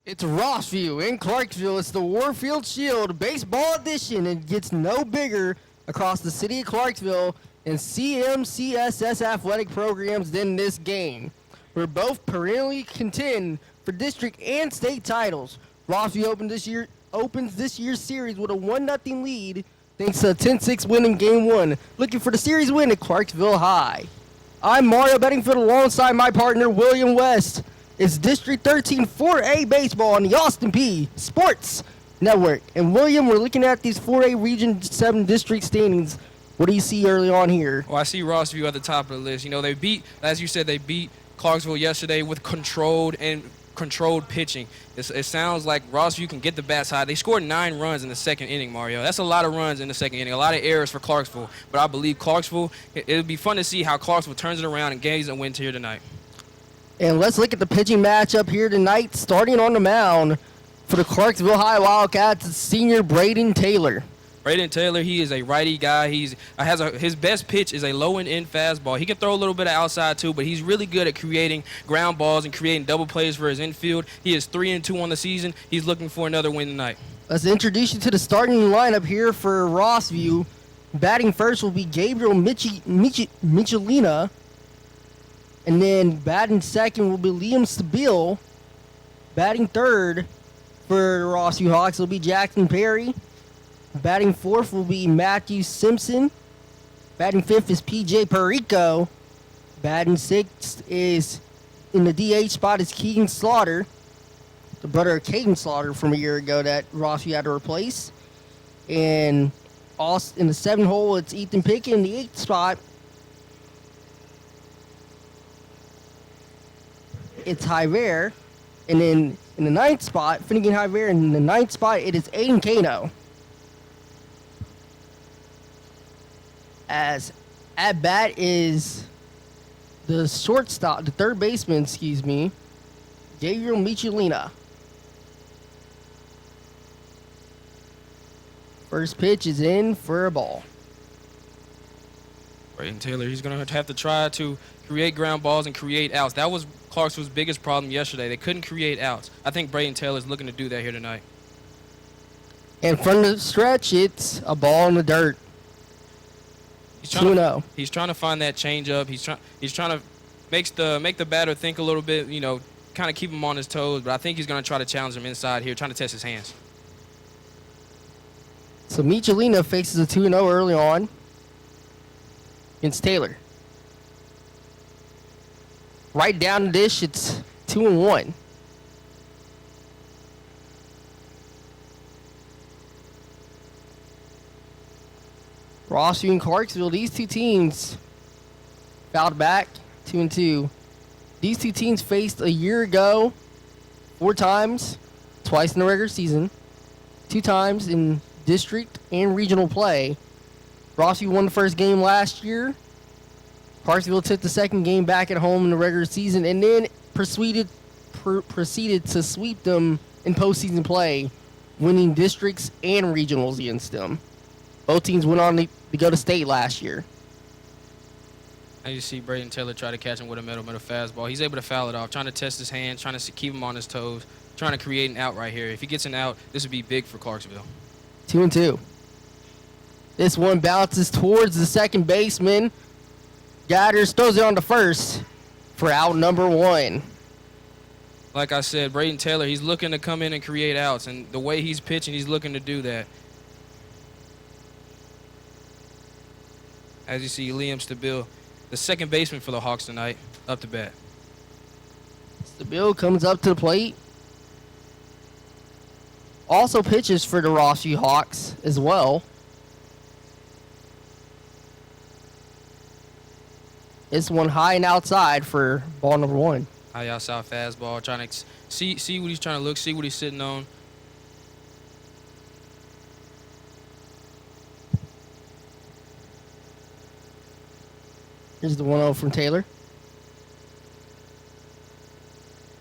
It's Rossview in Clarksville. It's the Warfield Shield Baseball Edition. It gets no bigger across the city of Clarksville and CMCSS athletic programs than this game. We're both perennially contend for district and state titles. Rossview opens this year's series with a 1-0 lead thanks to a 10-6 win in Game 1, looking for the series win at Clarksville High. I'm Mario Bettingfield alongside my partner William West. It's District 13 4A baseball on the Austin Peay Sports Network. And William, we're looking at these 4A Region 7 district standings. What do you see early on here? Well, I see Rossview at the top of the list. You know, they beat, as you said, they beat Clarksville yesterday with controlled pitching. It sounds like Rossview can get the bats high. They scored 9 runs in the second inning, Mario. That's a lot of runs in the second inning, a lot of errors for Clarksville. But I believe Clarksville, it'll be fun to see how Clarksville turns it around and gains a win here tonight. And let's look at the pitching matchup here tonight. Starting on the mound for the Clarksville High Wildcats, it's senior Braden Taylor. Braden Taylor, he is a righty guy. His best pitch is a low and in fastball. He can throw a little bit of outside too, but he's really good at creating ground balls and creating double plays for his infield. He is 3-2 on the season. He's looking for another win tonight. Let's introduce you to the starting lineup here for Rossview. Batting first will be Gabriel Michelina. And then batting second will be Liam Stabile. Batting third for the Rossview Hawks will be Jackson Perry. Batting fourth will be Matthew Simpson. Batting fifth is PJ Perico. Batting sixth is, in the DH spot, is Keegan Slaughter, the brother of Caden Slaughter from a year ago that Rossview had to replace. And also in the seventh hole, it's Ethan Pickett. In the eighth spot, it's Javier. And then in the ninth spot, Finnegan Javier. In the ninth spot, it is Aiden Kano. As at bat is the shortstop, the third baseman, Gabriel Michelina. First pitch is in for a ball. Braden Taylor, he's going to have to try to create ground balls and create outs. That was Clarksville's biggest problem yesterday. They couldn't create outs. I think Braden Taylor's looking to do that here tonight. And from the stretch, it's a ball in the dirt. He's trying to find that changeup. He's trying to make the batter think a little bit, you know, kind of keep him on his toes. But I think he's going to try to challenge him inside here, trying to test his hands. So Michelina faces a 2-0 early on against Taylor. Right down the dish, it's 2-1. Rossview and Clarksville, these two teams fouled back 2-2. These two teams faced a year ago 4 times, twice in the regular season, 2 times in district and regional play. Rossview won the first game last year. Clarksville took the second game back at home in the regular season and then proceeded to sweep them in postseason play, winning districts and regionals against them. Both teams went on to go to state last year. And you see Braden Taylor try to catch him with a middle fastball. He's able to foul it off, trying to test his hands, trying to keep him on his toes, trying to create an out right here. If he gets an out, this would be big for Clarksville. 2-2. This one bounces towards the second baseman. Gadders throws it on to first for out number 1. Like I said, Braden Taylor, he's looking to come in and create outs, and the way he's pitching, he's looking to do that. As you see, Liam Stabile, the second baseman for the Hawks tonight, up to bat. Stabile comes up to the plate. Also pitches for the Rossview Hawks as well. This one high and outside for ball number 1. High outside fastball, trying to see what he's trying to look, see what he's sitting on. Here's the 1-0 from Taylor.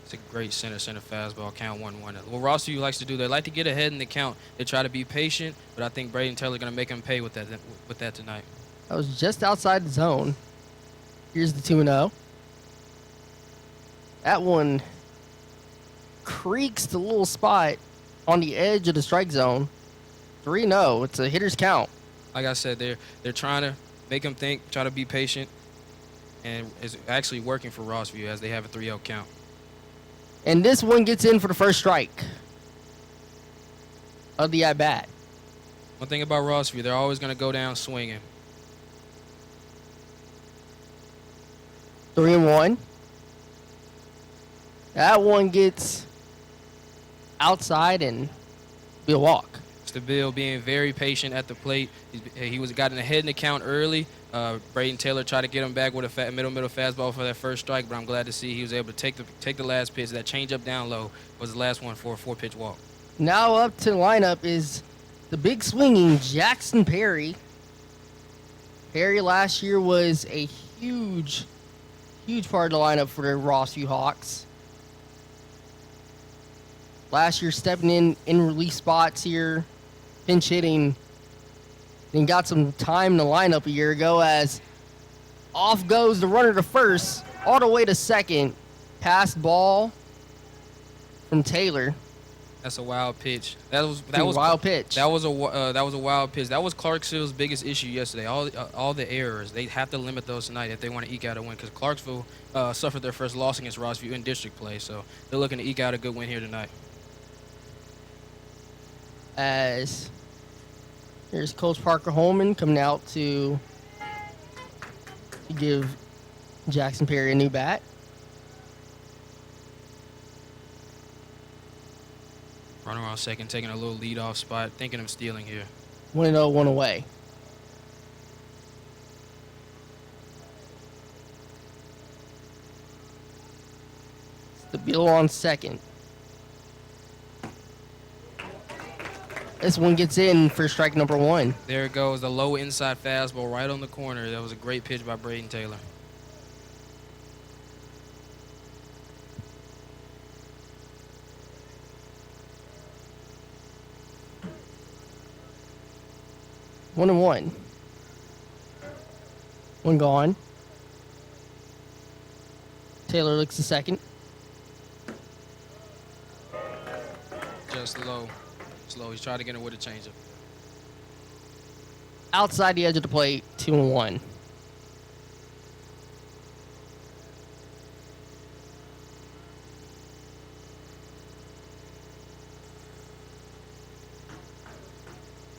It's a great center fastball, count 1-1. What Rossview likes to do, they like to get ahead in the count. They try to be patient, but I think Braden Taylor going to make him pay with that tonight. That was just outside the zone. Here's the 2-0. That one creaks the little spot on the edge of the strike zone. 3-0. It's a hitter's count. Like I said, they're trying to make him think, try to be patient, and it's actually working for Rossview as they have a 3-0 count. And this one gets in for the first strike of the at-bat. One thing about Rossview, they're always going to go down swinging. 3-1. That one gets outside and be a walk. Bill being very patient at the plate. He was gotten ahead in the count early. Braden Taylor tried to get him back with a middle fastball for that first strike, but I'm glad to see he was able to take the last pitch. That changeup down low was the last one for a 4-pitch walk. Now up to the lineup is the big swinging Jackson Perry. Perry last year was a huge part of the lineup for the Rossview Hawks. Last year stepping in relief spots here, pinch hitting, and got some time in the lineup a year ago as off goes the runner to first, all the way to second. Passed ball from Taylor. That's a wild pitch. That was a wild pitch. That was a wild pitch. That was Clarksville's biggest issue yesterday. All the errors. They have to limit those tonight if they want to eke out a win, because Clarksville suffered their first loss against Rossview in district play, so they're looking to eke out a good win here tonight. As here's Coach Parker Holman coming out to give Jackson Perry a new bat. Runner on second, taking a little leadoff spot, thinking of stealing here. 1-0, one away. Stabile on second. This one gets in for strike number one. There it goes, the low inside fastball right on the corner. That was a great pitch by Braden Taylor. 1-1. One gone. Taylor looks to second. Just low. Slow. He's trying to get him with a changeup. Outside the edge of the plate, 2-1.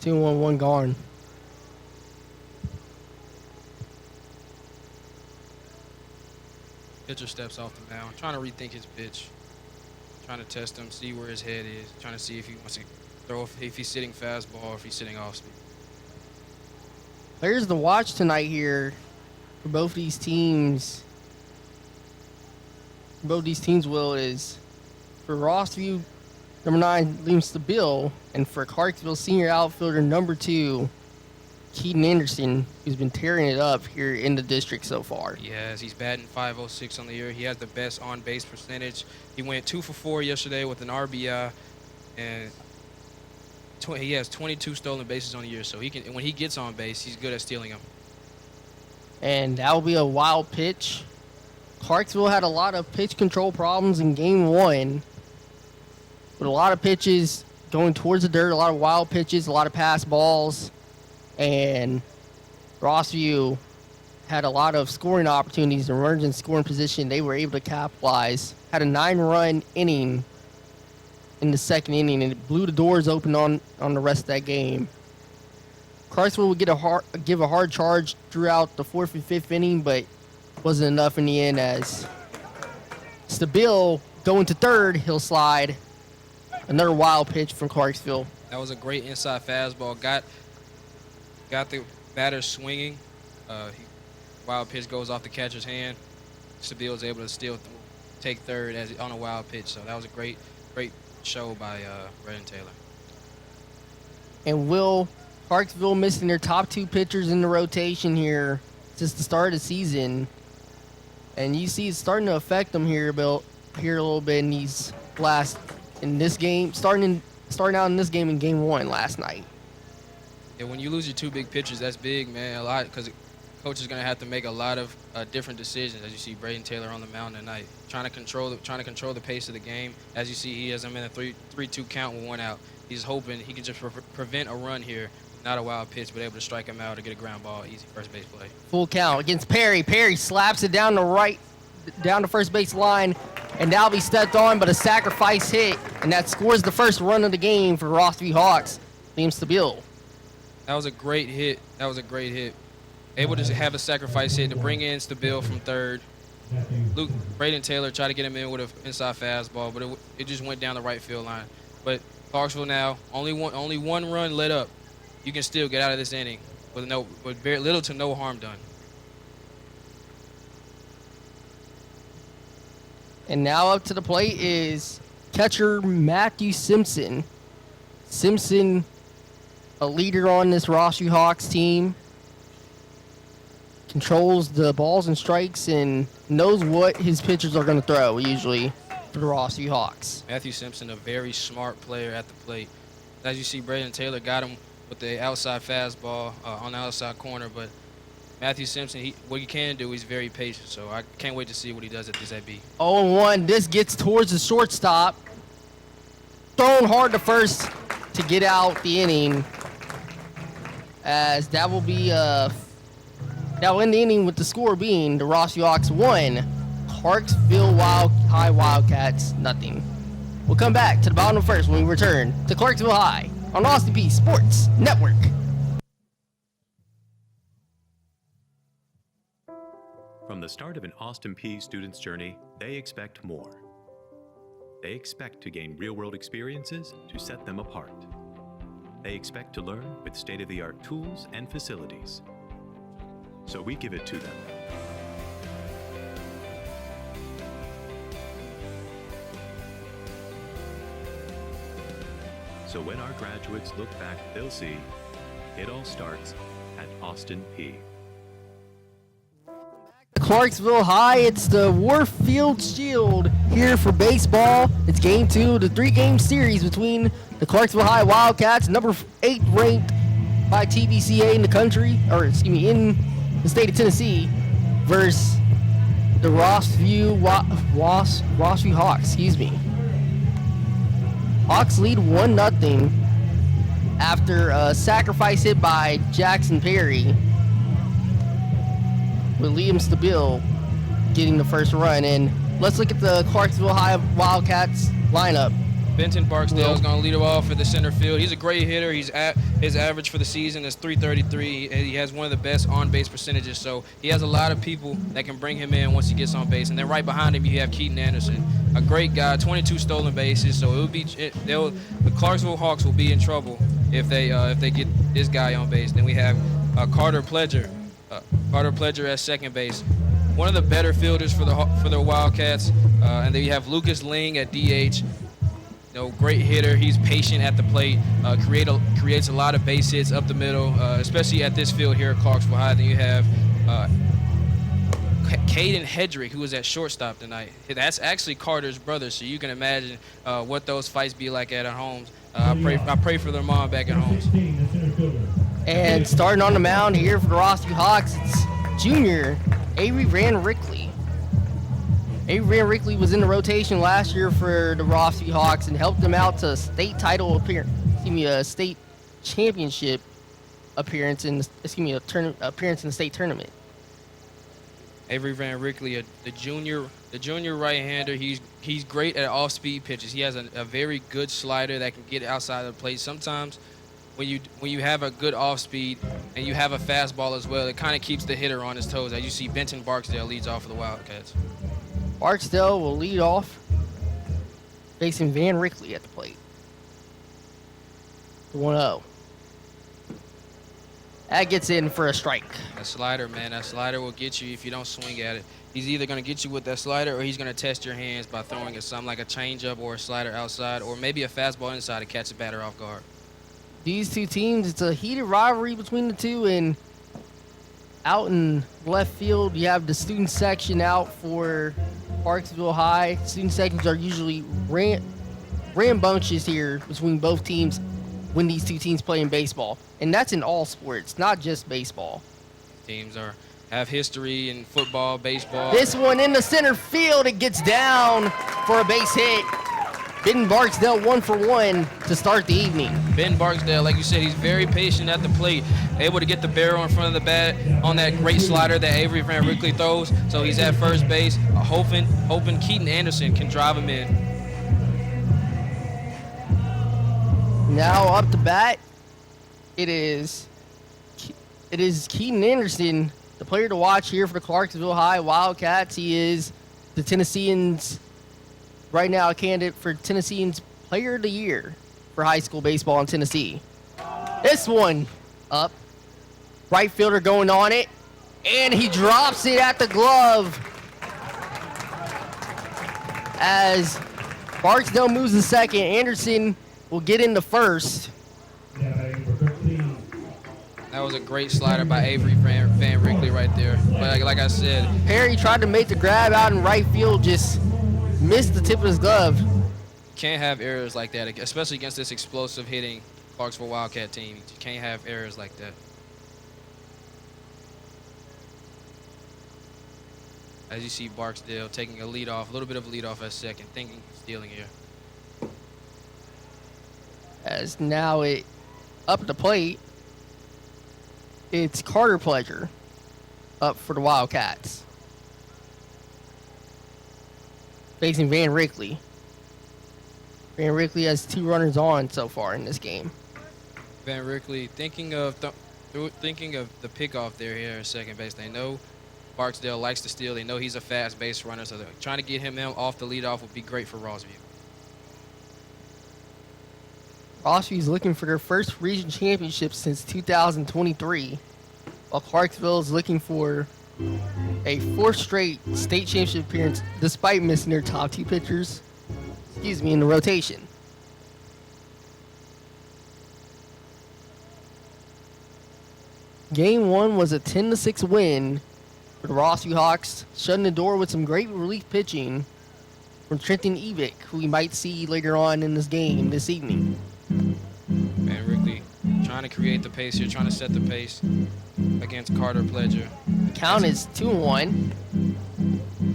One gone. Pitcher steps off the mound, trying to rethink his pitch, trying to test him, see where his head is, trying to see if he wants to throw, if he's sitting fastball or if he's sitting off speed. There's the watch tonight here for both these teams. Both these teams, Will, is for Rossview, number 9, Liam Stabile, and for Clarksville senior outfielder number 2, Keaton Anderson, who's been tearing it up here in the district so far. Yes, he's batting .506 on the year. He has the best on-base percentage. He went 2 for 4 yesterday with an RBI, and he has 22 stolen bases on the year. So he can, when he gets on base, he's good at stealing them. And that will be a wild pitch. Clarksville had a lot of pitch control problems in game 1, with a lot of pitches going towards the dirt, a lot of wild pitches, a lot of pass balls. And Rossview had a lot of scoring opportunities and runners in scoring position. They were able to capitalize. Had a 9-run inning in the second inning, and it blew the doors open on the rest of that game. Clarksville would give a hard charge throughout the 4th and 5th inning, but wasn't enough in the end as Stabile going to third, he'll slide. Another wild pitch from Clarksville. That was a great inside fastball. Got the batter swinging. Wild pitch goes off the catcher's hand. Stabile is able to still take third on a wild pitch. So that was a great show by Braden Taylor. And Will, Clarksville missing their top 2 pitchers in the rotation here since the start of the season. And you see it's starting to affect them here a little bit in this game, starting out in this game in game 1 last night. Yeah, when you lose your 2 big pitchers, that's big, man. A lot, because coach is going to have to make a lot of different decisions. As you see, Braden Taylor on the mound tonight, trying to control the pace of the game. As you see, he has him in a 3-2 count with 1 out. He's hoping he can just prevent a run here. Not a wild pitch, but able to strike him out or get a ground ball, easy first base play. Full count against Perry. Perry slaps it down the first base line, and that'll be stepped on, but a sacrifice hit, and that scores the first run of the game for Rossview Hawks. Liam Stabile. That was a great hit. Able to have a sacrifice hit to bring in Stabile from third. Braden Taylor tried to get him in with an inside fastball, but it just went down the right field line. But Clarksville now, only one run let up. You can still get out of this inning with very little to no harm done. And now up to the plate is catcher Matthew Simpson. Simpson, a leader on this Rossview Hawks team, controls the balls and strikes and knows what his pitchers are going to throw usually for the Rossview Hawks. Matthew Simpson, a very smart player at the plate. As you see, Braden Taylor got him with the outside fastball on the outside corner, but Matthew Simpson, what he can do, he's very patient, so I can't wait to see what he does at this AB. 0-1, this gets towards the shortstop. Thrown hard to first to get out the inning, as that will be that will end the inning with the score being the Rossview Hawks 1, Clarksville High Wildcats nothing. We'll come back to the bottom of the first when we return to Clarksville High on Austin Peay Sports Network. From the start of an Austin Peay student's journey, they expect more. They expect to gain real-world experiences to set them apart. They expect to learn with state-of-the-art tools and facilities. So we give it to them. So when our graduates look back, they'll see it all starts at Austin Peay. Clarksville High, it's the Warfield Shield here for baseball. It's game 2 of the 3-game series between the Clarksville High Wildcats, number 8 ranked by TVCA in the country, in the state of Tennessee, versus the Rossview Hawks, Hawks lead 1-0 after a sacrifice hit by Jackson Perry, with Liam Stabile getting the first run. And let's look at the Clarksville High Wildcats lineup. Benton Barksdale is going to lead him off for the center field. He's a great hitter. His average for the season is .333. He has one of the best on-base percentages, so he has a lot of people that can bring him in once he gets on base. And then right behind him, you have Keaton Anderson, a great guy, 22 stolen bases. So the Clarksville Hawks will be in trouble if they get this guy on base. Then we have Carter Pledger at second base, one of the better fielders for the Wildcats. And then you have Lucas Ling at DH. Great hitter. He's patient at the plate. Creates a lot of base hits up the middle, especially at this field here at Clarksville High. Then you have Caden Hedrick, who was at shortstop tonight. That's actually Carter's brother, so you can imagine what those fights be like at homes. I pray for their mom back at homes. And starting on the mound here for the Rossview Hawks, it's junior Avery Van Rickley. Avery Van Rickley was in the rotation last year for the Rossview Hawks and helped them out to a state title appearance, a state championship appearance appearance in the state tournament. Avery Van Rickley, the junior right-hander. He's great at off-speed pitches. He has a very good slider that can get outside of the plate. Sometimes when you have a good off-speed and you have a fastball as well, it kind of keeps the hitter on his toes. As you see, Benton Barksdale leads off for the Wildcats. Barksdale will lead off, facing Van Rickley at the plate. 1-0. That gets in for a strike. That slider, man, that slider will get you if you don't swing at it. He's either going to get you with that slider or he's going to test your hands by throwing it something like a changeup or a slider outside or maybe a fastball inside to catch the batter off guard. These two teams, it's a heated rivalry between the two, and out in left field, you have the student section out for Clarksville High. Student sections are usually rambunctious here between both teams when these two teams play in baseball. And that's in all sports, not just baseball. teams have history in football, baseball. This one in the center field. It gets down for a base hit. Ben Barksdale 1 for 1 to start the evening. Ben Barksdale, like you said, he's very patient at the plate, able to get the barrel in front of the bat on that great slider that Avery Van Rickley throws. So he's at first base, hoping Keaton Anderson can drive him in. Now up to bat, it is Keaton Anderson, the player to watch here for the Clarksville High Wildcats. He is the Tennesseans' right now a candidate for Tennesseans Player of the Year for high school baseball in Tennessee. This one up, right fielder going on it, and he drops it at the glove as Barksdale moves to second. Anderson will get into first. That was a great slider by Avery Van Rickley right there. But like I said, Perry tried to make the grab out in right field, just missed the tip of his glove. Can't have errors like that, especially against this explosive hitting Clarksville Wildcat team. You can't have errors like that. As you see Barksdale taking a little bit of a lead off at second, thinking stealing here. As now it up at the plate, it's Carter Pleasure up for the Wildcats, facing Van Rickley. Van Rickley has 2 runners on so far in this game. Van Rickley thinking of the pickoff there here at second base. They know Barksdale likes to steal. They know he's a fast base runner, so they're trying to get him off the leadoff would be great for Rossview. Rossview's looking for their first region championship since 2023, while Clarksville is looking for a 4th straight state championship appearance despite missing their top 2 pitchers, in the rotation. Game 1 was a 10-6 win for the Rossview Hawks, shutting the door with some great relief pitching from Trenton Evick, who we might see later on in this game this evening. Van Rickley trying to create the pace here, trying to set the pace against Carter Pledger. The count is 2-1.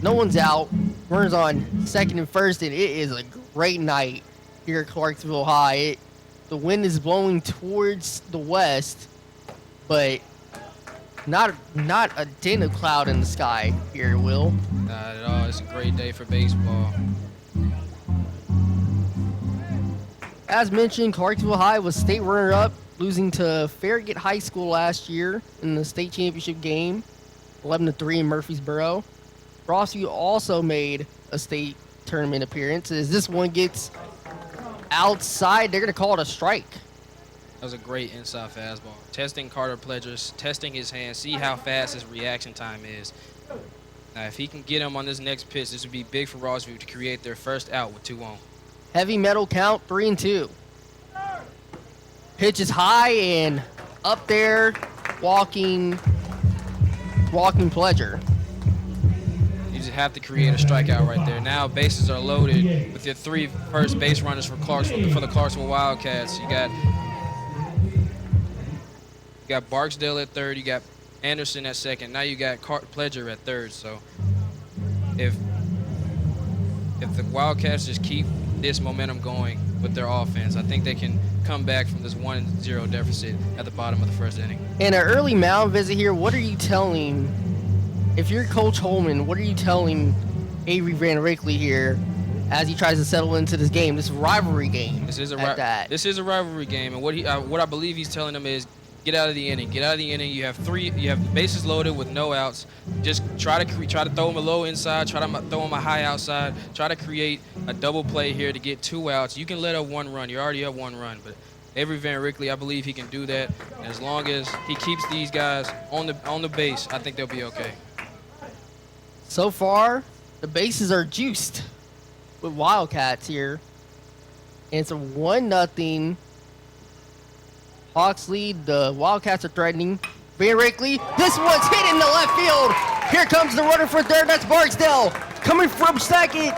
No one's out. Runners on second and first, and it is a great night here at Clarksville High. The wind is blowing towards the west, but not a dent of cloud in the sky here, Will. Not at all. It's a great day for baseball. As mentioned, Clarksville High was state runner-up, losing to Farragut High School last year in the state championship game, 11-3 in Murfreesboro. Rossview also made a state tournament appearance. As this one gets outside, they're going to call it a strike. That was a great inside fastball. Testing Carter Pledger's, testing his hands, see how fast his reaction time is. Now, if he can get him on this next pitch, this would be big for Rossview to create their first out with 2 on. Heavy metal count, 3-2. Pitch is high and up there, walking Pledger. You just have to create a strikeout right there. Now bases are loaded with your 3 first base runners for the Clarksville Wildcats. You got Barksdale at third. You got Anderson at second. Now you got Pledger at third. So if the Wildcats just keep this momentum going with their offense, I think they can come back from this 1-0 deficit at the bottom of the first inning. In an early mound visit here, what are you telling, if you're Coach Holman, what are you telling Avery Van Rickley here as he tries to settle into this game, this rivalry game? This is a rivalry game, and what I believe he's telling them is get out of the inning. Get out of the inning. You have bases loaded with no outs. Just try to throw him a low inside. Try to throw him a high outside. Try to create a double play here to get 2 outs. You can let up 1 run. You're already up 1 run, but Avery Van Rickley, I believe he can do that. And as long as he keeps these guys on the base, I think they'll be okay. So far, the bases are juiced with Wildcats here. And it's a 1-0 Hawks lead. The Wildcats are threatening. Van Rickley, this one's hit in the left field. Here comes the runner for third. That's Barksdale. Coming from second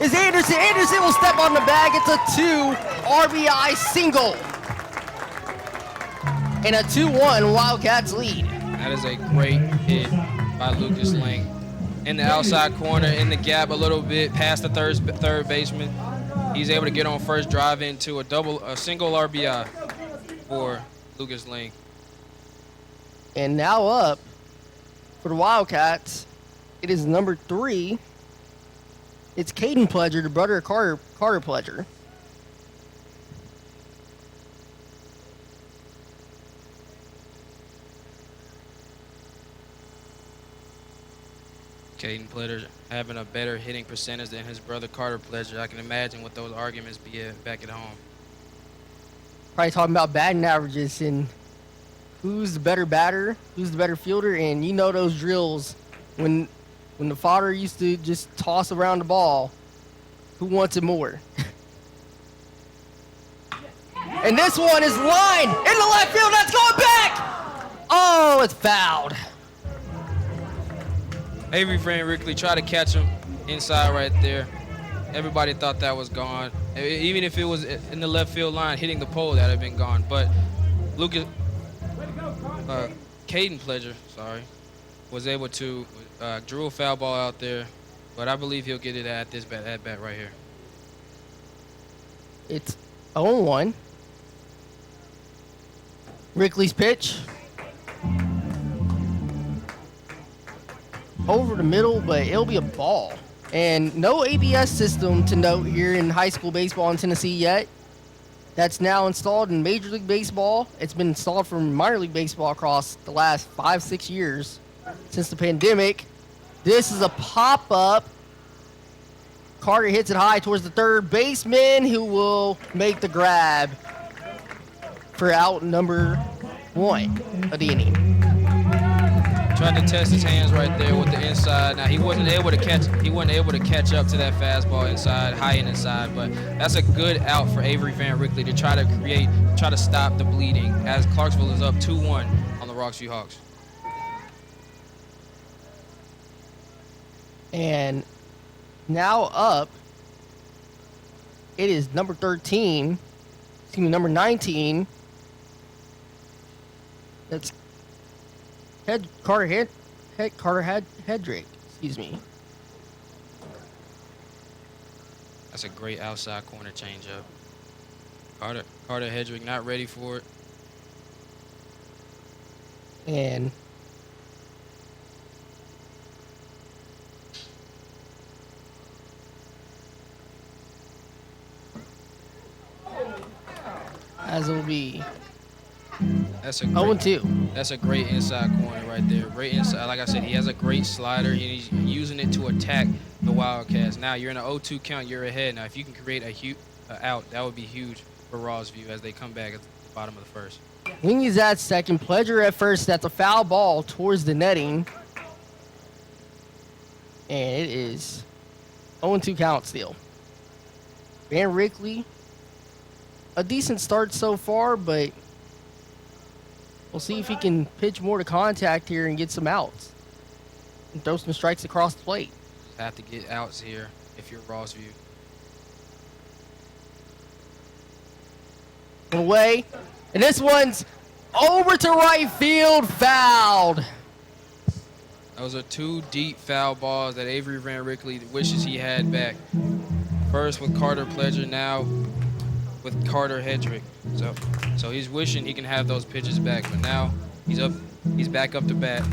is Anderson. Anderson will step on the bag. It's a 2 RBI single. And a 2-1 Wildcats lead. That is a great hit by Lucas Link. In the outside corner, in the gap a little bit, past the third baseman. He's able to get on first, drive into a single RBI for Lucas Link. And now up for the Wildcats, it is number 3. It's Caden Pledger, the brother of Carter Pledger. Caden Pledger having a better hitting percentage than his brother Carter Pledger. I can imagine what those arguments be back at home. Probably talking about batting averages and who's the better batter, who's the better fielder, and you know those drills when the father used to just toss around the ball, who wants it more? And this one is lined in the left field. That's going back. Oh, it's fouled. Avery Van Rickley tried to catch him inside right there. Everybody thought that was gone. Even if it was in the left field line hitting the pole, that would have been gone. But Caden Pledger, was able to drew a foul ball out there, but I believe he'll get it at this at bat right here. It's 0-1. Rickley's pitch. Over the middle, but it'll be a ball. And no ABS system to note here in high school baseball in Tennessee yet. That's now installed in Major League Baseball. It's been installed for minor league baseball across the last 5-6 years since the pandemic. This is a pop-up. Carter hits it high towards the third baseman, who will make the grab for out number 1 of the inning. Tried to test his hands right there with the inside. Now he wasn't able to catch up to that fastball inside, high and inside, but that's a good out for Avery Van Rickley to try to stop the bleeding as Clarksville is up 2-1 on the Roxview Hawks. And now up, it is number 19. That's Carter Hedrick. Excuse me. That's a great outside corner changeup. Carter Hedrick not ready for it. And as it will be That's a great, 0-2. That's a great inside corner right there. Great inside. Like I said, he has a great slider. He's using it to attack the Wildcats. Now you're in an 0-2 count. You're ahead. Now if you can create a out, that would be huge for Rossview as they come back at the bottom of the first. Wingy's at second. Pledger at first. That's a foul ball towards the netting. And it is 0-2 count still. Van Rickley, a decent start so far, but we'll see if he can pitch more to contact here and get some outs and throw some strikes across the plate. Have to get outs here if you're Rossview. Away, and this one's over to right field, fouled. Those are 2 deep foul balls that Avery Van Rickley wishes he had back. First with Carter Pledger, now with Carter Hedrick. So he's wishing he can have those pitches back, but now he's back up to bat.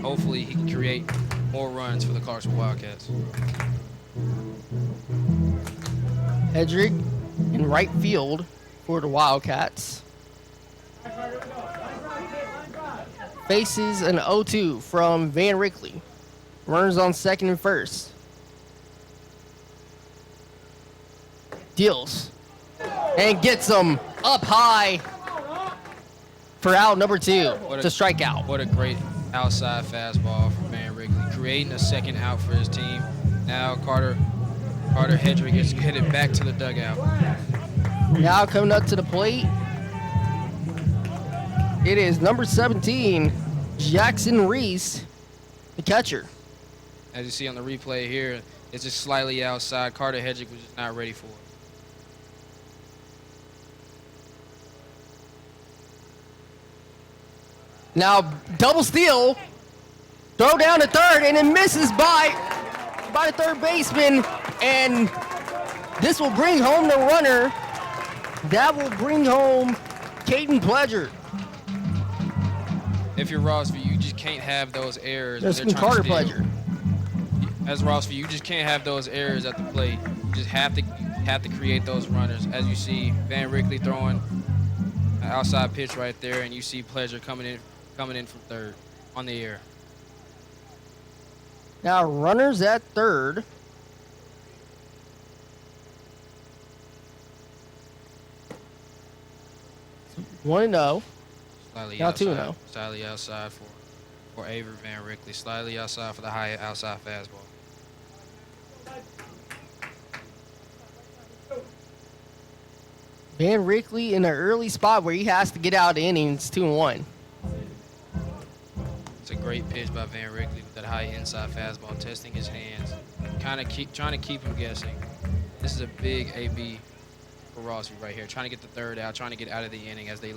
Hopefully he can create more runs for the Clarksville Wildcats. Hedrick in right field for the Wildcats. Faces an 0-2 from Van Rickley. Runners on second and first. Deals and gets them up high for out number 2 to strike out. What a great outside fastball from Van Rickley, creating a second out for his team. Now Carter Hedrick is headed back to the dugout. Now coming up to the plate, it is number 17, Jackson Reese, the catcher. As you see on the replay here, it's just slightly outside. Carter Hedrick was just not ready for it. Now double steal, throw down to third, and it misses by the third baseman, and this will bring home the runner. That will bring home Caden Pledger. If you're Rossview, you just can't have those errors. That's when they're Carter trying to steal. Pledger. As Rossview, you just can't have those errors at the plate. You just have to create those runners. As you see, Van Rickley throwing an outside pitch right there, and you see Pledger coming in from third on the air. Now runners at third. One and zero. Slightly Now outside, 2-0. Slightly outside for Avery Van Rickley. Slightly outside for the high outside fastball. Van Rickley in an early spot where he has to get out of the innings, 2-1. It's a great pitch by Van Rickley with that high inside fastball, testing his hands, trying to keep him guessing. This is a big AB for Rossview right here, trying to get the third out, trying to get out of the inning as the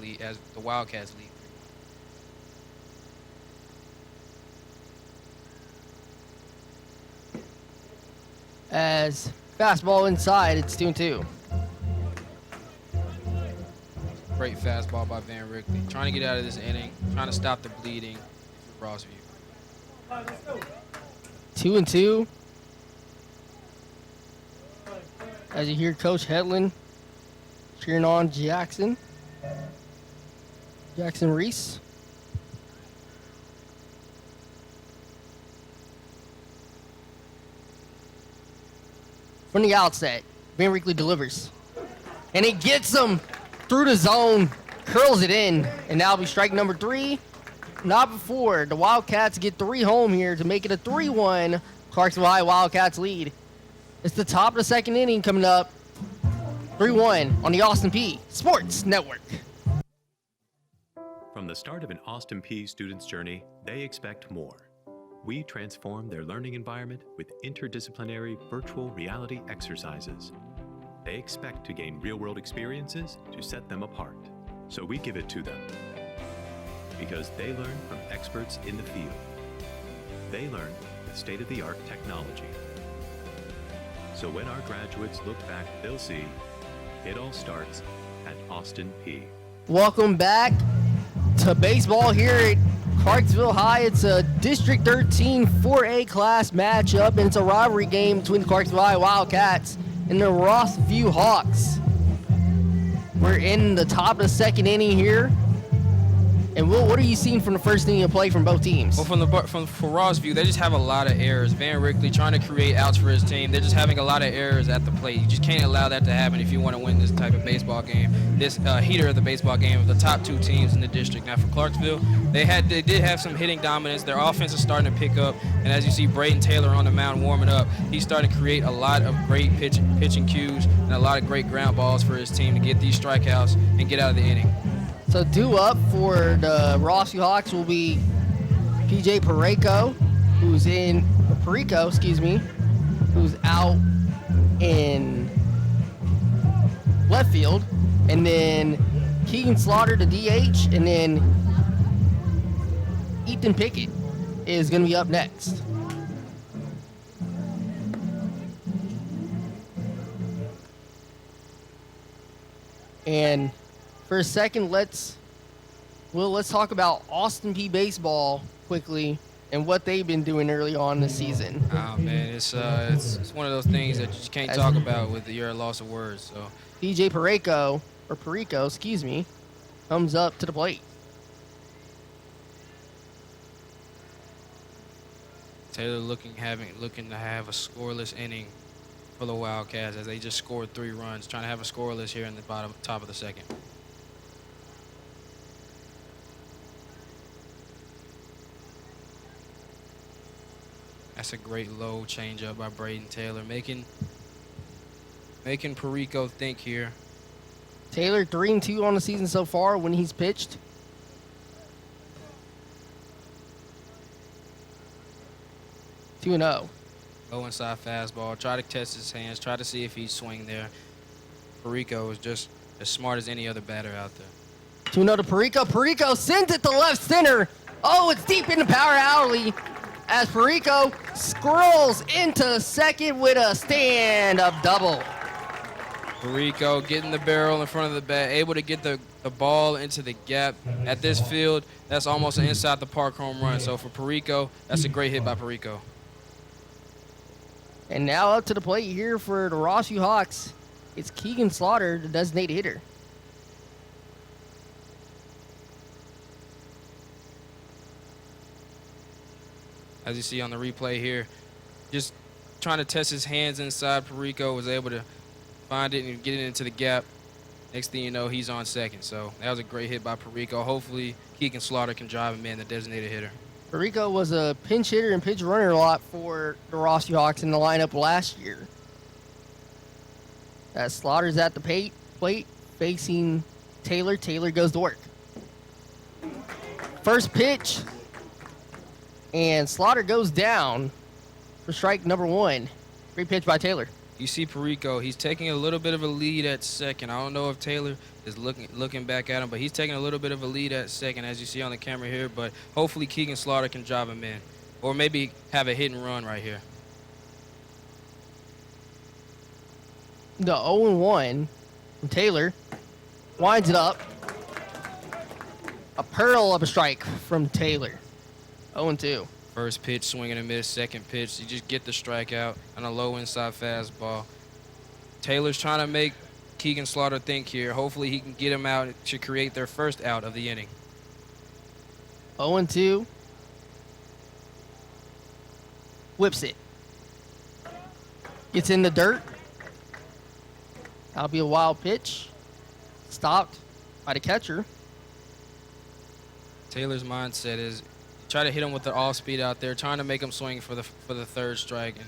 Wildcats lead. As fastball inside, it's 2-2. Great fastball by Van Rickley, trying to get out of this inning, trying to stop the bleeding for Rossview. 2-2. As you hear Coach Hedlund cheering on Jackson Reese. From the outset, Van Rickley delivers. And he gets him through the zone, curls it in, and that'll be strike number 3. Not before the Wildcats get 3 home here to make it a 3-1 Clarksville High Wildcats lead. It's the top of the second inning coming up. 3-1 on the Austin Peay Sports Network. From the start of an Austin Peay student's journey, they expect more. We transform their learning environment with interdisciplinary virtual reality exercises. They expect to gain real-world experiences to set them apart. So we give it to them. Because they learn from experts in the field. They learn with state-of-the-art technology. So when our graduates look back, they'll see it all starts at Austin Peay. Welcome back to baseball here at Clarksville High. It's a District 13 4A class matchup, and it's a rivalry game between the Clarksville High Wildcats and the Rossview Hawks. We're in the top of the second inning here. And Will, what are you seeing from the first inning of play from both teams? Well, for Rossview, they just have a lot of errors. Van Rickley trying to create outs for his team. They're just having a lot of errors at the plate. You just can't allow that to happen if you want to win this type of baseball game. This heater of the baseball game of the top 2 teams in the district. Now for Clarksville, they did have some hitting dominance. Their offense is starting to pick up, and as you see Braden Taylor on the mound warming up, he's starting to create a lot of great pitching cues and a lot of great ground balls for his team to get these strikeouts and get out of the inning. So due up for the Rossview Hawks will be PJ Perico, who's out in left field, and then Keegan Slaughter to DH, and then Ethan Pickett is going to be up next. And for a second, let's talk about Austin Peay baseball quickly and what they've been doing early on this season. Oh man, it's one of those things that you just can't talk about with your loss of words. So PJ Perico, comes up to the plate. Taylor looking to have a scoreless inning for the Wildcats as they just scored 3 runs, trying to have a scoreless here in the top of the second. That's a great low changeup by Braden Taylor, making Perico think here. Taylor 3-2 on the season so far when he's pitched. Two and 0. Low inside fastball. Try to test his hands. Try to see if he's swing there. Perico is just as smart as any other batter out there. 2-0 to Perico. Perico sends it to left center. Oh, it's deep in the power alley as Perico scrolls into second with a stand-up double. Perico getting the barrel in front of the bat, able to get the ball into the gap. At this field, that's almost an inside the park home run. So for Perico, that's a great hit by Perico. And now up to the plate here for the Rossview Hawks. It's Keegan Slaughter, the designated hitter. As you see on the replay here, just trying to test his hands inside. Perico was able to find it and get it into the gap. Next thing you know, he's on second. So that was a great hit by Perico. Hopefully, Keegan Slaughter can drive him in, the designated hitter. Perico was a pinch hitter and pinch runner a lot for the Rossview Hawks in the lineup last year. As Slaughter's at the plate facing Taylor. Taylor goes to work. First pitch. And Slaughter goes down for strike number 1. Great pitch by Taylor. You see Perico, he's taking a little bit of a lead at second. I don't know if Taylor is looking back at him, but he's taking a little bit of a lead at second, as you see on the camera here. But hopefully Keegan Slaughter can drive him in, or maybe have a hit and run right here. The 0-1 from Taylor winds it up. A pearl of a strike from Taylor. 0-2. First pitch, swing and a miss. Second pitch, you just get the strikeout on a low inside fastball. Taylor's trying to make Keegan Slaughter think here. Hopefully he can get him out to create their first out of the inning. 0-2. Whips it. Gets in the dirt. That'll be a wild pitch. Stopped by the catcher. Taylor's mindset is try to hit him with the off speed out there, trying to make him swing for the third strike. And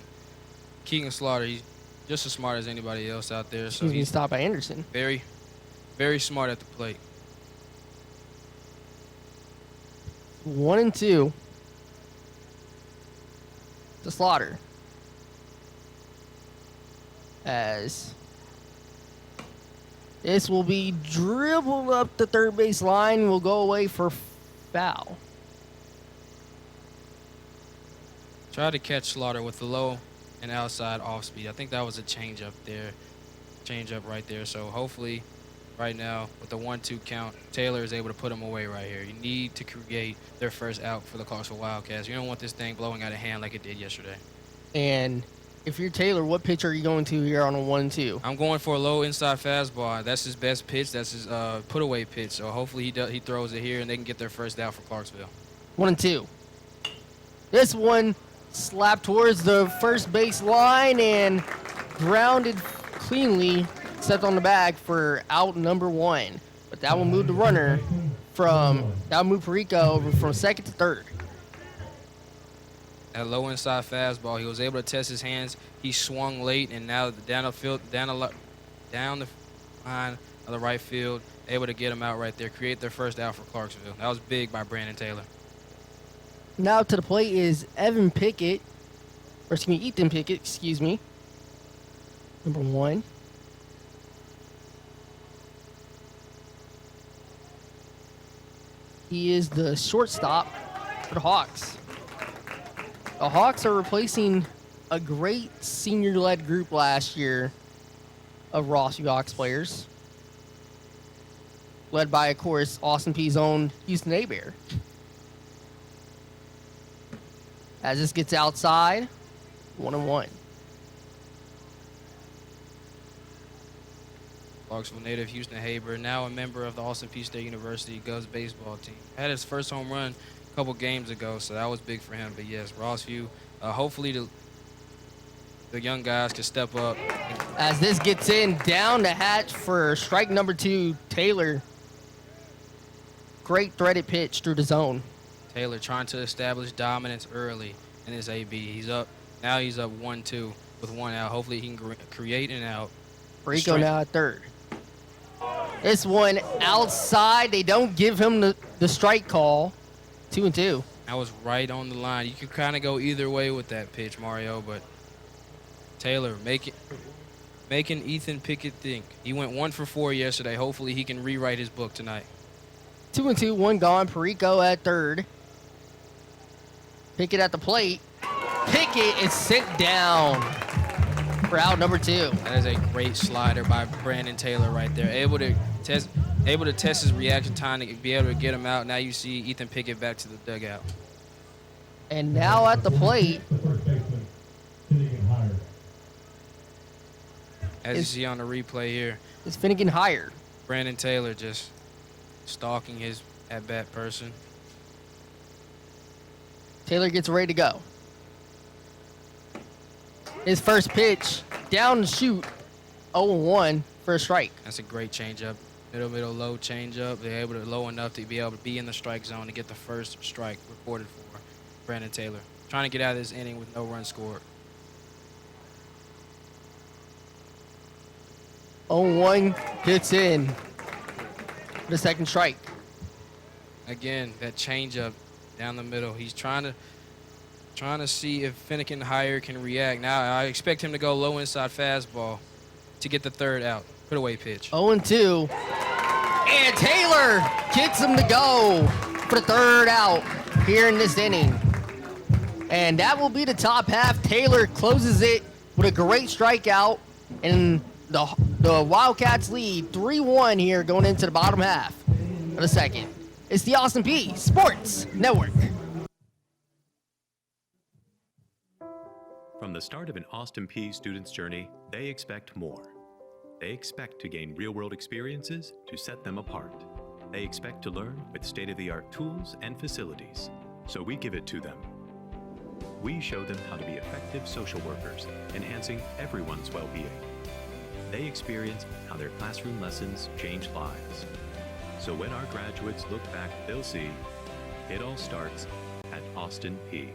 Keegan Slaughter, he's just as smart as anybody else out there. So he's stopped by Anderson. Very, very smart at the plate. 1-2 to Slaughter. As this will be dribbled up the third base line, will go away for foul. Try to catch Slaughter with the low and outside off speed. I think that was a changeup there. Changeup right there. So hopefully right now with the 1-2 count, Taylor is able to put him away right here. You need to create their first out for the Clarksville Wildcats. You don't want this thing blowing out of hand like it did yesterday. And if you're Taylor, what pitch are you going to here on a 1-2? I'm going for a low inside fastball. That's his best pitch. That's his put-away pitch. So hopefully he throws it here and they can get their first out for Clarksville. 1-2. This one slapped towards the first base line and grounded cleanly, except on the bag for out number 1. But that will move the runner that'll move Perico over from second to third. That low inside fastball, he was able to test his hands. He swung late, and now down the line of the right field, able to get him out right there, create their first out for Clarksville. That was big by Brandon Taylor. Now to the plate is Ethan Pickett, number 1. He is the shortstop for the Hawks. The Hawks are replacing a great senior-led group last year of Rossview Hawks players, led by, of course, Austin Peay's own Houston A-Bear. As this gets outside, 1-1. Clarksville native Houston Haber, now a member of the Austin Peay State University Govs baseball team. Had his first home run a couple games ago, so that was big for him. But yes, Rossview, hopefully the young guys can step up. As this gets in, down the hatch for strike number 2, Taylor. Great threaded pitch through the zone. Taylor trying to establish dominance early in his AB. He's up 1-2 with 1 out. Hopefully he can create an out. Perico now at third. This one outside. They don't give him the strike call. 2-2. That was right on the line. You could kind of go either way with that pitch, Mario, but Taylor making Ethan Pickett think. He went 1 for 4 yesterday. Hopefully he can rewrite his book tonight. 2-2, one gone. Perico at third. Pickett at the plate. Pickett is sent down for out number 2. That is a great slider by Brandon Taylor right there. Able to test his reaction time to be able to get him out. Now you see Ethan Pickett back to the dugout. And now at the plate, as you see on the replay here, is Finnegan higher. Brandon Taylor just stalking his at-bat person. Taylor gets ready to go. His first pitch, down the shoot, 0-1 for a strike. That's a great changeup. Middle, low changeup. They're able to low enough to be able to be in the strike zone to get the first strike recorded for Brandon Taylor. Trying to get out of this inning with no runs scored. 0-1 gets in for the second strike. Again, that changeup down the middle. He's trying to see if Finnegan higher can react. Now I expect him to go low inside fastball to get the third out. Put away pitch. 0-2. And Taylor gets him to go for the third out here in this inning. And that will be the top half. Taylor closes it with a great strikeout. And the Wildcats lead 3-1 here going into the bottom half of the second. It's the Austin Peay Sports Network. From the start of an Austin Peay student's journey, they expect more. They expect to gain real-world experiences to set them apart. They expect to learn with state-of-the-art tools and facilities, so we give it to them. We show them how to be effective social workers, enhancing everyone's well-being. They experience how their classroom lessons change lives. So when our graduates look back, they'll see it all starts at Austin Peay.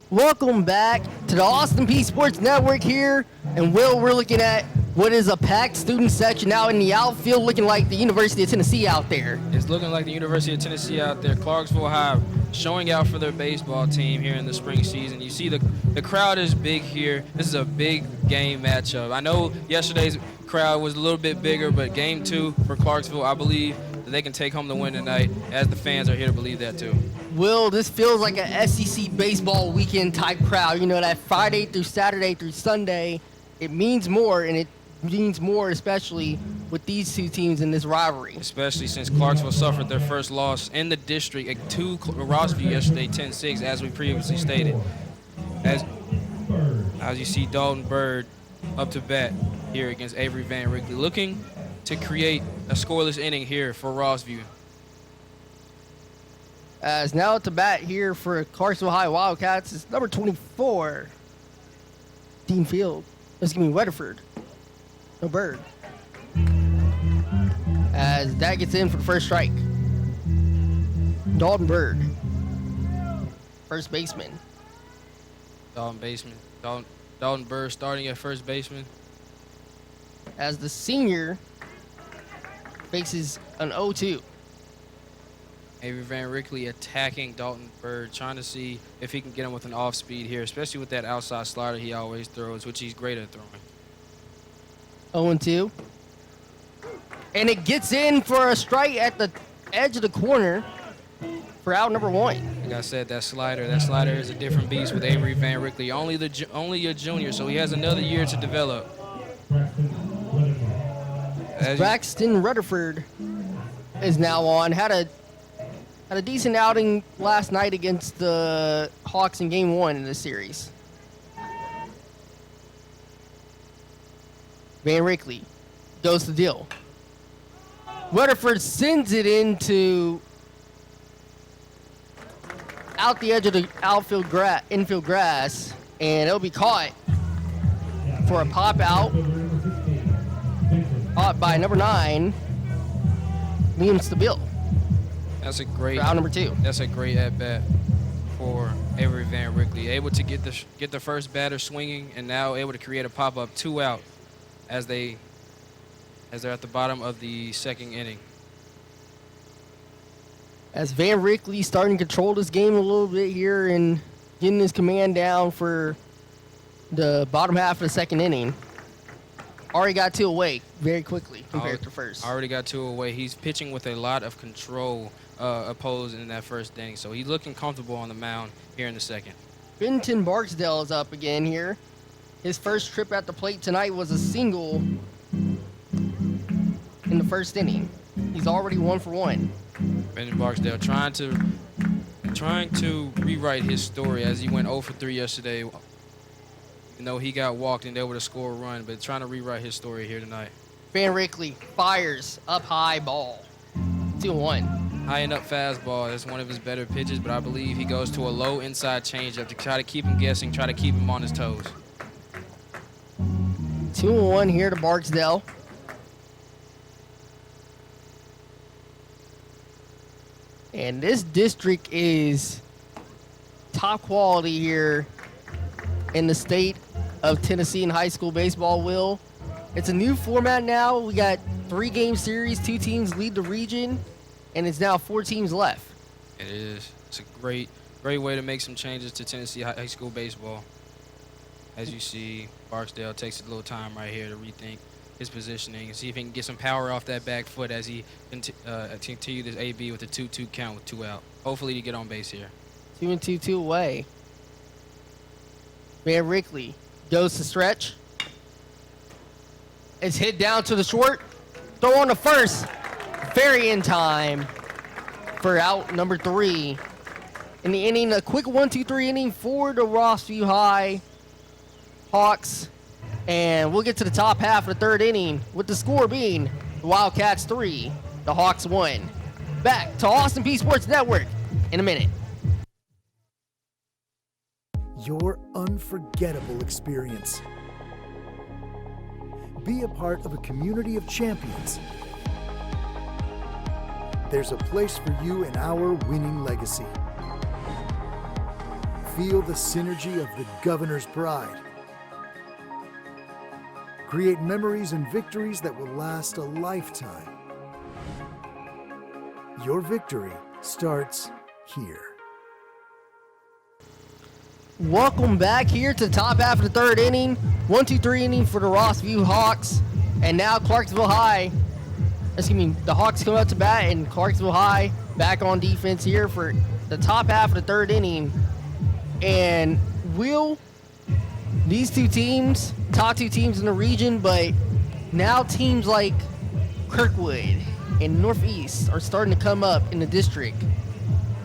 Welcome back to the Austin Peay Sports Network here. And Will, we're looking at what is a packed student section out in the outfield, looking like the University of Tennessee out there. It's looking like the University of Tennessee out there. Clarksville High showing out for their baseball team here in the spring season. You see the crowd is big here. This is a big game matchup. I know yesterday's crowd was a little bit bigger, but game 2 for Clarksville, I believe that they can take home the win tonight, as the fans are here to believe that too. Will, this feels like a SEC baseball weekend type crowd. You know, that Friday through Saturday through Sunday, it means more, and it means more especially with these two teams in this rivalry. Especially since Clarksville suffered their first loss in the district to Rossview yesterday, 10-6, as we previously stated. As you see Dalton Bird up to bat here against Avery Van Rickey, looking to create a scoreless inning here for Rossview. As now at the bat here for Clarksville High Wildcats is number 24, Dean Field. Weatherford. No Bird. As that gets in for the first strike. Dalton Bird, first baseman. Dalton Bird starting at first baseman. As the senior faces an 0-2. Avery Van Rickey attacking Dalton Bird, trying to see if he can get him with an off speed here, especially with that outside slider he always throws, which he's great at throwing. 0-2. And it gets in for a strike at the edge of the corner for out number 1. Like I said, that slider is a different beast with Avery Van Rickey. Only a junior, so he has another year to develop. Braxton Rutherford is now on. Had a decent outing last night against the Hawks in Game 1 in this series. Van Rickey goes to deal. Rutherford sends it into out the edge of the infield grass, and it'll be caught for a pop out. Caught by number 9, Liam Stabile. That's a great out number 2. That's a great at bat for Avery Van Rickey. Able to get the first batter swinging, and now able to create a pop up 2 out as they're at the bottom of the second inning. As Van Rickey starting to control this game a little bit here and getting his command down for the bottom half of the second inning. Already got 2 away very quickly compared to first. Already got 2 away. He's pitching with a lot of control opposed in that first inning, so he's looking comfortable on the mound here in the second. Benton Barksdale is up again here. His first trip at the plate tonight was a single in the first inning. He's already 1 for 1. Benton Barksdale trying to rewrite his story as he went 0 for 3 yesterday. You know, he got walked and able to score a run, but trying to rewrite his story here tonight. Van Rickley fires up high ball. 2-1. High and up fastball. That's one of his better pitches, but I believe he goes to a low inside changeup to try to keep him guessing, try to keep him on his toes. 2-1 here to Barksdale. And this district is top quality here in the state of Tennessee in high school baseball, Will. It's a new format now. We got 3-game series, 2 teams lead the region, and it's now 4 teams left. It is. It's a great way to make some changes to Tennessee high school baseball. As you see, Barksdale takes a little time right here to rethink his positioning and see if he can get some power off that back foot as he continue this AB with a 2-2 count with 2 out. Hopefully to get on base here. 2-2, 2 away. Van Rickley goes to stretch. It's hit down to the short. Throw on the first. Very in time for out number 3. In the inning, a quick 1-2-3 inning for the Rossview High Hawks. And we'll get to the top half of the 3rd inning with the score being the Wildcats 3, the Hawks 1. Back to Austin Peay Sports Network in a minute. Your unforgettable experience. Be a part of a community of champions. There's a place for you in our winning legacy. Feel the synergy of the Governor's Pride. Create memories and victories that will last a lifetime. Your victory starts here. Welcome back here to the top half of the 3rd inning. 1-2-3 inning for the Rossview Hawks. And now Clarksville High, the Hawks come up to bat, and Clarksville High back on defense here for the top half of the 3rd inning. And these 2 teams, top 2 teams in the region, but now teams like Kirkwood and Northeast are starting to come up in the district.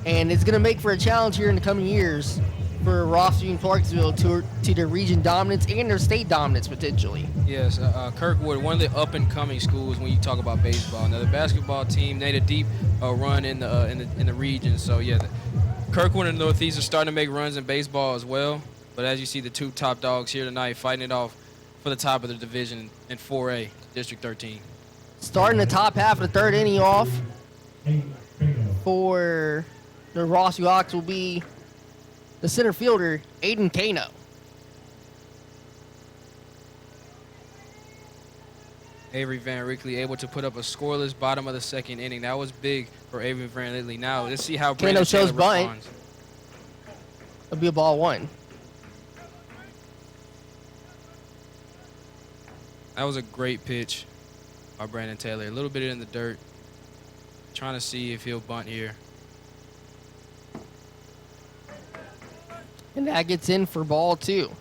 And it's going to make for a challenge here in the coming years for Rossview and Clarksville to their region dominance and their state dominance potentially. Yes, Kirkwood, one of the up-and-coming schools when you talk about baseball. Now the basketball team made a deep run in the region. So yeah, Kirkwood and Northeast are starting to make runs in baseball as well. But as you see, the 2 top dogs here tonight fighting it off for the top of the division in 4A, District 13. Starting the top half of the 3rd inning off for the Rossview Hawks will be the center fielder, Aiden Kano. Avery Van Rickley able to put up a scoreless bottom of the 2nd inning. That was big for Avery Van Rickley. Now let's see how Brandon shows Taylor bunt. responds. It'll be a ball 1. That was a great pitch by Brandon Taylor. A little bit in the dirt. Trying to see if he'll bunt here. And that gets in for ball 2.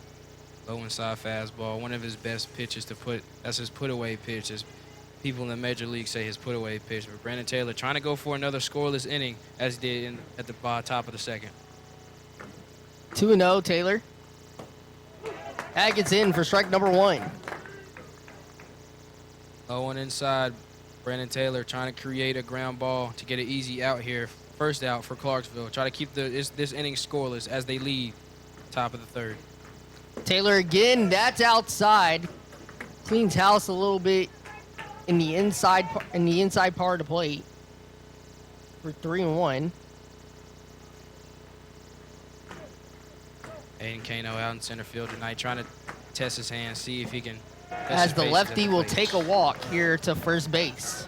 Low inside fastball. One of his best pitches to put. That's his put-away pitch. As people in the major league say his put-away pitch. But Brandon Taylor trying to go for another scoreless inning as he did at the top of the 2nd. 2-0 Taylor. That gets in for strike number 1. Low and inside, Brandon Taylor trying to create a ground ball to get an easy out here. First out for Clarksville. Try to keep this inning scoreless as they lead top of the 3rd. Taylor again, that's outside. Cleans house a little bit in the inside part of the plate for 3-1. Aiden Kano out in center field tonight, trying to test his hand, see if he can. As the lefty will take a walk here to first base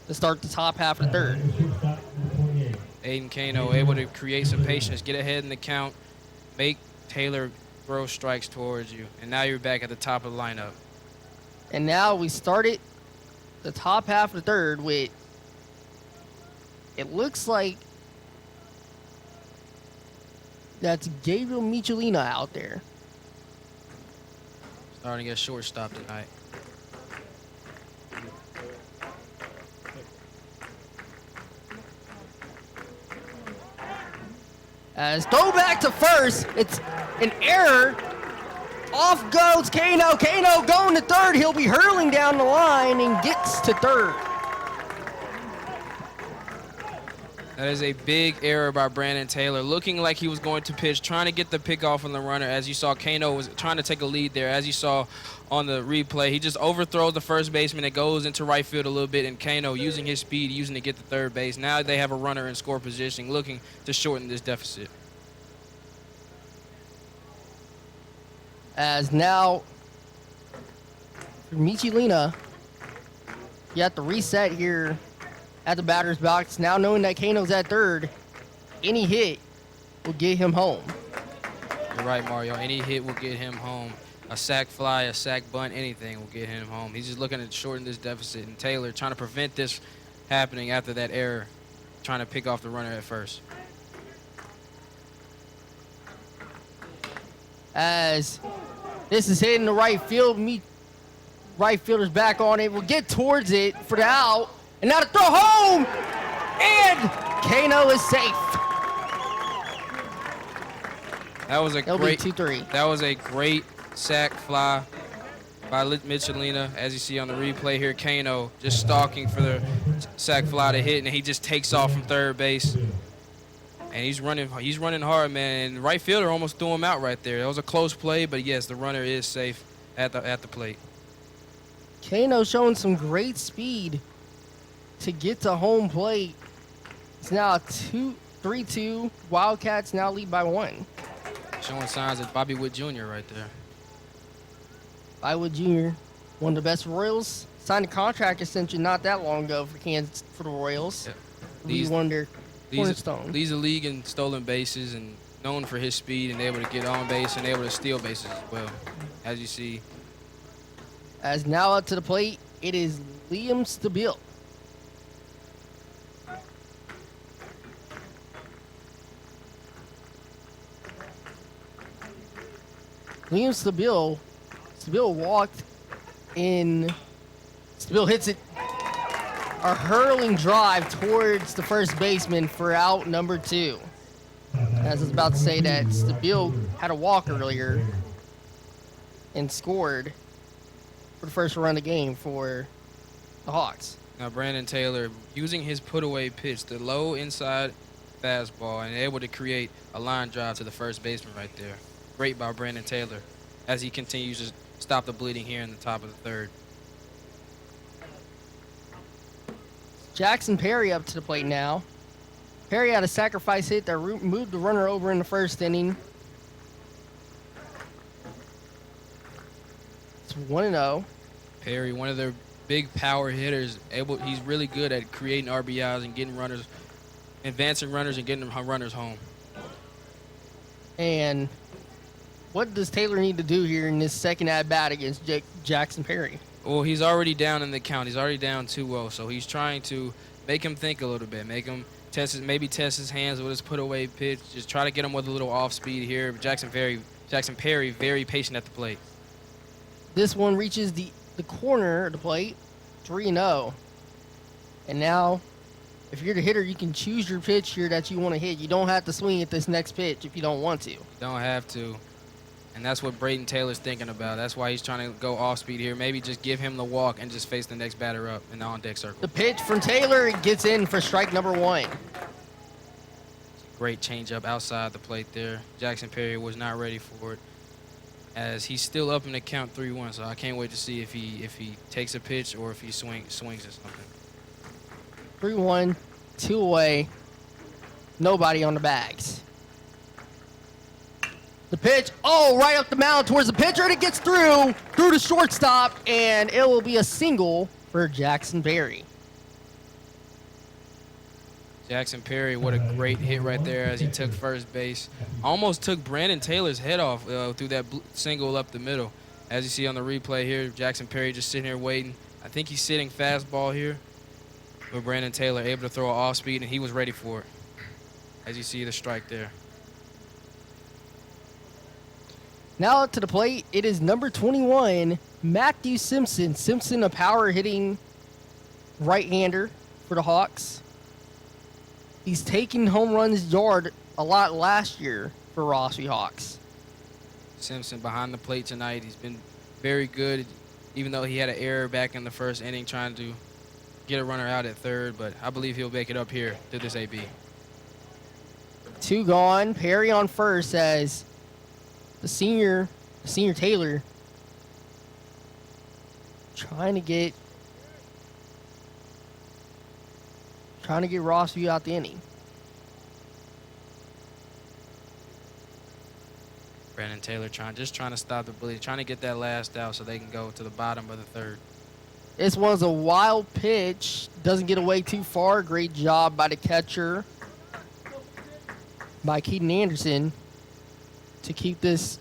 to start the top half of the 3rd. Aiden Kano able to create some patience, get ahead in the count, make Taylor throw strikes towards you. And now you're back at the top of the lineup. And now we started the top half of the third with, it looks like that's Gabriel Michelina out there. Starting at shortstop tonight. As throw back to first, it's an error. Off goes Kano. Kano going to third. He'll be hurling down the line and gets to third. That is a big error by Brandon Taylor. Looking like he was going to pitch, trying to get the pick off on the runner. As you saw, Kano was trying to take a lead there. As you saw on the replay, he just overthrows the first baseman. It goes into right field a little bit, and Kano, using his speed, using to get to third base. Now they have a runner in score position, looking to shorten this deficit. As now, for Michelina, you have to reset here at the batter's box. Now knowing that Kano's at third, any hit will get him home. You're right, Mario. Any hit will get him home. A sac fly, a sac bunt, anything will get him home. He's just looking to shorten this deficit. And Taylor trying to prevent this happening after that error, trying to pick off the runner at first. As this is hitting the right field, right fielder's back on it. We'll get towards it for the out. And now to throw home. And Kano is safe. That was a It'll great be 2-3. That was a great sac fly by Michelina. As you see on the replay here, Kano just stalking for the sac fly to hit, and he just takes off from third base. And he's running hard, man. And the right fielder almost threw him out right there. That was a close play, but yes, the runner is safe at the plate. Kano showing some great speed to get to home plate. It's now 3-2. Wildcats now lead by 1. Showing signs of Bobby Wood Jr. right there. Bobby Wood Jr., one of the best Royals. Signed a contract extension not that long ago for the Royals. Yep. He's one of their cornerstone. Leads the league in stolen bases and known for his speed and able to get on base and able to steal bases as well, as you see. As now up to the plate, it is Liam Stabile. Liam Stabile walked in. Stabile hits it. A hurling drive towards the first baseman for out number 2. As I was about to say that, Stabile had a walk earlier and scored for the first run of the game for the Hawks. Now Brandon Taylor using his put-away pitch, the low inside fastball, and able to create a line drive to the first baseman right there. Great by Brandon Taylor as he continues to stop the bleeding here in the top of the third. Jackson Perry up to the plate now. Perry had a sacrifice hit that moved the runner over in the first inning. It's 1-0. Perry, one of their big power hitters, he's really good at creating RBIs and getting runners, advancing runners and getting runners home. And what does Taylor need to do here in this second at-bat against Jackson Perry? Well, he's already down in the count. He's already down 2-0, so he's trying to make him think a little bit, make him test his hands with his put-away pitch, just try to get him with a little off-speed here. Jackson Perry, very patient at the plate. This one reaches the corner of the plate, 3-0. And now, if you're the hitter, you can choose your pitch here that you want to hit. You don't have to swing at this next pitch if you don't want to. Don't have to. And that's what Braden Taylor's thinking about. That's why he's trying to go off speed here. Maybe just give him the walk and just face the next batter up in the on-deck circle. The pitch from Taylor gets in for strike number 1. Great changeup outside the plate there. Jackson Perry was not ready for it, as he's still up in the count 3-1. So I can't wait to see if he takes a pitch or if he swings at something. 3-1, 2 away, nobody on the bags. The pitch, right up the mound towards the pitcher, and it gets through the shortstop, and it will be a single for Jackson Perry. Jackson Perry, what a great hit right there as he took first base. Almost took Brandon Taylor's head off through that single up the middle. As you see on the replay here, Jackson Perry just sitting here waiting. I think he's sitting fastball here. But Brandon Taylor able to throw an off speed, and he was ready for it. As you see the strike there. Now up to the plate, it is number 21, Matthew Simpson. Simpson, a power hitting right-hander for the Hawks. He's taken home runs yard a lot last year for Rossview Hawks. Simpson behind the plate tonight. He's been very good, even though he had an error back in the first inning trying to get a runner out at third, but I believe he'll make it up here to this AB. 2 gone. Perry on first as the senior Taylor trying to get Rossview out the inning. Brandon Taylor just trying to stop the bully, trying to get that last out so they can go to the bottom of the third. This one's a wild pitch. Doesn't get away too far. Great job by the catcher, by Keaton Anderson, to keep this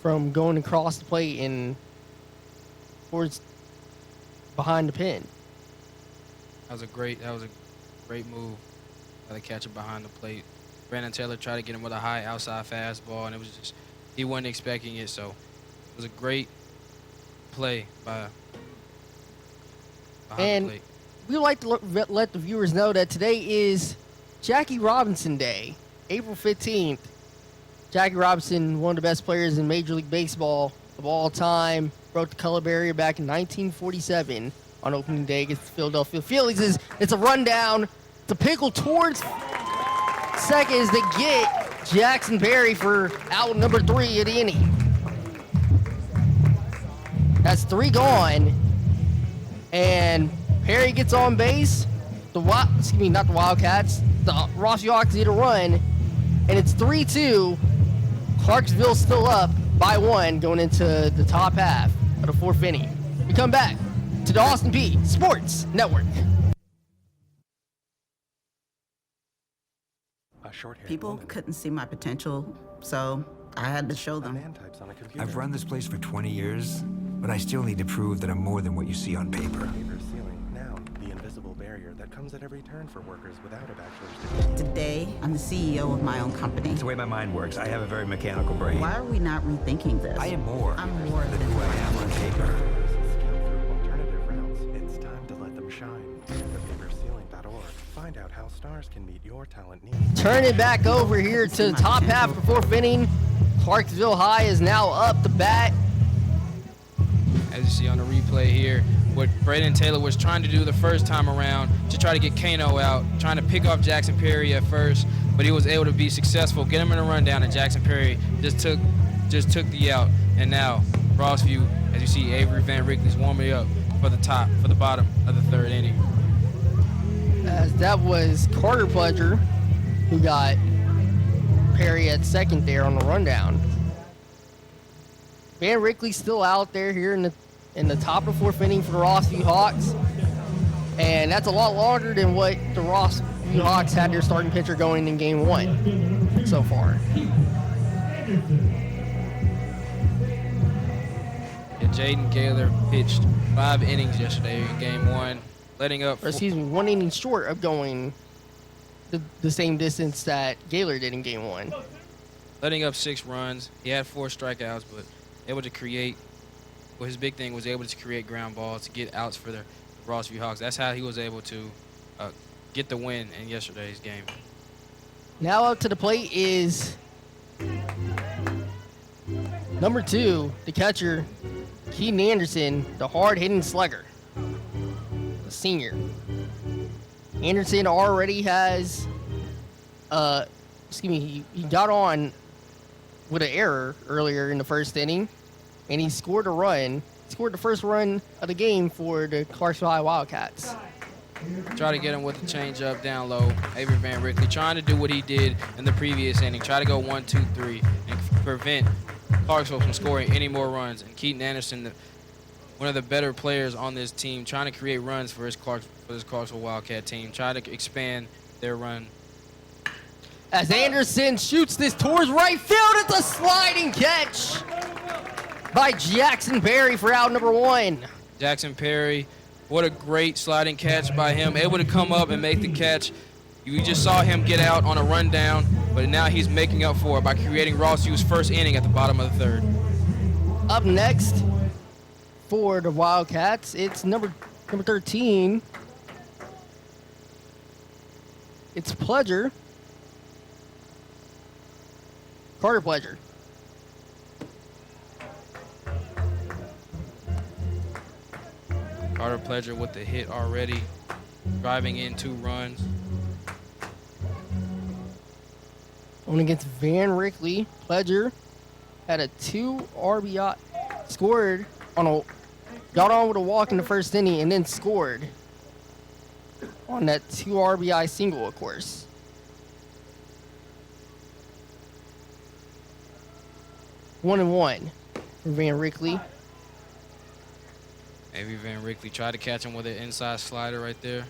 from going across the plate and towards behind the pin. That was a great move by the catcher behind the plate. Brandon Taylor tried to get him with a high outside fastball, and it was just, he wasn't expecting it, so it was a great play by behind the plate. We would like to let the viewers know that today is Jackie Robinson Day, April 15th. Jackie Robinson, one of the best players in Major League Baseball of all time, broke the color barrier back in 1947 on opening day against the Philadelphia Phillies. It's a rundown. It's a pickle towards second as they get Jackson Perry for out number 3 of the inning. That's 3 gone. And Perry gets on base. Not the Wildcats. The Rossview Hawks need a run. And it's 3-2. Clarksville still up by 1 going into the top half of the 4th inning. We come back to the Austin Peay Sports Network. People couldn't see my potential, so I had to show them. I've run this place for 20 years, but I still need to prove that I'm more than what you see on paper. The invisible barrier that comes at every turn for workers without a bachelor's degree. Today, I'm the CEO of my own company. It's the way my mind works. I have a very mechanical brain. Why are we not rethinking this? I am more. I'm more than than who I am on paper. Alternative routes. It's time to let them shine. Thepaperceiling.org. Find out how stars can meet your talent needs. Turn it back over here to the top half of the 4th inning. Clarksville High is now up the bat. As you see on the replay here, what Brandon Taylor was trying to do the first time around to try to get Kano out, trying to pick off Jackson Perry at first, but he was able to be successful, get him in a rundown, and Jackson Perry just took the out. And now Rossview, as you see, Avery Van Rickle's warming up for the bottom of the 3rd inning. As that was Carter Pledger who got Perry at second there on the rundown. Van Rickley still out there here in the top of the 4th inning for the Rossview Hawks. And that's a lot longer than what the Rossview Hawks had their starting pitcher going in game 1 so far. Yeah, Jaden Gaylor pitched 5 innings yesterday in game 1, letting up. 1 inning short of going the same distance that Gaylor did in game 1. Letting up 6 runs. He had 4 strikeouts, but able to create. Well, his big thing was able to create ground balls to get outs for the Rossview Hawks. That's how he was able to get the win in yesterday's game. Now up to the plate is number 2, the catcher, Keaton Anderson, the hard-hitting slugger, the senior. Anderson already has, he got on with an error earlier in the 1st inning, and he scored a run. Scored the first run of the game for the Clarksville High Wildcats. Try to get him with the changeup down low. Avery Van Rickley trying to do what he did in the previous inning. Try to go 1, 2, 3 and prevent Clarksville from scoring any more runs. And Keaton Anderson, one of the better players on this team, trying to create runs for his Clarksville Wildcat team, trying to expand their run. As Anderson shoots this towards right field, it's a sliding catch by Jackson Perry for out number 1. Jackson Perry, what a great sliding catch by him, able to come up and make the catch. You just saw him get out on a rundown, but now he's making up for it by creating Rossview's first inning at the bottom of the 3rd. Up next for the Wildcats, it's number 13. It's Pledger. Carter Pledger. Carter Pledger with the hit already, driving in 2 runs. Going against Van Rickley, Pledger had a 2 RBI, got on with a walk in the first inning and then scored on that 2 RBI single, of course. One and one for Van Rickley. Maybe Van Rickley tried to catch him with an inside slider right there.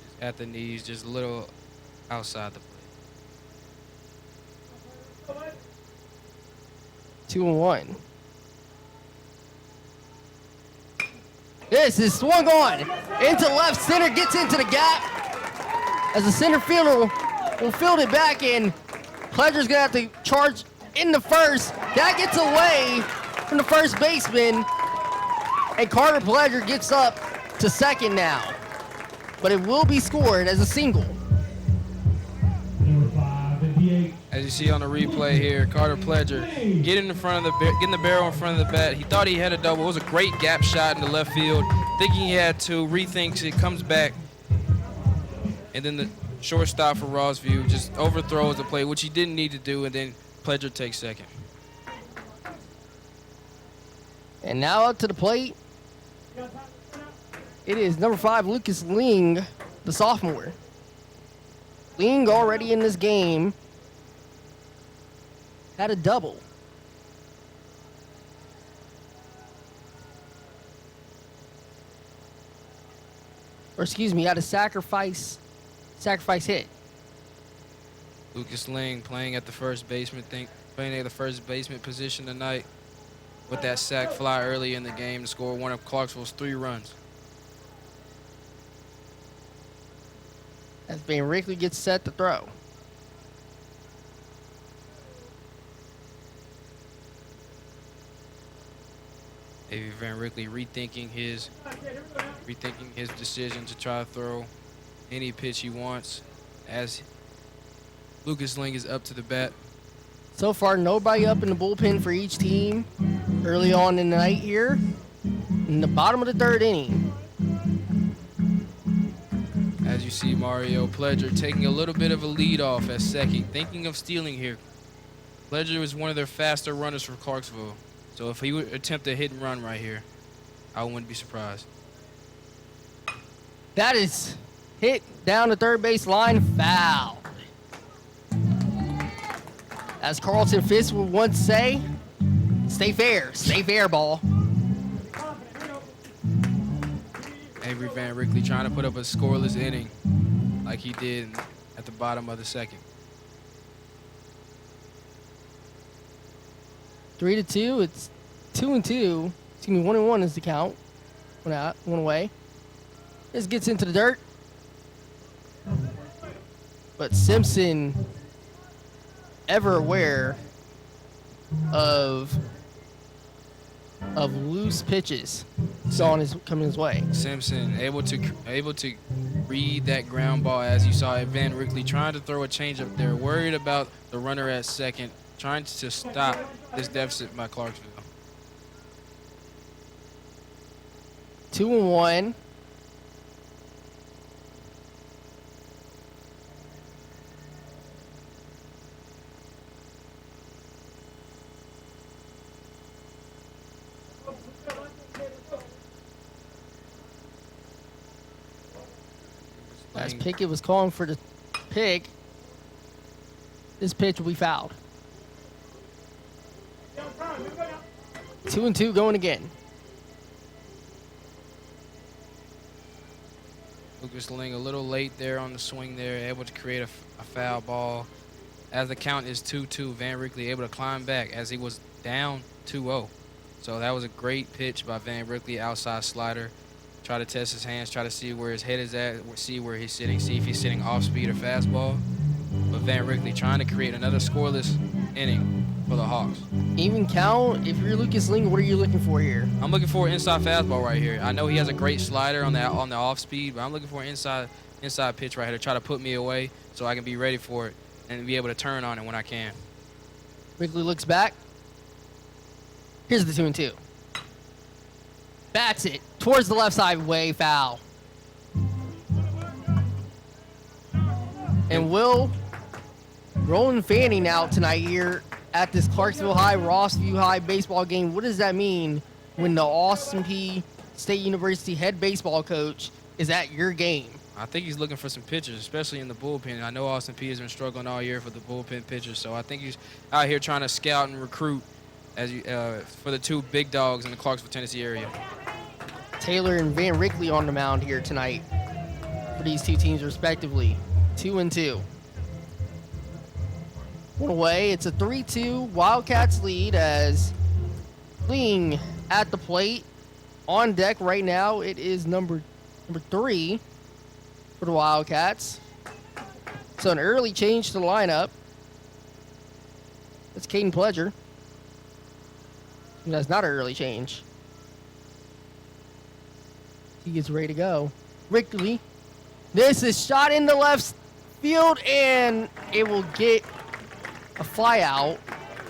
Just at the knees, just a little outside the plate. 2 and 1. This is swung on into left center, gets into the gap as the center fielder will field it back in. Pledger's gonna have to charge in the first. That gets away from the first baseman, and Carter Pledger gets up to second now. But it will be scored as a single. As you see on the replay here, Carter Pledger getting the barrel in front of the bat. He thought he had a double. It was a great gap shot in the left field. Thinking he had to, rethinks it, comes back, and then the shortstop for Rossview just overthrows the play, which he didn't need to do, and then Pledger takes second. And now up to the plate, it is number 5, Lucas Ling, the sophomore. Ling already in this game had a double. Or excuse me, had a sacrifice hit. Lucas Ling playing at the first baseman position tonight with that sac fly early in the game to score one of Clarksville's 3 runs. As Van Rickley gets set to throw. Maybe Van Rickley rethinking his decision to try to throw any pitch he wants as Lucas Ling is up to the bat. So far, nobody up in the bullpen for each team early on in the night here. In the bottom of the 3rd inning. As you see Mario Pledger taking a little bit of a lead off at second, thinking of stealing here. Pledger is one of their faster runners for Clarksville. So if he would attempt a hit and run right here, I wouldn't be surprised. That is hit down the 3rd base line, foul. As Carlton Fisk would once say, stay fair, ball. Avery Van Rickley trying to put up a scoreless inning like he did at the bottom of the 2nd. 3-2, it's 2-2. Excuse me, 1-1 is the count. One away. This gets into the dirt. But Simpson, ever aware of loose pitches coming his way. Simpson able to read that ground ball, as you saw at Van Rickley trying to throw a changeup there, worried about the runner at second, trying to stop this deficit by Clarksville. 2-1. As Pickett was calling for the pick, this pitch will be fouled. 2-2 going again. Lucas Ling a little late there on the swing there, able to create a foul ball. As the count is 2-2, Van Rickley able to climb back as he was down 2-0. So that was a great pitch by Van Rickley, outside slider. Try to test his hands, try to see where his head is at, see where he's sitting, see if he's sitting off speed or fastball. But Van Rickley trying to create another scoreless inning for the Hawks. Even count, if you're Lucas Ling, what are you looking for here? I'm looking for an inside fastball right here. I know he has a great slider on the off speed, but I'm looking for an inside pitch right here to try to put me away so I can be ready for it and be able to turn on it when I can. Rickley looks back. Here's the 2-2. Bats it towards the left side, way foul. And Will Roland Fanning out tonight here at this Clarksville High, Rossview High baseball game. What does that mean when the Austin Peay State University head baseball coach is at your game? I think he's looking for some pitchers, especially in the bullpen. I know Austin Peay has been struggling all year for the bullpen pitchers, so I think he's out here trying to scout and recruit for the two big dogs in the Clarksville, Tennessee area. Taylor and Van Rickley on the mound here tonight for these two teams respectively. 2-2. One away. It's a 3-2 Wildcats lead as Ling at the plate. On deck right now, it is number 3 for the Wildcats. So an early change to the lineup. That's Caden Pledger. That's not an early change. He gets ready to go. Rickley. This is shot in the left field, and it will get a fly out.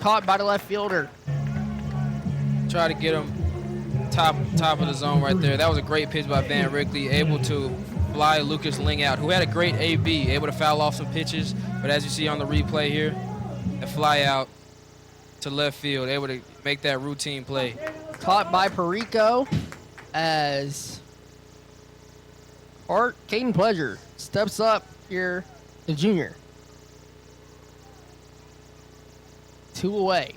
Caught by the left fielder. Try to get him top of the zone right there. That was a great pitch by Van Rickley, able to fly Lucas Ling out, who had a great AB, able to foul off some pitches. But as you see on the replay here, the fly out to left field, able to make that routine play. Caught by Perico as Caden Pledger steps up here, the junior. 2 away.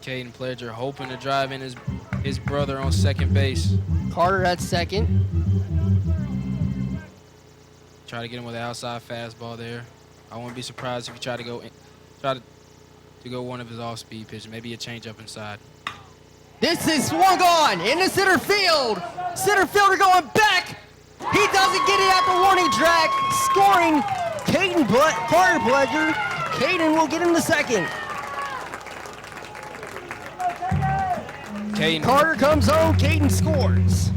Caden Pledger hoping to drive in his brother on second base. Carter at second. Try to get him with the outside fastball there. I wouldn't be surprised if he tried to go one of his off-speed pitches, maybe a changeup inside. This is swung on in the center field. Center fielder going back. He doesn't get it at the warning track. Scoring Carter Pledger. Caden will get in the second. Carter comes home. Caden scores.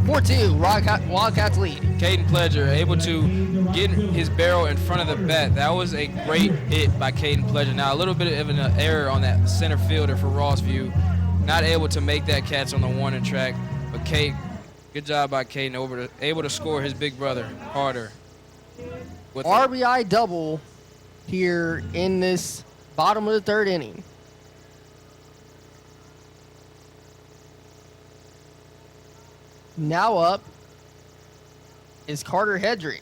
4-2. Wildcats lead. Caden Pledger able to get his barrel in front of the bat. That was a great hit by Caden Pledger. Now a little bit of an error on that center fielder for Rossview. Not able to make that catch on the warning track. But good job by Caden, able to score his big brother, Carter. With RBI double here in this bottom of the third inning. Now up is Carter Hedrick.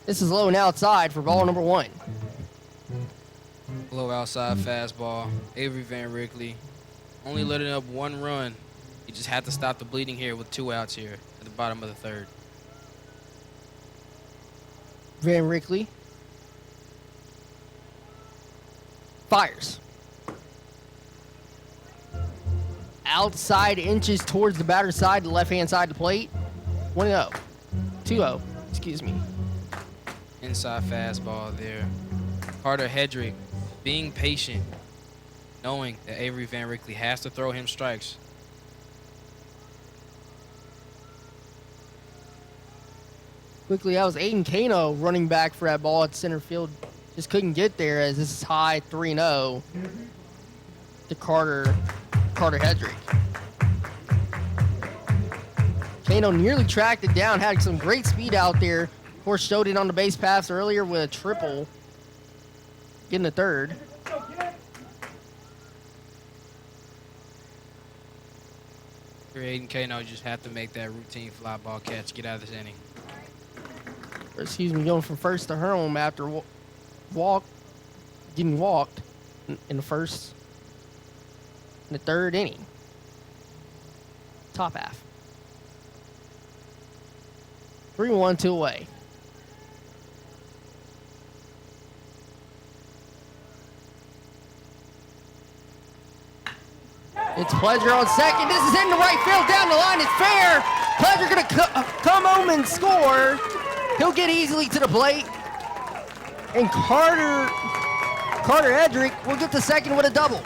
This is low and outside for ball number 1. low outside fastball. Avery Van Rickley only letting up 1 run. He just had to stop the bleeding here with 2 outs here at the bottom of the third. Van Rickley fires. Outside inches towards the batter's side, the left-hand side of the plate. 1-0. 2-0, excuse me. Inside fastball there. Carter Hedrick being patient, knowing that Avery Van Rickley has to throw him strikes. Quickly, that was Aiden Kano running back for that ball at center field. Just couldn't get there as this is high 3-0 to Carter Hedrick. Kano nearly tracked it down, had some great speed out there. Of course, showed it on the base paths earlier with a triple. Getting the third. Here, Aiden Kano just have to make that routine fly ball catch, get out of this inning. Or excuse me, going from first to home after getting walked in the first. in the third inning. Top half. 3-1, 2 away. It's Pleasure on second. This is in the right field, down the line. It's fair. Pleasure gonna come home and score. He'll get easily to the plate. And Carter Hedrick will get the second with a double.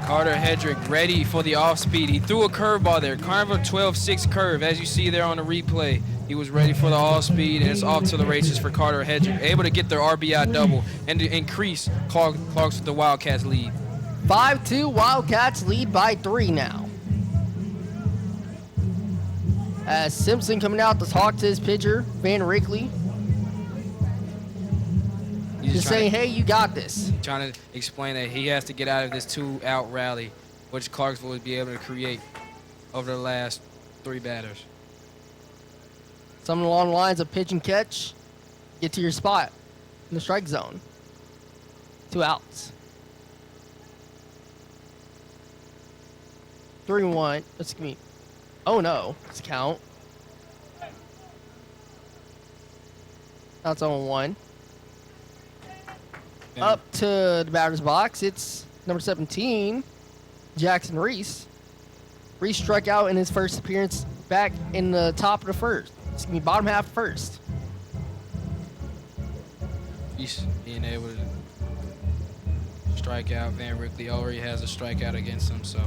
Carter Hedrick ready for the off speed. He threw a curveball there, kind of a 12-6 curve, as you see there on the replay. He was ready for the off speed, and it's off to the races for Carter Hedrick, able to get their RBI double and to increase Clarks with the Wildcats lead. 5-2, Wildcats lead by 3 now. As Simpson coming out to talk to his pitcher, Van Rickley. Just saying, hey, you got this. Trying to explain that he has to get out of this 2-out rally, which Clarksville would be able to create over the last 3 batters. Something along the lines of pitch and catch, get to your spot in the strike zone. 2 outs. 3-1. Let's give me. Oh no, let's count. That's 0-1. Up to the batter's box, it's number 17, Jackson Reese. Reese struck out in his first appearance back in the top of the first. It's going to be bottom half first. He's being able to strike out. Van Rickley already has a strikeout against him, so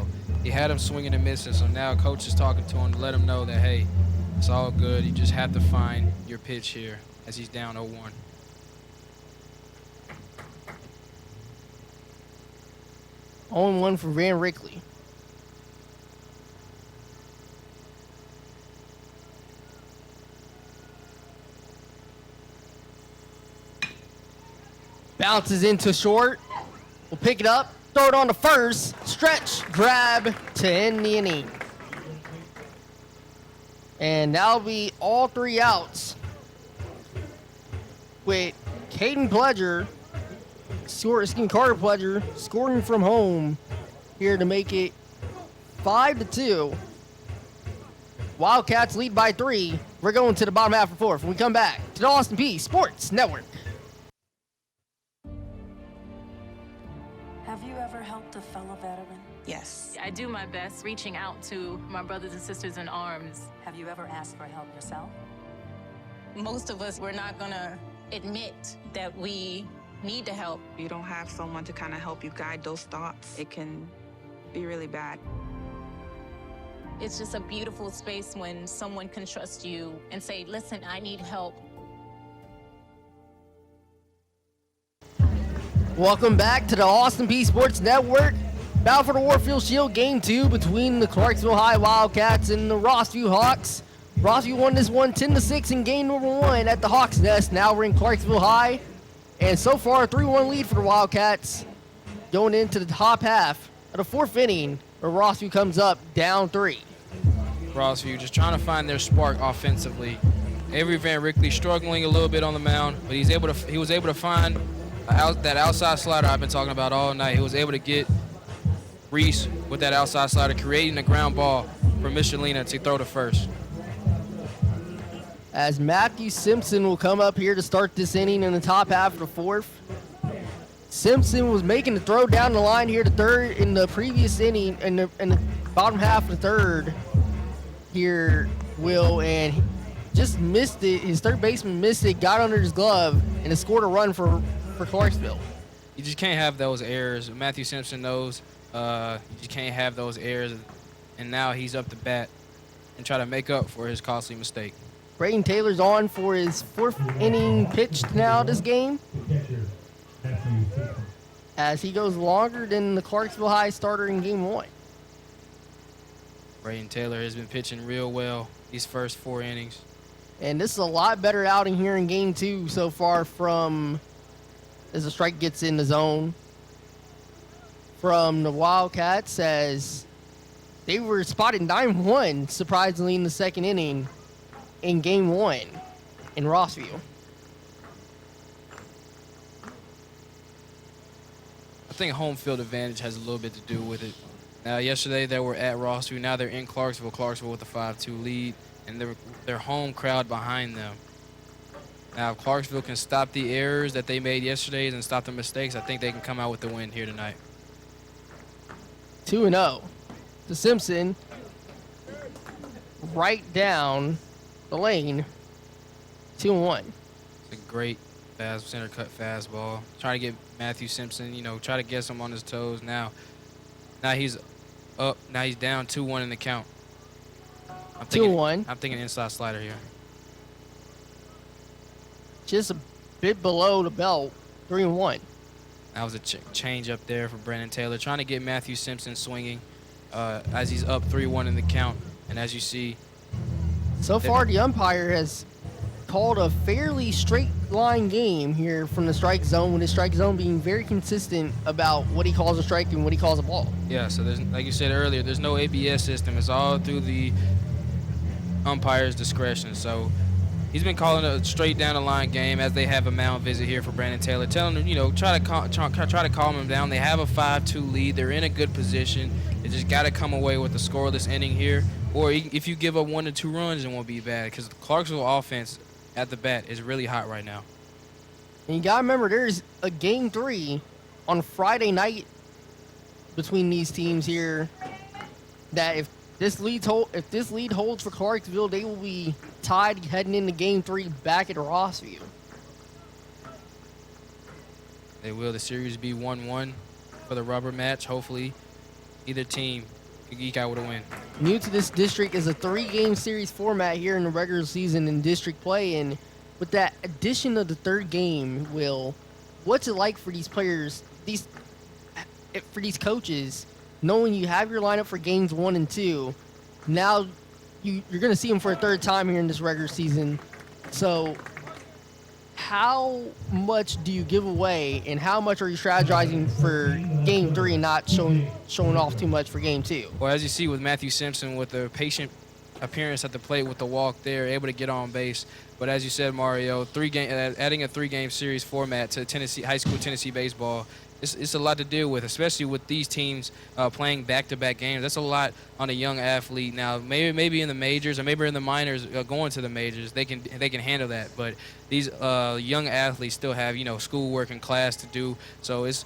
he had him swinging and missing. So now coach is talking to him to let him know that, hey, it's all good. You just have to find your pitch here as he's down 0-1. 0-1 for Van Rickley. Bounces into short. We'll pick it up, throw it on to first. Stretch, grab to end the inning. And that'll be all 3 outs. With Caden Pledger, Carter Pledger scoring from home here to make it 5-2. Wildcats lead by 3. We're going to the bottom half of 4th when we come back to the Austin Peay Sports Network. Have you ever helped a fellow veteran? Yes. I do my best reaching out to my brothers and sisters in arms. Have you ever asked for help yourself? Most of us, we're not gonna admit that we need to help. You don't have someone to kind of help you guide those thoughts. It can be really bad. It's just a beautiful space when someone can trust you and say, listen, I need help. Welcome back to the Austin Peay Sports Network. Battle for the Warfield Shield Game 2 between the Clarksville High Wildcats and the Rossview Hawks. Rossview won this one 10-6 in game number 1 at the Hawks Nest. Now we're in Clarksville High. And so far, a 3-1 lead for the Wildcats going into the top half of the 4th inning, where Rossview comes up down 3. Rossview just trying to find their spark offensively. Avery Van Rickley struggling a little bit on the mound, but he was able to find that outside slider I've been talking about all night. He was able to get Reese with that outside slider, creating a ground ball for Michelina to throw to first. As Matthew Simpson will come up here to start this inning in the top half of the 4th. Simpson was making the throw down the line here to third in the previous inning, in the bottom half of the 3rd here, Will, and just missed it. His third baseman missed it, got under his glove, and has scored a run for Clarksville. You just can't have those errors. Matthew Simpson knows you just can't have those errors, and now he's up to bat and try to make up for his costly mistake. Brayden Taylor's on for his 4th inning pitch now this game, as he goes longer than the Clarksville High starter in game 1. Brayden Taylor has been pitching real well these first 4 innings. And this is a lot better outing here in game 2 so far from, as the strike gets in the zone, from the Wildcats, as they were spotted 9-1 surprisingly in the 2nd inning in game 1 in Rossview. I think home field advantage has a little bit to do with it. Now, yesterday they were at Rossview. Now they're in Clarksville. Clarksville with a 5-2 lead, and their home crowd behind them. Now, if Clarksville can stop the errors that they made yesterday and stop the mistakes, I think they can come out with the win here tonight. 2-0 to Simpson. Right down the lane. 2-1. It's a great center cut fastball. Try to get Matthew Simpson, try to get him on his toes. Now he's up. Now he's down 2-1 in the count. 2-1. I'm thinking inside slider here. Just a bit below the belt. 3-1. That was a change up there for Brandon Taylor, trying to get Matthew Simpson swinging as he's up 3-1 in the count. And as you see, so far the umpire has called a fairly straight line game here from the strike zone, with the strike zone being very consistent about what he calls a strike and what he calls a ball. Yeah, so there's, like you said earlier, there's no ABS system. It's all through the umpire's discretion. So he's been calling a straight down the line game as they have a mound visit here for Brandon Taylor, telling him, try to calm him down. They have a 5-2 lead. They're in a good position. They just got to come away with a scoreless inning here. Or if you give up 1 to 2 runs, it won't be bad, because the Clarksville offense at the bat is really hot right now. And you got to remember, there's a Game 3 on Friday night between these teams here that if this lead holds for Clarksville, they will be tied heading into Game 3 back at Rossview. They will. The series be 1-1 for the rubber match. Hopefully, either team can geek out with a win. New to this district is a 3-game series format here in the regular season in district play, and with that addition of the 3rd game, what's it like for these players, for these coaches, knowing you have your lineup for games 1 and 2, now you're going to see them for a 3rd time here in this regular season. So how much do you give away, and how much are you strategizing for Game 3 and not showing off too much for Game 2? Well, as you see with Matthew Simpson, with the patient appearance at the plate with the walk there, able to get on base. But as you said, Mario, adding a 3-game series format to high school Tennessee baseball, it's a lot to deal with, especially with these teams playing back-to-back games. That's a lot on a young athlete. Now, maybe in the majors or maybe in the minors, going to the majors, they can handle that. But these young athletes still have schoolwork and class to do. So it's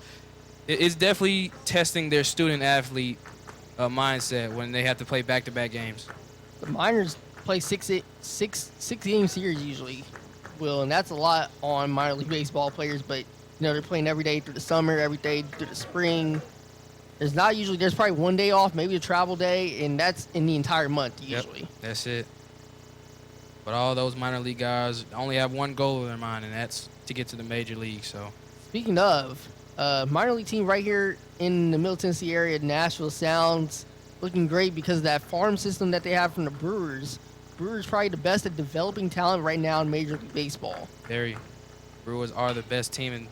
definitely testing their student-athlete mindset when they have to play back-to-back games. The minors play six-game series usually, and that's a lot on minor league baseball players. But they're playing every day through the summer, every day through the spring. There's probably 1 day off, maybe a travel day, and that's in the entire month usually. Yep, that's it. But all those minor league guys only have one goal in their mind, and that's to get to the major league. So, speaking of, minor league team right here in the Middle Tennessee area, Nashville Sounds, looking great because of that farm system that they have from the Brewers. Brewers probably the best at developing talent right now in Major League Baseball. Brewers are the best team in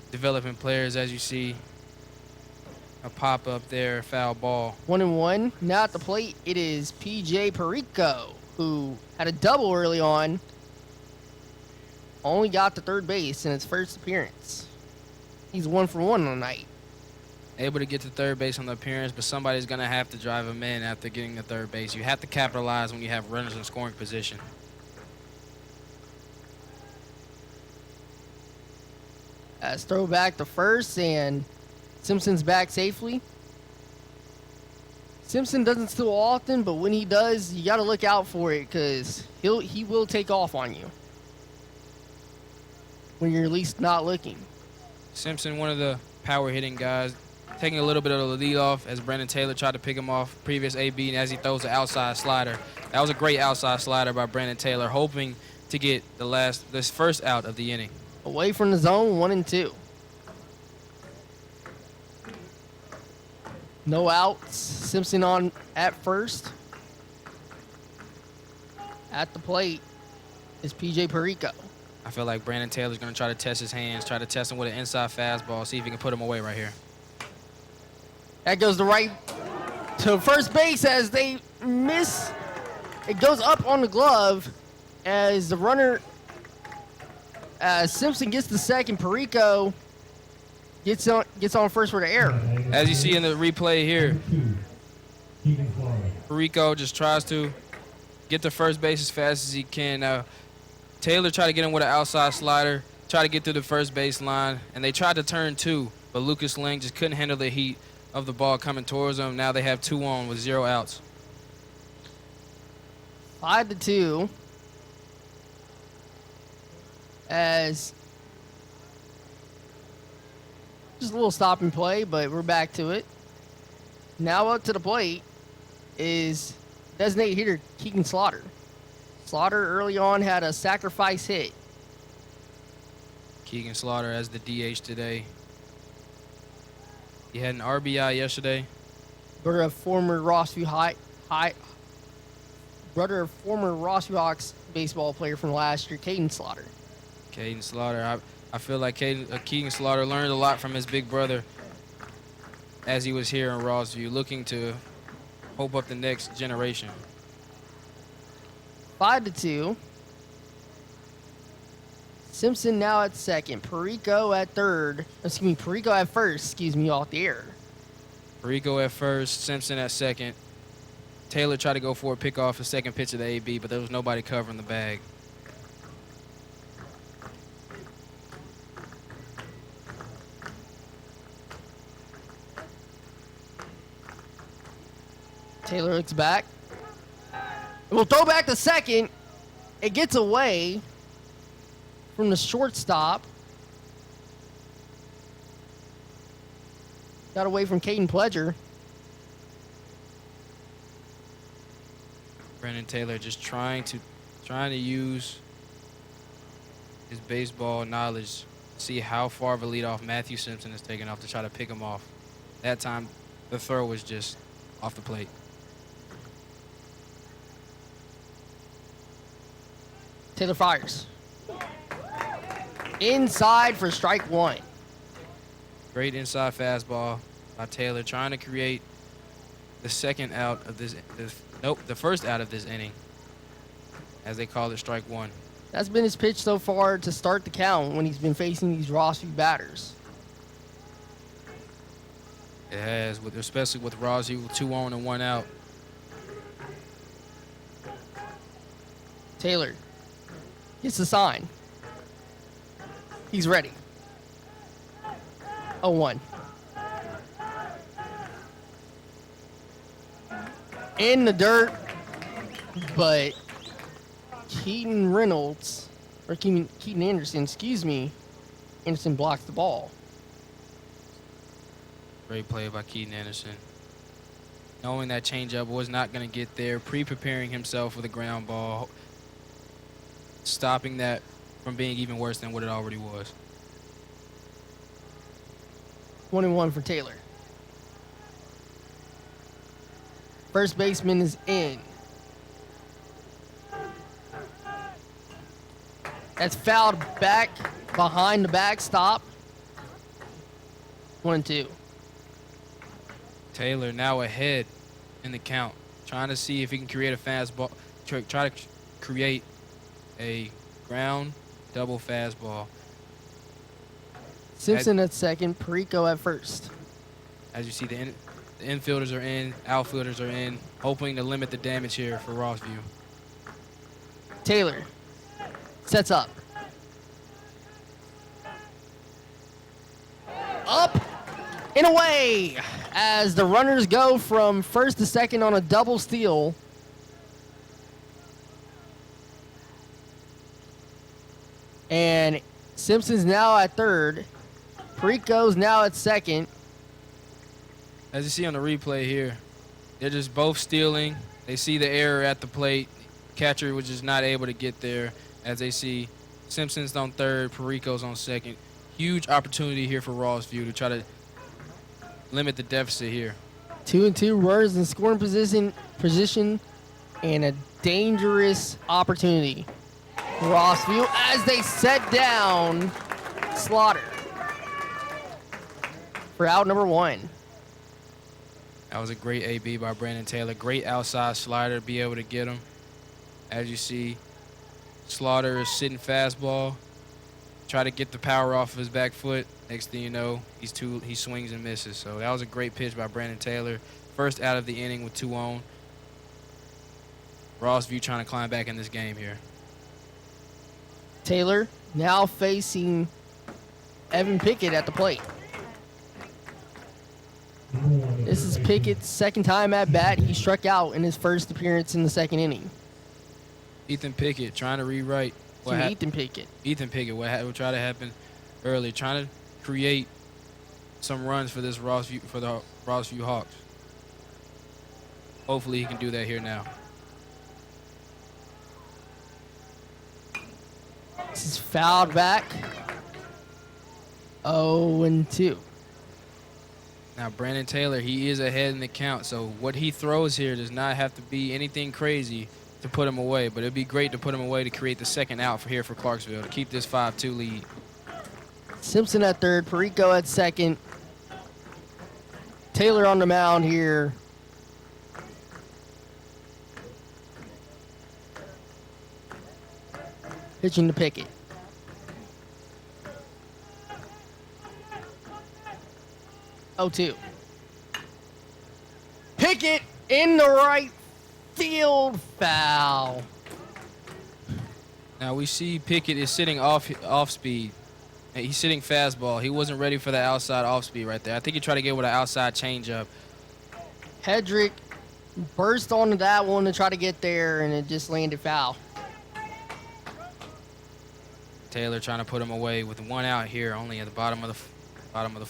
developing players, as you see. A pop up there, foul ball. 1-1. Now at the plate, it is PJ Perico, who had a double early on. Only got to 3rd base in his first appearance. He's 1 for 1 on the night. Able to get to 3rd base on the appearance, but somebody's going to have to drive him in after getting to 3rd base. You have to capitalize when you have runners in scoring position. As throw back to first, and Simpson's back safely. Simpson doesn't steal often, but when he does, you got to look out for it, because he will take off on you when you're at least not looking. Simpson, one of the power hitting guys, taking a little bit of the lead off as Brandon Taylor tried to pick him off previous AB, and as he throws the outside slider. That was a great outside slider by Brandon Taylor, hoping to get this first out of the inning. Away from the zone, 1-2. No outs. Simpson on at first. At the plate is PJ Perico. I feel like Brandon Taylor's going to try to test his hands, try to test him with an inside fastball, see if he can put him away right here. That goes to first base as they miss. It goes up on the glove as the runner, Simpson gets the second. Perico Gets on first for the error. As you see in the replay here, Perico just tries to get to first base as fast as he can. Now, Taylor tried to get him with an outside slider, tried to get through the first base line, and they tried to turn two, but Lucas Lang just couldn't handle the heat of the ball coming towards them. Now they have 2 on with 0 outs. 5-2. As just a little stop and play, but we're back to it. Now up to the plate is designated hitter Keegan Slaughter. Slaughter early on had a sacrifice hit. Keegan Slaughter as the DH today. He had an RBI yesterday. Brother of former Rossview Hawks baseball player from last year, Caden Slaughter. Caden Slaughter. I feel like Keegan Slaughter learned a lot from his big brother as he was here in Rossview, looking to hope up the next generation. 5-2. Simpson now at second. Perico at third. Perico at first. Off the air. Perico at first. Simpson at second. Taylor tried to go for a pickoff, his second pitch of the AB, but there was nobody covering the bag. Taylor looks back. We'll throw back to second. It gets away from the shortstop. Got away from Caden Pledger. Brendan Taylor just trying to use his baseball knowledge, see how far of a leadoff Matthew Simpson is taking off to try to pick him off. That time, the throw was just off the plate. Taylor fires. Inside for strike one. Great inside fastball by Taylor, trying to create the second out of the first out of this inning, as they call it strike one. That's been his pitch so far to start the count when he's been facing these Rossview batters. It has, especially with Rossview with 2 on and 1 out. Taylor gets the sign. He's ready. 0-1. In the dirt, but Keaton Anderson, Anderson blocks the ball. Great play by Keaton Anderson. Knowing that changeup was not going to get there, pre-preparing himself for the ground ball, stopping that from being even worse than what it already was. 1-1 for Taylor. First baseman is in. That's fouled back behind the backstop. 1-2. Taylor now ahead in the count, trying to see if he can create a fastball, try to create a ground double fastball. Simpson at second, Perico at first. As you see, the infielders are in, outfielders are in, hoping to limit the damage here for Rossview. Taylor sets up. Up and away as the runners go from first to second on a double steal. And Simpson's now at third. Perico's now at second. As you see on the replay here, they're just both stealing. They see the error at the plate. Catcher was just not able to get there. As they see Simpson's on third, Perico's on second. Huge opportunity here for Rossview to try to limit the deficit here. 2-2 runners in scoring position and a dangerous opportunity for Rossview as they set down Slaughter for out number 1. That was a great AB by Brandon Taylor. Great outside slider to be able to get him. As you see, Slaughter is sitting fastball. try to get the power off of his back foot. Next thing you know, he swings and misses. So that was a great pitch by Brandon Taylor. First out of the inning with 2 on. Rossview trying to climb back in this game here. Taylor now facing Evan Pickett at the plate. This is Pickett's second time at bat. He struck out in his first appearance in the second inning. Ethan Pickett trying to rewrite. Ethan Pickett. Ethan Pickett, what tried to happen earlier, trying to create some runs for the Rossview Hawks. Hopefully he can do that here now. This is fouled back. 0-2. Now Brandon Taylor, he is ahead in the count, so what he throws here does not have to be anything crazy to put him away, but it'd be great to put him away to create the second out for Clarksville to keep this 5-2 lead. Simpson at third, Perico at second. Taylor on the mound here. Pitching to Pickett. Oh, 2. Pickett in the right field, foul. Now we see Pickett is sitting off speed. He's sitting fastball. He wasn't ready for the outside off speed right there. I think he tried to get with an outside changeup. Hedrick burst onto that one to try to get there, and it just landed foul. Taylor trying to put him away with 1 out here, only at the top of the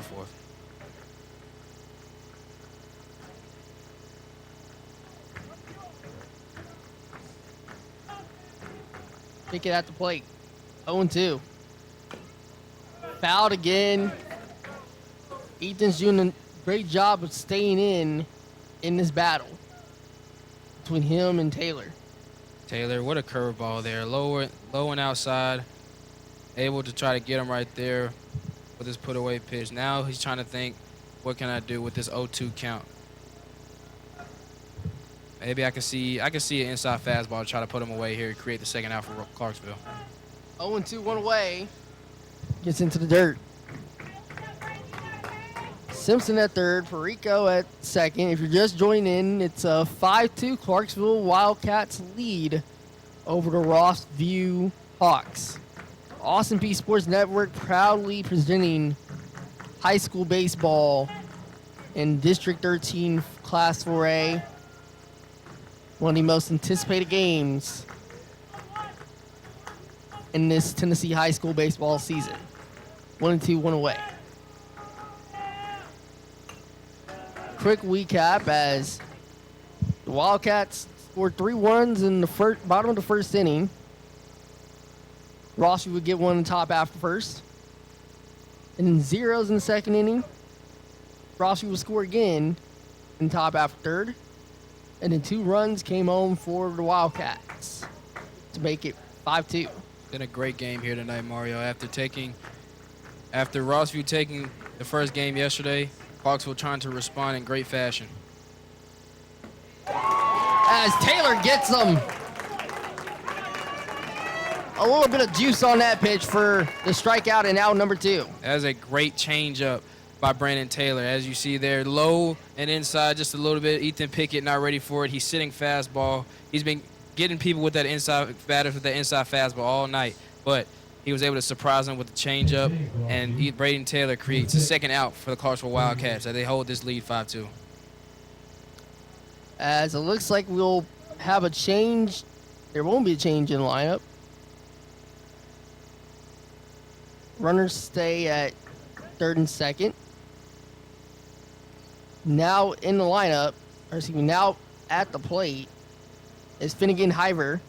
fourth. Pickett at the plate. 0-2. Fouled again. Ethan's doing a great job of staying in this battle between him and Taylor. Taylor, what a curveball there. Low and outside. Able to try to get him right there with his put away pitch. Now he's trying to think, what can I do with this 0-2 count? Maybe I can see an inside fastball to try to put him away here, create the second out for Clarksville. 0-2, 1 away. Gets into the dirt. Simpson at third, Perico at second. If you're just joining in, it's a 5-2 Clarksville Wildcats lead over the Rossview Hawks. Austin Peay Sports Network proudly presenting high school baseball in District 13 Class 4A. One of the most anticipated games in this Tennessee high school baseball season. 1-2, 1 away. Quick recap as the Wildcats scored 3 runs in the bottom of the first inning. Rossi would get one in the top after first. And then 0s in the second inning. Rossi would score again in the top after third. And then 2 runs came home for the Wildcats to make it 5-2. Been a great game here tonight, Mario. After Rossview taking the first game yesterday, Clarksville trying to respond in great fashion. As Taylor gets them. A little bit of juice on that pitch for the strikeout and out number 2. That was a great changeup by Brandon Taylor. As you see there, low and inside just a little bit. Ethan Pickett not ready for it. He's sitting fastball. He's been getting people with that inside batters with that inside fastball all night, but he was able to surprise them with the changeup, and Braden Taylor creates a second out for the Clarksville Wildcats as they hold this lead 5-2. As it looks like we'll have a change. There won't be a change in the lineup. Runners stay at third and second. Now in the lineup, or excuse me, now at the plate is Finnegan Higher,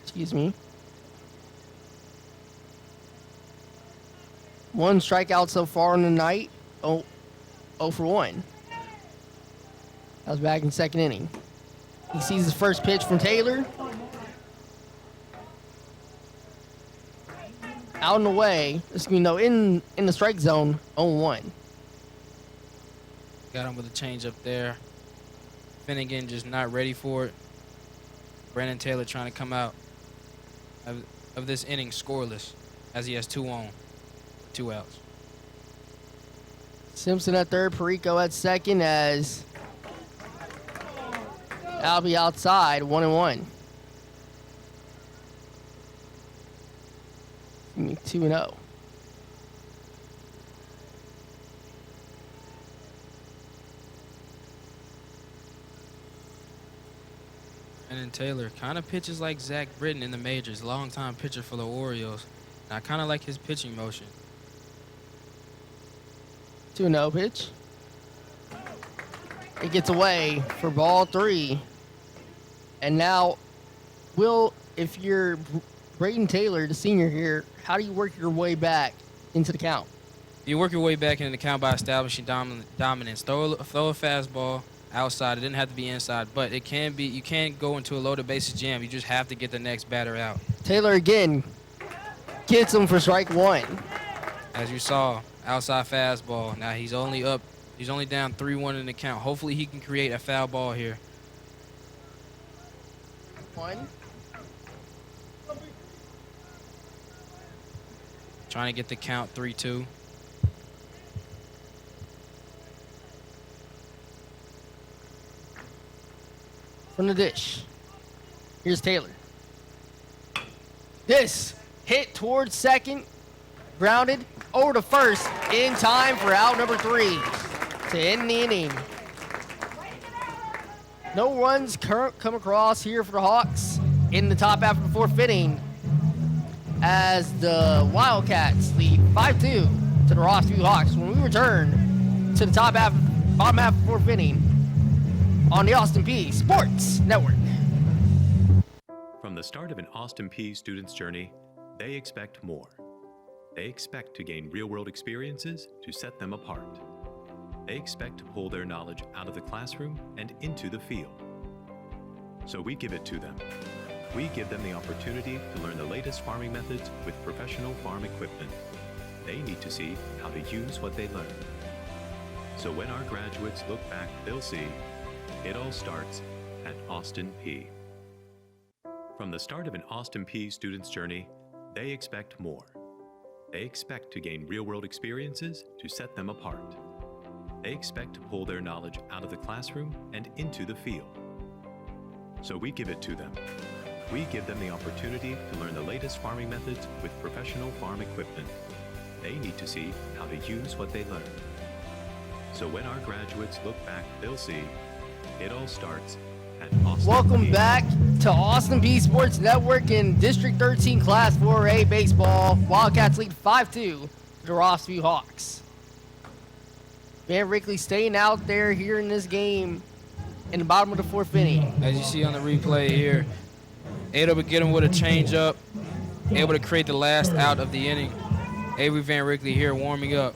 excuse me. 1 strikeout so far in the night. 0 for 1. That was back in second inning. He sees his first pitch from Taylor. Out and away. In the strike zone, 0-1. Got him with a changeup there. Finnegan just not ready for it. Brandon Taylor trying to come out of this inning scoreless as he has 2 on, 2 outs. Simpson at third, Perico at second as Albie outside, 1-1. 2-0. And then Taylor kind of pitches like Zach Britton in the majors, longtime pitcher for the Orioles. And I kind of like his pitching motion. 2-0 pitch. It gets away for ball 3. And now, Will, if you're Braden Taylor, the senior here, how do you work your way back into the count? You work your way back into the count by establishing dominance. Throw a fastball outside. It didn't have to be inside, but it can be. You can't go into a loaded bases jam. You just have to get the next batter out. Taylor again gets him for strike 1. As you saw, outside fastball. Now he's only up. He's only down 3-1 in the count. Hopefully he can create a foul ball here. 1. Trying to get the count 3-2. From the dish. Here's Taylor. This hit towards second. Grounded over to first in time for out number 3 to end the inning. No runs come across here for the Hawks in the top half of the 4th inning as the Wildcats lead 5-2 to the Rossview Hawks when we return to the bottom half of the 4th inning on the Austin Peay Sports Network. From the start of an Austin Peay student's journey, they expect more. They expect to gain real-world experiences to set them apart. They expect to pull their knowledge out of the classroom and into the field. So we give it to them. We give them the opportunity to learn the latest farming methods with professional farm equipment. They need to see how to use what they learn. So when our graduates look back, they'll see it all starts at Austin Peay. From the start of an Austin Peay student's journey, they expect more. They expect to gain real-world experiences to set them apart. They expect to pull their knowledge out of the classroom and into the field. So we give it to them. We give them the opportunity to learn the latest farming methods with professional farm equipment. They need to see how to use what they learn. So when our graduates look back, they'll see it all starts at Austin Welcome Peay. back to Austin Peay Sports Network in District 13 Class 4A Baseball. Wildcats lead 5-2 to the Rossview Hawks. Van Rickley staying out there here in this game in the bottom of the 4th inning. As you see on the replay here, able to get him with a changeup, able to create the last out of the inning. Avery Van Rickley here warming up,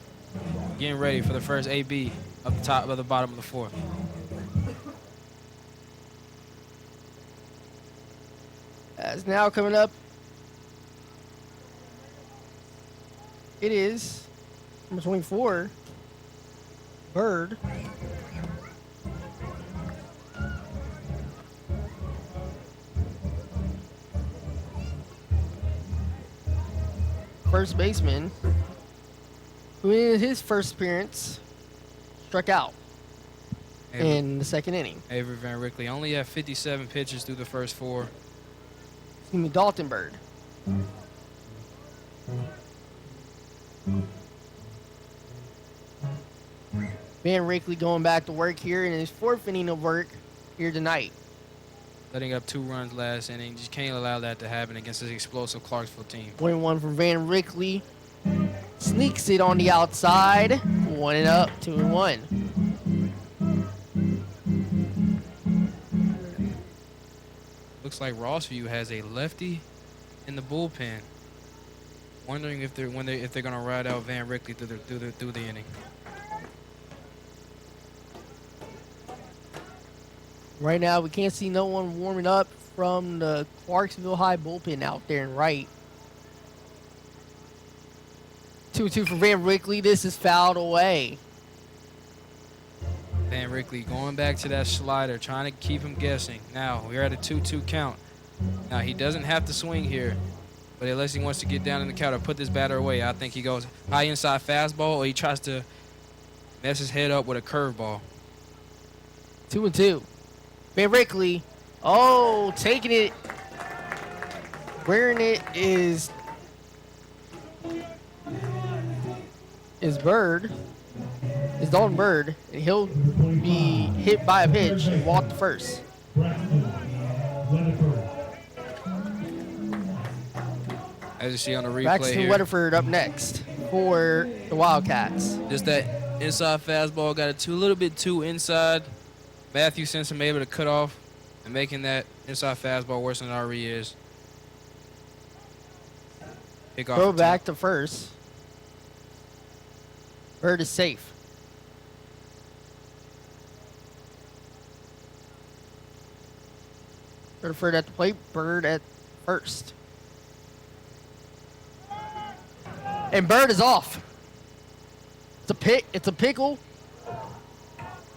getting ready for the first AB of the top of the bottom of the 4th. As now coming up, it is number 24, Bird. First baseman, who in his first appearance struck out in the 2nd inning. Avery Van Rickley only had 57 pitches through the first 4. It's going to be Dalton Bird. Van Rickley going back to work here in his 4th inning of work here tonight. Letting up 2 runs last inning. Just can't allow that to happen against this explosive Clarksville team. 1-1 for Van Rickley. Sneaks it on the outside. 1-up, 2-1. Looks like Rossview has a lefty in the bullpen. Wondering if they're going to ride out Van Rickley through the inning. Right now, we can't see no one warming up from the Clarksville High bullpen out there in right. 2-2 for Van Rickley. This is fouled away. Van Rickley going back to that slider, trying to keep him guessing. Now, we're at a 2-2 count. Now, he doesn't have to swing here. But unless he wants to get down in the count or put this batter away, I think he goes high inside fastball, or he tries to mess his head up with a curveball. 2-2. Van Rickley. Oh, taking it. Wearing it is Bird. Is Dalton Bird. And he'll be hit by a pitch and walk to first. As you see on the replay Braxton here. Weatherford up next for the Wildcats. Just that inside fastball got it a little bit too inside. Matthew Simpson able to cut off and making that inside fastball worse than it already is. Pick off. Throw back to first. Bird is safe. Weatherford at the plate. Bird at first. And Bird is off. It's a pickle.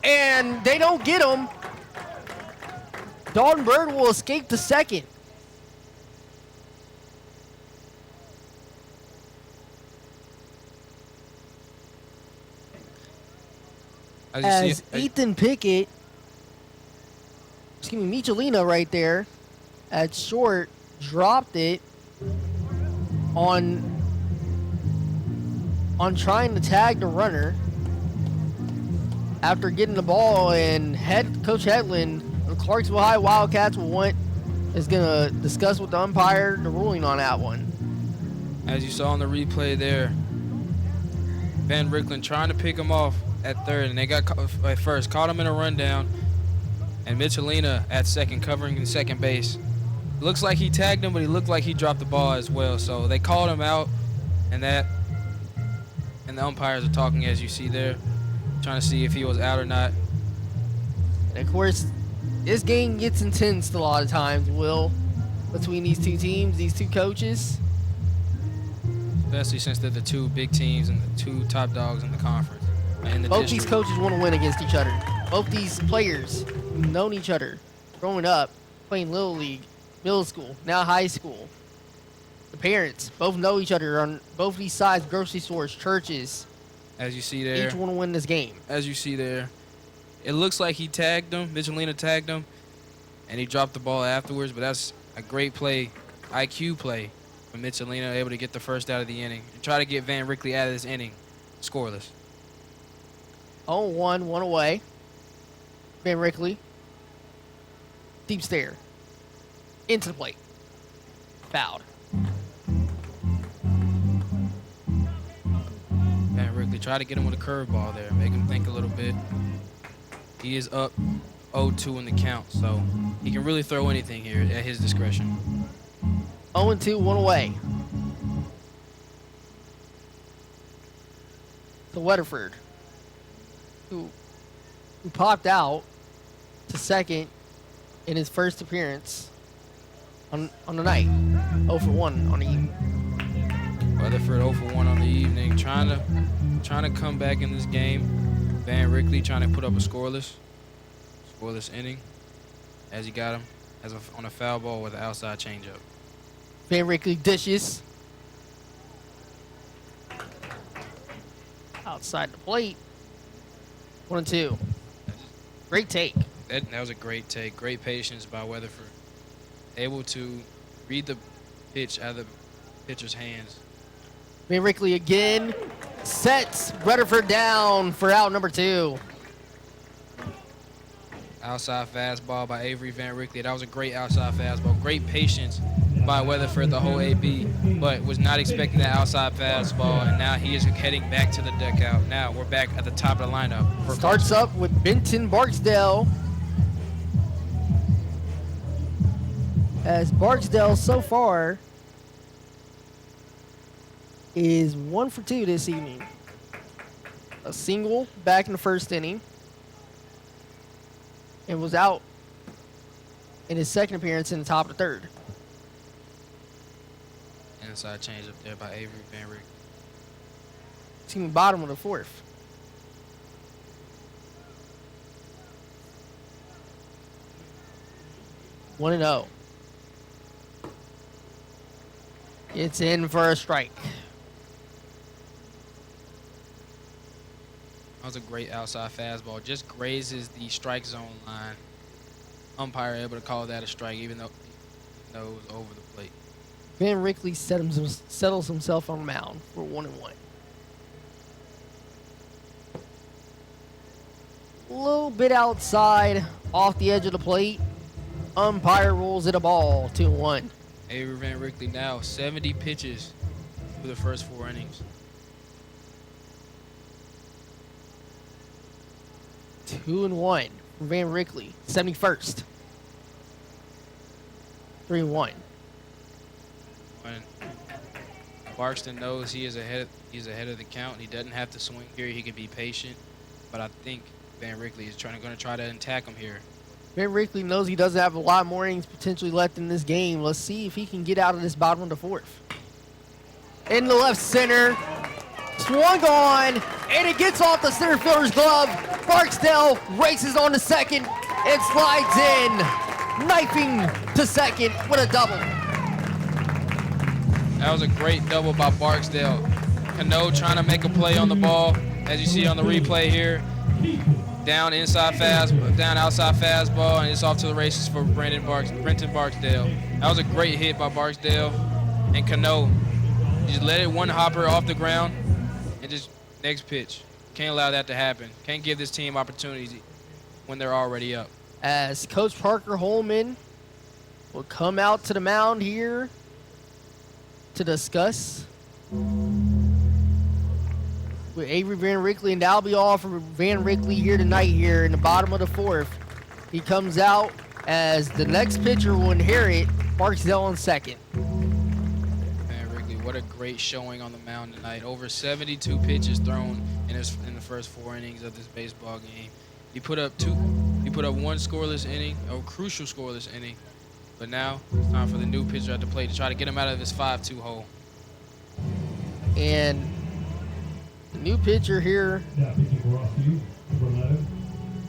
And they don't get him. Dalton Bird will escape to second. As Ethan Pickett, Michelina right there at short dropped it on trying to tag the runner after getting the ball, and Coach Hedlund of Clarksville High Wildcats is going to discuss with the umpire the ruling on that one. As you saw on the replay there, Van Ricklin trying to pick him off at third, and they got at first, caught him in a rundown, and Michelina at second, covering in second base. Looks like he tagged him, but he looked like he dropped the ball as well. So they called him out, and the umpires are talking, as you see there, trying to see if he was out or not. And of course, this game gets intense a lot of times, Will, between these two teams, these two coaches. Especially since they're the two big teams and the two top dogs in the conference. Both these coaches want to win against each other. Both these players have known each other growing up, playing Little League, middle school, now high school. The parents both know each other on both these sides, grocery stores, churches. As you see there. Each want to win this game. As you see there. It looks like he tagged him, Michelina tagged him, and he dropped the ball afterwards, but that's a great play, IQ play from Michelina, able to get the first out of the inning and try to get Van Rickley out of this inning scoreless. 0-1, one away. Van Rickley. Deep stare. Into the plate. Fouled. Van Rickley try to get him with a curveball there, make him think a little bit. He is up 0-2 in the count, so he can really throw anything here at his discretion. 0-2, one away. To Weatherford, who popped out to second in his first appearance on the night. 0 for 1 on the evening. Weatherford 0 for 1 on the evening, trying to come back in this game. Van Rickley trying to put up a scoreless inning, as he got him on a foul ball with an outside changeup. Van Rickley dishes outside the plate. 1-2. Great take. That was a great take. Great patience by Weatherford. Able to read the pitch out of the pitcher's hands. Van Rickley again sets Weatherford down for out number 2. Outside fastball by Avery Van Rickley. That was a great outside fastball. Great patience by Weatherford the whole AB, but was not expecting that outside fastball, and now he is heading back to the dugout. Now we're back at the top of the lineup. Starts up with Benton Barksdale. As Barksdale so far is 1 for 2 this evening. A single back in the first inning, and was out in his second appearance in the top of the third. Inside change up there by Avery Van Rickley. Excuse me, bottom of the fourth. One and 0. It's in for a strike. That was a great outside fastball. Just grazes the strike zone line. Umpire able to call that a strike, even though it was over the plate. Van Rickley settles himself on the mound for 1-1. A little bit outside, off the edge of the plate. Umpire rules it a ball, 2-1. Avery Van Rickley now 70 pitches through the first 4 innings. 2-1 for Van Rickley, 71st. 3-1. When Barkston knows he's ahead of the count. He doesn't have to swing here. He can be patient. But I think Van Rickley is going to try to attack him here. Van Rickley knows he doesn't have a lot more innings potentially left in this game. Let's see if he can get out of this bottom of the 4th. In the left center. Swung on, and it gets off the center fielder's glove. Barksdale races on to second and slides in, knifing to second with a double. That was a great double by Barksdale. Cano trying to make a play on the ball, as you see on the replay here. Down outside fastball, and it's off to the races for Brenton Barksdale. That was a great hit by Barksdale. And Cano, he just let it one hopper off the ground, and just next pitch. Can't allow that to happen. Can't give this team opportunities when they're already up. As Coach Parker Holman will come out to the mound here to discuss with Avery Van Rickley, and that'll be all for Van Rickley here tonight here in the bottom of the 4th. He comes out as the next pitcher will inherit Barksdale on second. Van Rickley, what a great showing on the mound tonight. Over 72 pitches thrown in the first 4 innings of this baseball game. He put up one scoreless inning, a crucial scoreless inning. But now it's time for the new pitcher at the plate to try to get him out of this 5-2 hole. And the new pitcher here. Yeah, pitching for Austin, number 11,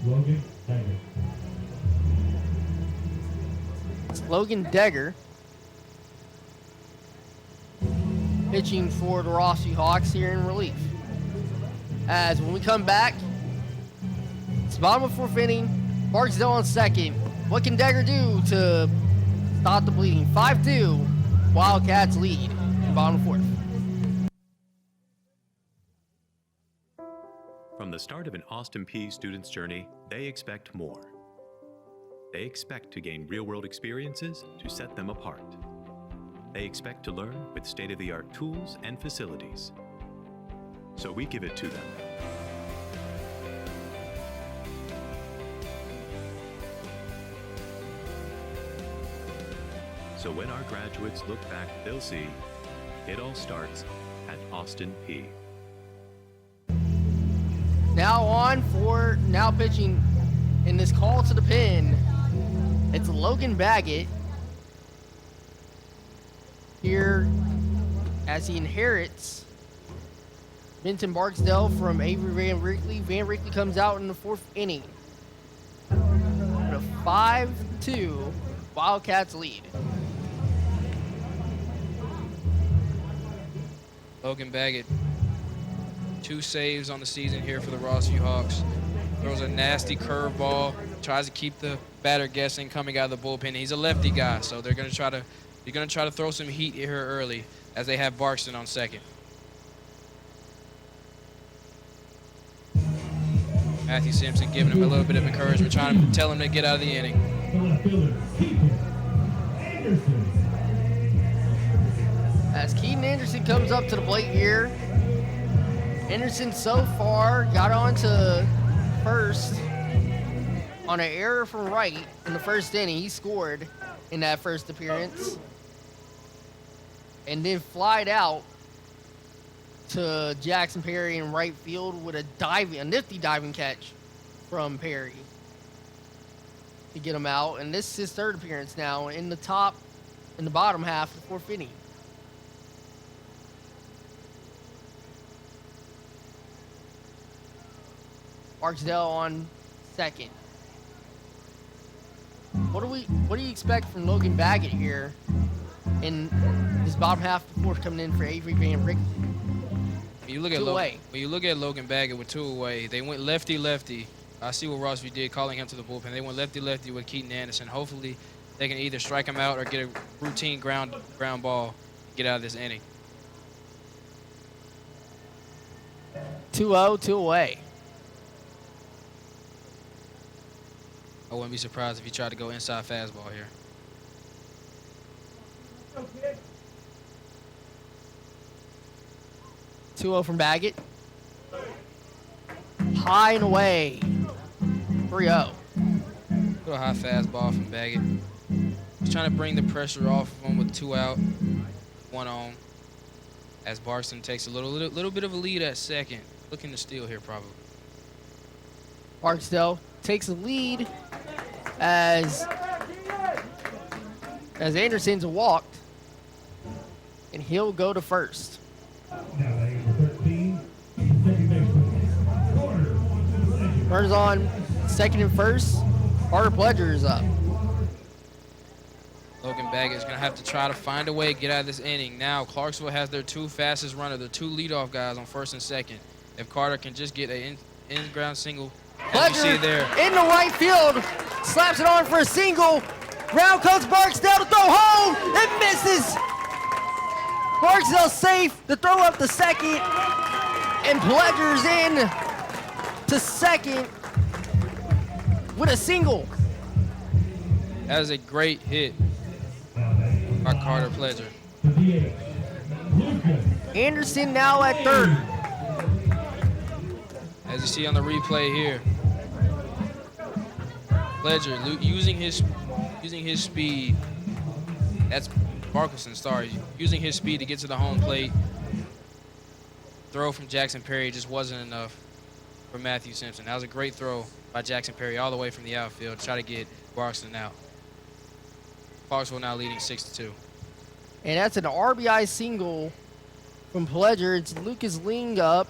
Logan Dagger. It's Logan Degger pitching for the Rossi Hawks here in relief. As when we come back, it's bottom of 4th inning, Barksdale on second. What can Degger do to stop the bleeding? 5-2, Wildcats lead in bottom of 4th. From the start of an Austin Peay student's journey, they expect more. They expect to gain real-world experiences to set them apart. They expect to learn with state-of-the-art tools and facilities. So we give it to them. So when our graduates look back, they'll see it all starts at Austin Peay. Now pitching in this call to the pin, it's Logan Baggett here as he inherits Benton Barksdale from Avery Van Rickley. Van Rickley comes out in the 4th inning with a 5-2 Wildcats lead. Logan Baggett, 2 saves on the season here for the Rossview Hawks. Throws a nasty curveball, tries to keep the batter guessing coming out of the bullpen. He's a lefty guy, so they're going to try to throw some heat here early as they have Barkston on second. Matthew Simpson giving him a little bit of encouragement, trying to tell him to get out of the inning. As Keaton Anderson comes up to the plate here. Anderson so far got on to first on an error from right in the 1st inning. He scored in that first appearance. And then flied out to Jackson Perry in right field with a nifty diving catch from Perry to get him out. And this is his 3rd appearance now in the bottom half of the 4th inning. Barksdale on second. What do you expect from Logan Baggett here in this bottom half of the fourth coming in for Avery Van Rick. When you look at Logan Baggett with 2 away, they went lefty-lefty. I see what Rossview did, calling him to the bullpen. They went lefty-lefty with Keaton Anderson. Hopefully, they can either strike him out or get a routine ground ball and get out of this inning. 2-0, 2 away. I wouldn't be surprised if he tried to go inside fastball here. Okay. 2-0 from Baggett. High and away. 3-0. Little high fastball from Baggett. He's trying to bring the pressure off of him with 2 out, 1 on. As Barkston takes a little bit of a lead at second. Looking to steal here probably. Barksdale takes the lead as Anderson's walked, and he'll go to first. Now, number 13, second baseman. Corner. Runners on second and first. Carter Pledger is up. Logan Baggett is going to have to try to find a way to get out of this inning. Now, Clarksville has their 2 fastest runners, their 2 leadoff guys on first and second. If Carter can just get an in-ground single, as you see there. In the right field, slaps it on for a single. Round comes Barksdale to throw home. It misses. Barksdale safe to throw up the second, and Pledger's in to second with a single. That is a great hit by Carter Pledger. Anderson now at third. As you see on the replay here, Pledger using his speed. That's Barkelson, sorry. Using his speed to get to the home plate. Throw from Jackson Perry just wasn't enough for Matthew Simpson. That was a great throw by Jackson Perry all the way from the outfield to try to get Barkston out. Clarksville now leading 6-2. And that's an RBI single from Pledger. It's Lucas Ling up.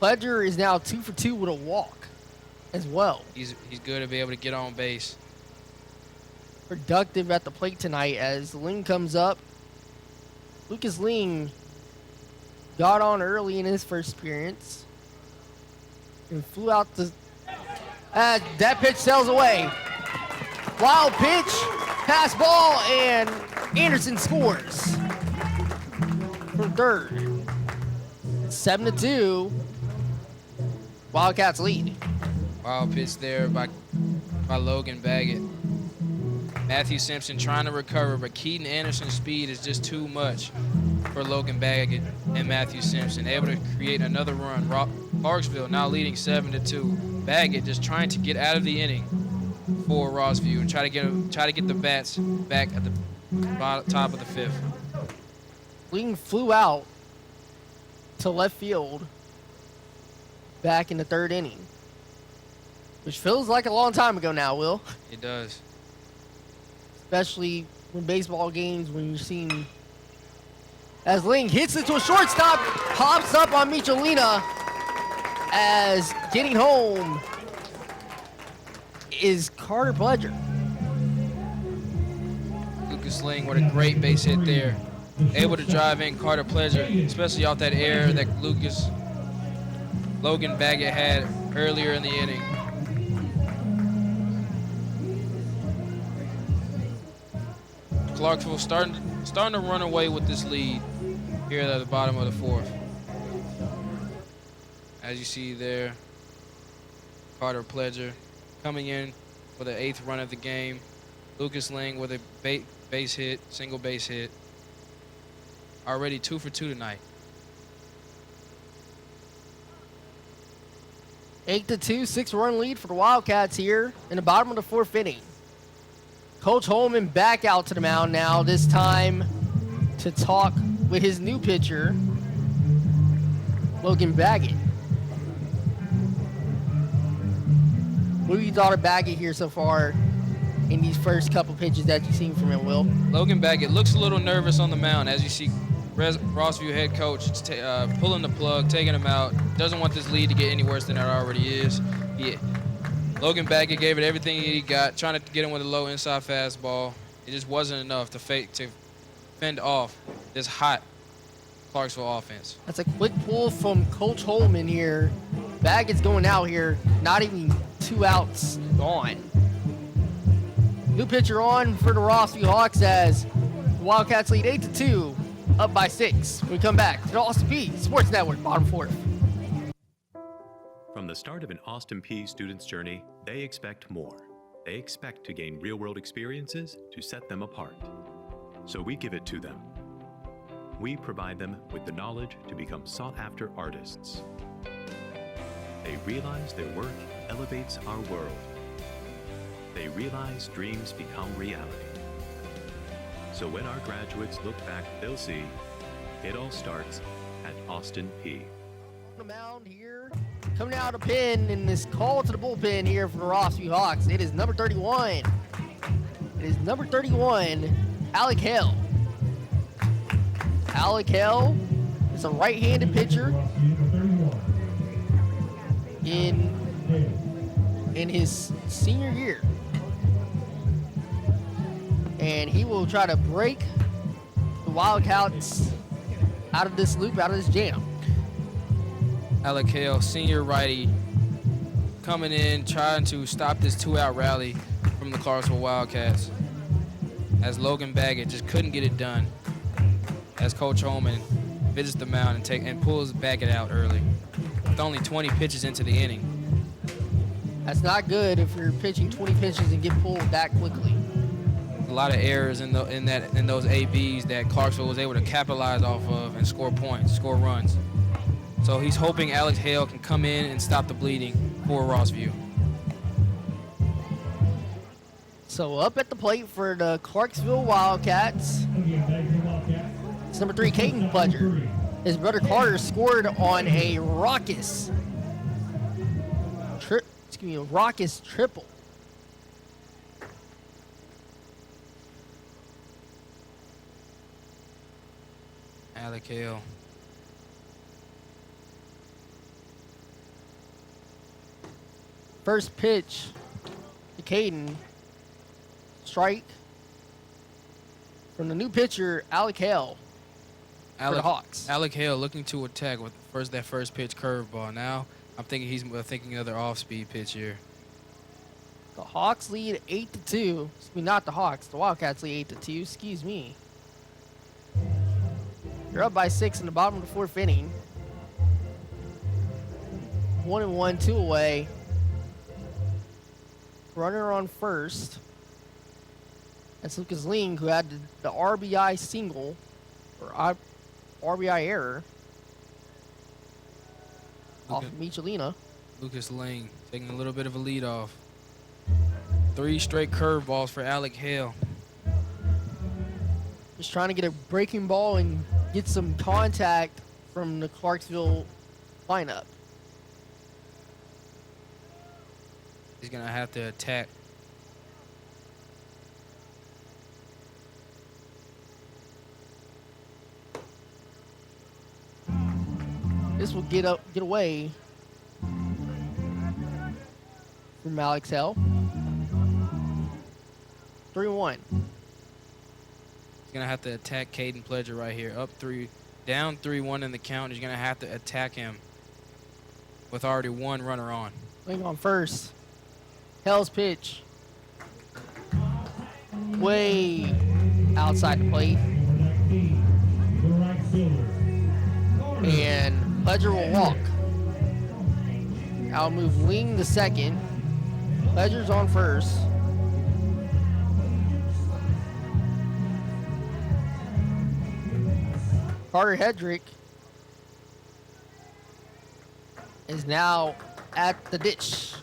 Pledger is now 2 for 2 with a walk as well. He's good to be able to get on base. Productive at the plate tonight as Ling comes up. Lucas Ling got on early in his first appearance and flew out the. That pitch sails away. Wild pitch, pass ball, and Anderson scores from third. 7-2. Wildcats lead. Wild pitch there by Logan Baggett. Matthew Simpson trying to recover, but Keaton Anderson's speed is just too much for Logan Baggett and Matthew Simpson. Able to create another run. Clarksville now leading 7-2. Baggett just trying to get out of the inning for Rossview and try to get the bats back at the top of the fifth. Ling flew out to left field back in the third inning, which feels like a long time ago now, Will. It does. Especially when baseball games, when you're seeing as Ling hits it to a shortstop, pops up on Michelina, as getting home is Carter Pledger. Lucas Ling with a great base hit there. Able to drive in Carter Pledger, especially off that error that Logan Baggett had earlier in the inning. Clarksville starting to run away with this lead here at the bottom of the fourth. As you see there, Carter Pledger coming in for the 8th run of the game. Lucas Ling with a base hit, single base hit. Already 2 for 2 tonight. 8-2, 6-run lead for the Wildcats here in the bottom of the fourth inning. Coach Holman back out to the mound now, this time to talk with his new pitcher, Logan Baggett. What have you thought of Baggett here so far in these first couple pitches that you've seen from him, Will? Logan Baggett looks a little nervous on the mound, as you see Rossview head coach pulling the plug, taking him out. Doesn't want this lead to get any worse than it already is. Logan Baggett gave it everything he got, trying to get him with a low inside fastball. It just wasn't enough to fend off this hot Clarksville offense. That's a quick pull from Coach Holman here. Baggett's going out here. Not even 2 outs gone. New pitcher on for the Rossview Hawks as the Wildcats lead 8-2, up by 6. When we come back to the Austin Peay Sports Network, bottom fourth. From the start of an Austin Peay student's journey, they expect more. They expect to gain real-world experiences to set them apart. So we give it to them. We provide them with the knowledge to become sought-after artists. They realize their work elevates our world. They realize dreams become reality. So when our graduates look back, they'll see it all starts at Austin Peay. On the mound here, coming out of the pen in this call to the bullpen here for the Rossview Hawks. It is number 31. It is number 31, Alec Hale. Alec Hale is a right-handed pitcher in his senior year. And he will try to break the Wildcats out of this loop, out of this jam. Alec Hale, senior righty, coming in, trying to stop this 2-out rally from the Clarksville Wildcats, as Logan Baggett just couldn't get it done, as Coach Holman visits the mound and pulls Baggett out early, with only 20 pitches into the inning. That's not good if you're pitching 20 pitches and get pulled that quickly. A lot of errors in those ABs that Clarksville was able to capitalize off of and score points, score runs. So he's hoping Alex Hale can come in and stop the bleeding for Rossview. So up at the plate for the Clarksville Wildcats, it's number 3, Caden Pledger. His brother Carter scored on a raucous triple. Alec Hale. First pitch to Caden. Strike from the new pitcher, Alec Hale, for the Hawks. Alec Hale looking to attack with that first pitch curveball. Now I'm thinking he's thinking another off-speed pitch here. The Hawks lead 8-2. Not the Hawks. The Wildcats lead 8-2. Excuse me. You're up by 6 in the bottom of the 4th inning. 1-1, 2 away. Runner on first. That's Lucas Ling, who had the RBI single, or RBI error, off of Michelina. Lucas Ling taking a little bit of a lead off. 3 straight curveballs for Alec Hale. Just trying to get a breaking ball and get some contact from the Clarksville lineup. He's going to have to attack. This will get away from Alex Hale. 3-1. He's going to have to attack Caden Pledger right here. Up 3, down 3-1 in the count. He's going to have to attack him with already 1 runner on. Ling on first. Hale's pitch. Way outside the plate. And Pledger will walk. I'll move Ling to second. Pledger's on first. Carter Hedrick is now at the ditch.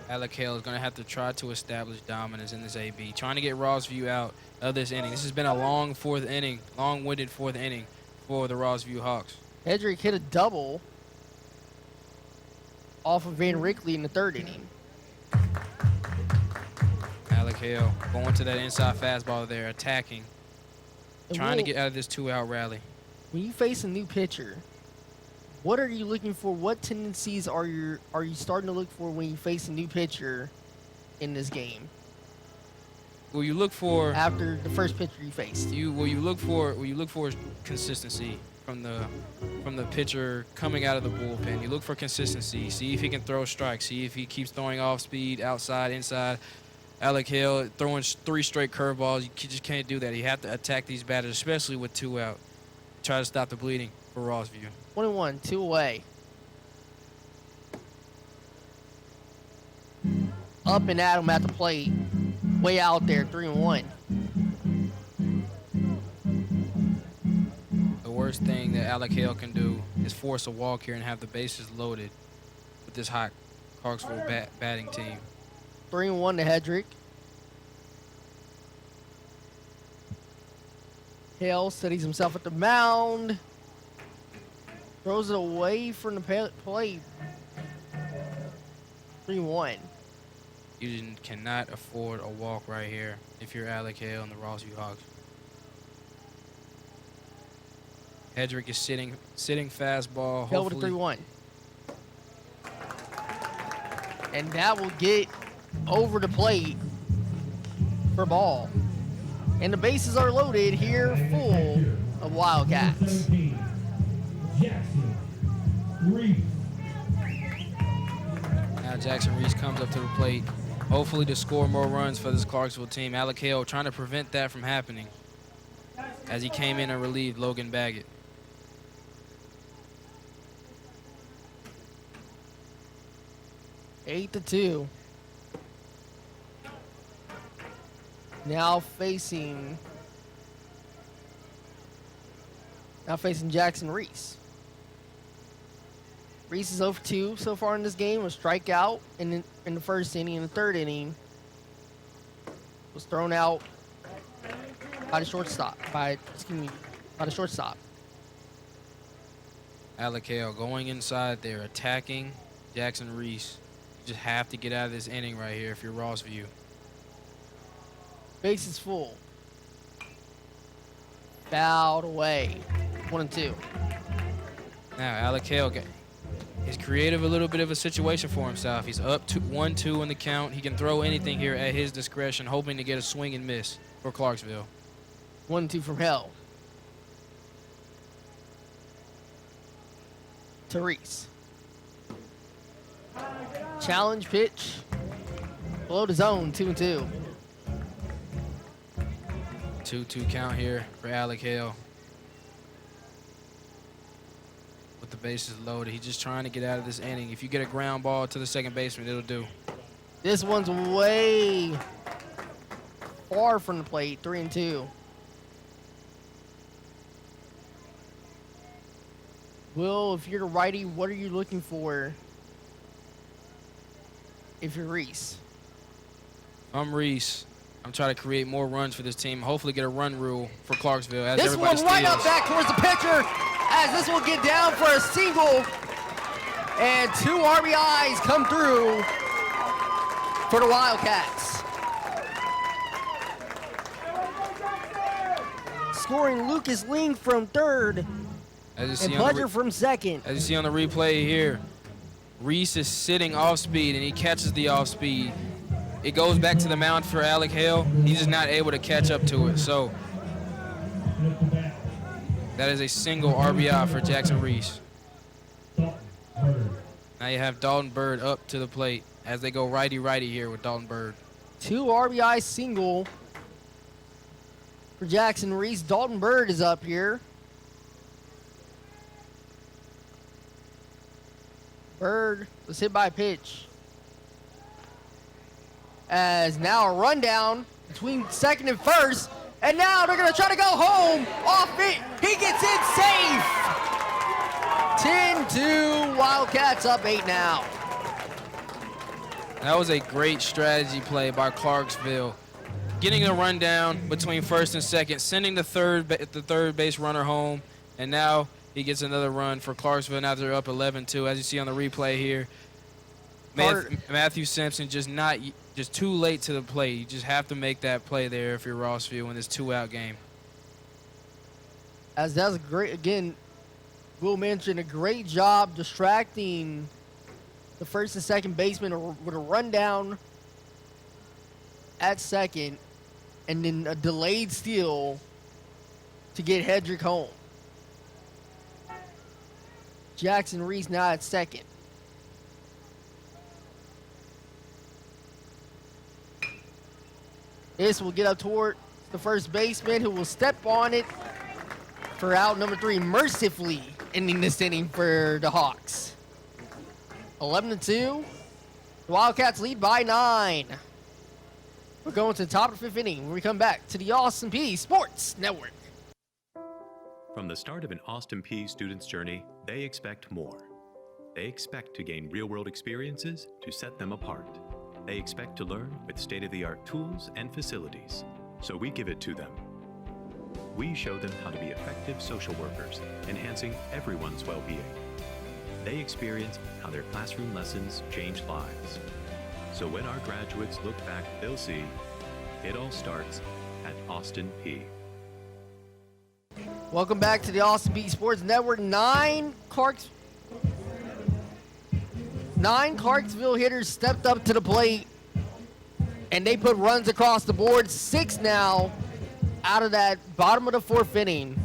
Alec Hale is going to have to try to establish dominance in this AB, trying to get Rossview out of this inning. This has been a long 4th inning, long-winded 4th inning for the Rossview Hawks. Hedrick hit a double off of Van Rickley in the 3rd inning. Alec Hale going to that inside fastball there, attacking, trying to get out of this 2-out rally. When you face a new pitcher, what are you looking for? What tendencies are you starting to look for when you face a new pitcher in this game. Well, you look for after the first pitcher you faced. What you look for is consistency from the pitcher coming out of the bullpen. You look for consistency. See if he can throw strikes. See if he keeps throwing off speed, outside, inside. Alec Hill throwing 3 straight curveballs. You just can't do that. You have to attack these batters, especially with 2 out. Try to stop the bleeding for Rossview. 21, 2 away. Up and at him at the plate. Way out there, 3-1. The worst thing that Alec Hill can do is force a walk here and have the bases loaded with this hot Clarksville batting team. 3-1 to Hedrick. Hale steadies himself at the mound. Throws it away from the plate. 3-1. You cannot afford a walk right here if you're Alec Hale and the Rossview Hawks. Hedrick is sitting fastball. Hale with a 3-1. And that will get over the plate for ball. And the bases are loaded here full of Wildcats. Jackson Reese. Now Jackson Reese comes up to the plate, hopefully to score more runs for this Clarksville team. Alec Hale trying to prevent that from happening as he came in and relieved Logan Baggett. Eight to 2. Now facing Jackson Reese. Reese is 0 for 2 so far in this game. A strikeout in the first inning. In the third inning, was thrown out by the shortstop. By the shortstop. Alec Hale going inside there, attacking Jackson Reese. You just have to get out of this inning right here if you're Rossview. Base is full. Fouled away. 1-2. Now Alec Hale is creative a little bit of a situation for himself. He's up 1-2 in the count. He can throw anything here at his discretion, hoping to get a swing and miss for Clarksville. 1-2 from Hale. To Reese. Challenge pitch. Below the zone, 2-2. 2-2 count here for Alec Hale. With the bases loaded, he's just trying to get out of this inning. If you get a ground ball to the second baseman, it'll do. This one's way far from the plate, 3-2. Will, if you're the righty, what are you looking for if you're Reese? I'm Reese. I'm trying to create more runs for this team. Hopefully get a run rule for Clarksville. As this one right up back towards the pitcher, as this will get down for a single. And 2 RBIs come through for the Wildcats. Scoring Lucas Ling from third and Pledger from second. As you see on the replay here, Reese is sitting off speed and he catches the off speed. It goes back to the mound for Alec Hale. He's just not able to catch up to it. So that is a single RBI for Jackson Reese. Now you have Dalton Bird up to the plate as they go righty-righty here with Dalton Bird. 2 RBI single for Jackson Reese. Dalton Bird is up here. Bird was hit by a pitch. As now a rundown between second and first. And now they're going to try to go home. Off it. He gets in safe. 10-2. Wildcats up 8 now. That was a great strategy play by Clarksville. Getting a rundown between first and second, sending the third base runner home, and now he gets another run for Clarksville. Now they're up 11-2, as you see on the replay here. Matthew Simpson just too late to the plate. You just have to make that play there if you're Rossview in this 2-out game. As that's great, again, Will mentioned a great job distracting the first and second baseman with a rundown at second, and then a delayed steal to get Hedrick home. Jackson Reese now at second. This will get up toward the first baseman, who will step on it for out number 3, mercifully ending this inning for the Hawks. 11-2. The Wildcats lead by 9. We're going to the top of the 5th inning when we come back to the Austin Peay Sports Network. From the start of an Austin Peay student's journey, they expect more. They expect to gain real-world experiences to set them apart. They expect to learn with state-of-the-art tools and facilities, so we give it to them. We show them how to be effective social workers, enhancing everyone's well-being. They experience how their classroom lessons change lives. So when our graduates look back, they'll see it all starts at Austin Peay. Welcome back to the Austin Peay Sports Network. 9 Clarksville hitters stepped up to the plate, and they put runs across the board. 6 now out of that bottom of the 4th inning.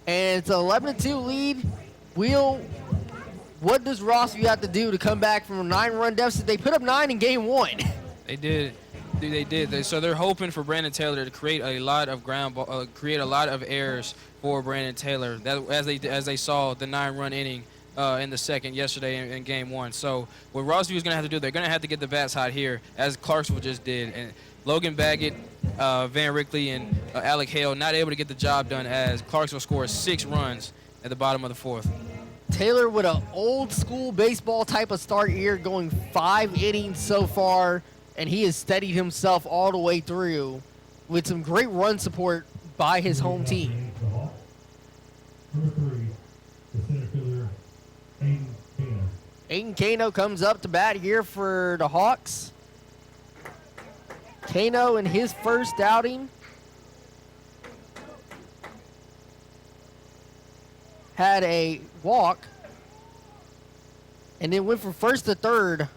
And it's an 11-2 lead. What does Rossview have to do to come back from a 9-run deficit? They put up 9 in game 1. They did. So they're hoping for Brandon Taylor to create a lot of create a lot of errors for Brandon Taylor. That as they saw the 9-run inning in the second yesterday in game 1. So what Rossview is going to have to do, they're going to have to get the bats hot here, as Clarksville just did. And Logan Baggett, Van Rickley, and Alec Hale not able to get the job done, as Clarksville scores 6 runs at the bottom of the 4th. Taylor with an old school baseball type of start here, going 5 innings so far, and he has steadied himself all the way through with some great run support by his home team. Number 3, the center fielder, Aiden Kano. Aiden Kano comes up to bat here for the Hawks. Kano in his first outing had a walk and then went from first to third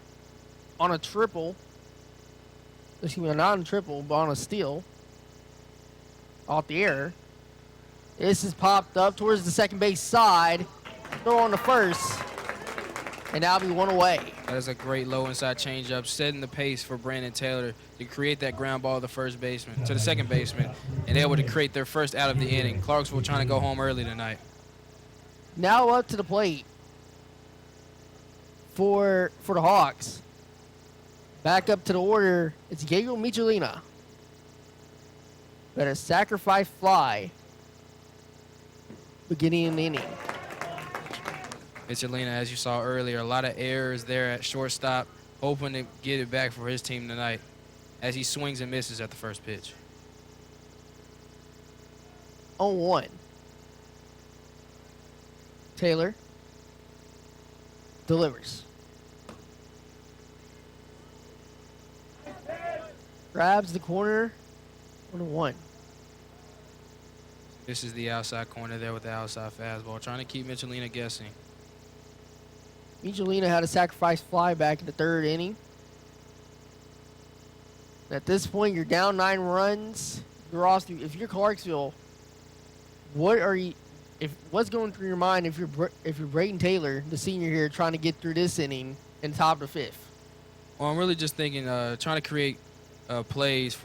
on a triple. Excuse me, not on a triple, but on a steal off the air. This is popped up towards the second base side. Throw on the first, and that'll be 1 away. That is a great low inside changeup, setting the pace for Brandon Taylor to create that ground ball to the second baseman, and able to create their first out of the inning. Clarksville trying to go home early tonight. Now up to the plate for the Hawks. Back up to the order, it's Gabriel Michelina. Got a sacrifice fly beginning in the inning. Michelina, as you saw earlier, a lot of errors there at shortstop, hoping to get it back for his team tonight as he swings and misses at the first pitch. 0-1. Taylor delivers. Grabs the corner. 1-1. This is the outside corner there with the outside fastball, trying to keep Michelina guessing. Michelina had a sacrifice fly back in the 3rd inning. At this point, you're down 9 runs. If you're Clarksville, what's going through your mind if you're Brayton Taylor, the senior here, trying to get through this inning in top of the 5th? Well, I'm really just thinking, trying to create plays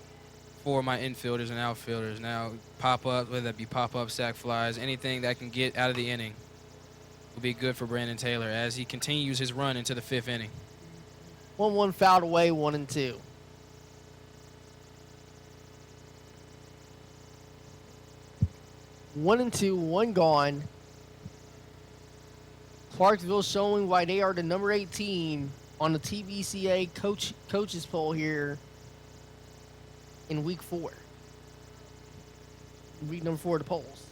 for my infielders and outfielders. Now, pop-up, whether that be pop-up, sac flies, anything that can get out of the inning will be good for Brandon Taylor as he continues his run into the 5th inning. 1-1 fouled away, 1-2. One and two, 1 gone. Clarksville showing why they are the number 8 team on the TVCA coaches poll here in week 4. Week number 4 of the polls.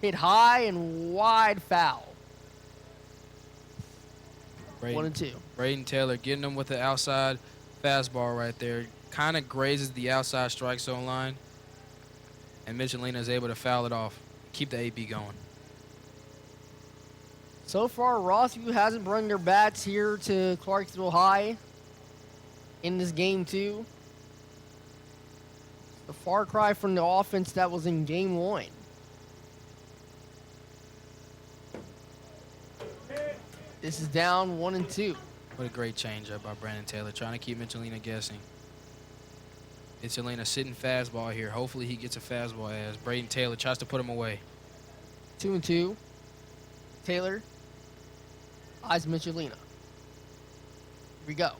Hit high and wide foul. 1-2. Brayden Taylor getting him with the outside fastball right there. Kind of grazes the outside strike zone line. And Michelina is able to foul it off. Keep the AP going. So far, Rossview hasn't brought their bats here to Clarksville High. in this game, too. A far cry from the offense that was in game 1. This is down 1-2. What a great changeup by Brandon Taylor, trying to keep Michelina guessing. Michelina sitting fastball here. Hopefully he gets a fastball as Braden Taylor tries to put him away. 2-2. Taylor eyes Michelina. Here we go.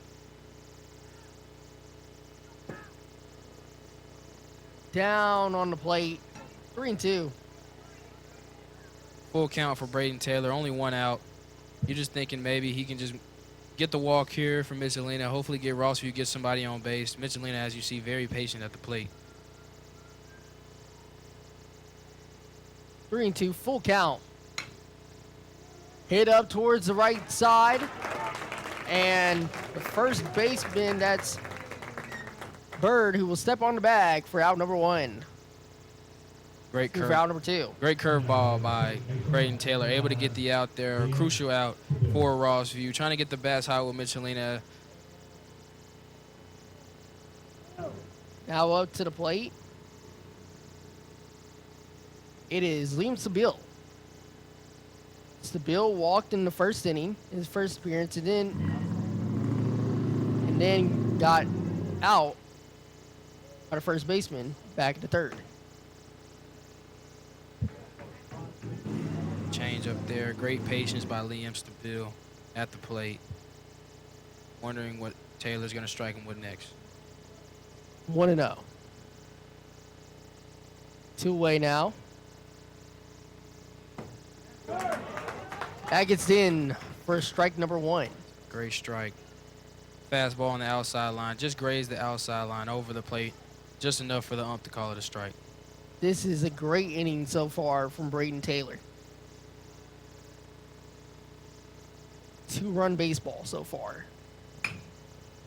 Down on the plate. 3-2. Full count for Braden Taylor. Only one out. You're just thinking maybe he can just get the walk here from Michelina. Hopefully get Rossview, get somebody on base. Michelina, as you see, very patient at the plate. 3-2, full count. Hit up towards the right side. And the first baseman, that's Bird, who will step on the bag for out number 1. Great curve. For out number 2. Great curveball by Braden Taylor, able to get the out there, a crucial out for Rossview. Trying to get the bats high with Michelina. Now up to the plate. It is Liam Stabile. Stabile walked in the first inning, his first appearance, and then got out by the first baseman back in the 3rd. Change up there. Great patience by Liam Stabile at the plate. Wondering what Taylor's going to strike him with next. 1-0. 2-away now. That gets in for strike number 1. Great strike. Fastball on the outside line. Just grazed the outside line over the plate. Just enough for the ump to call it a strike. This is a great inning so far from Braden Taylor. 2-run baseball so far.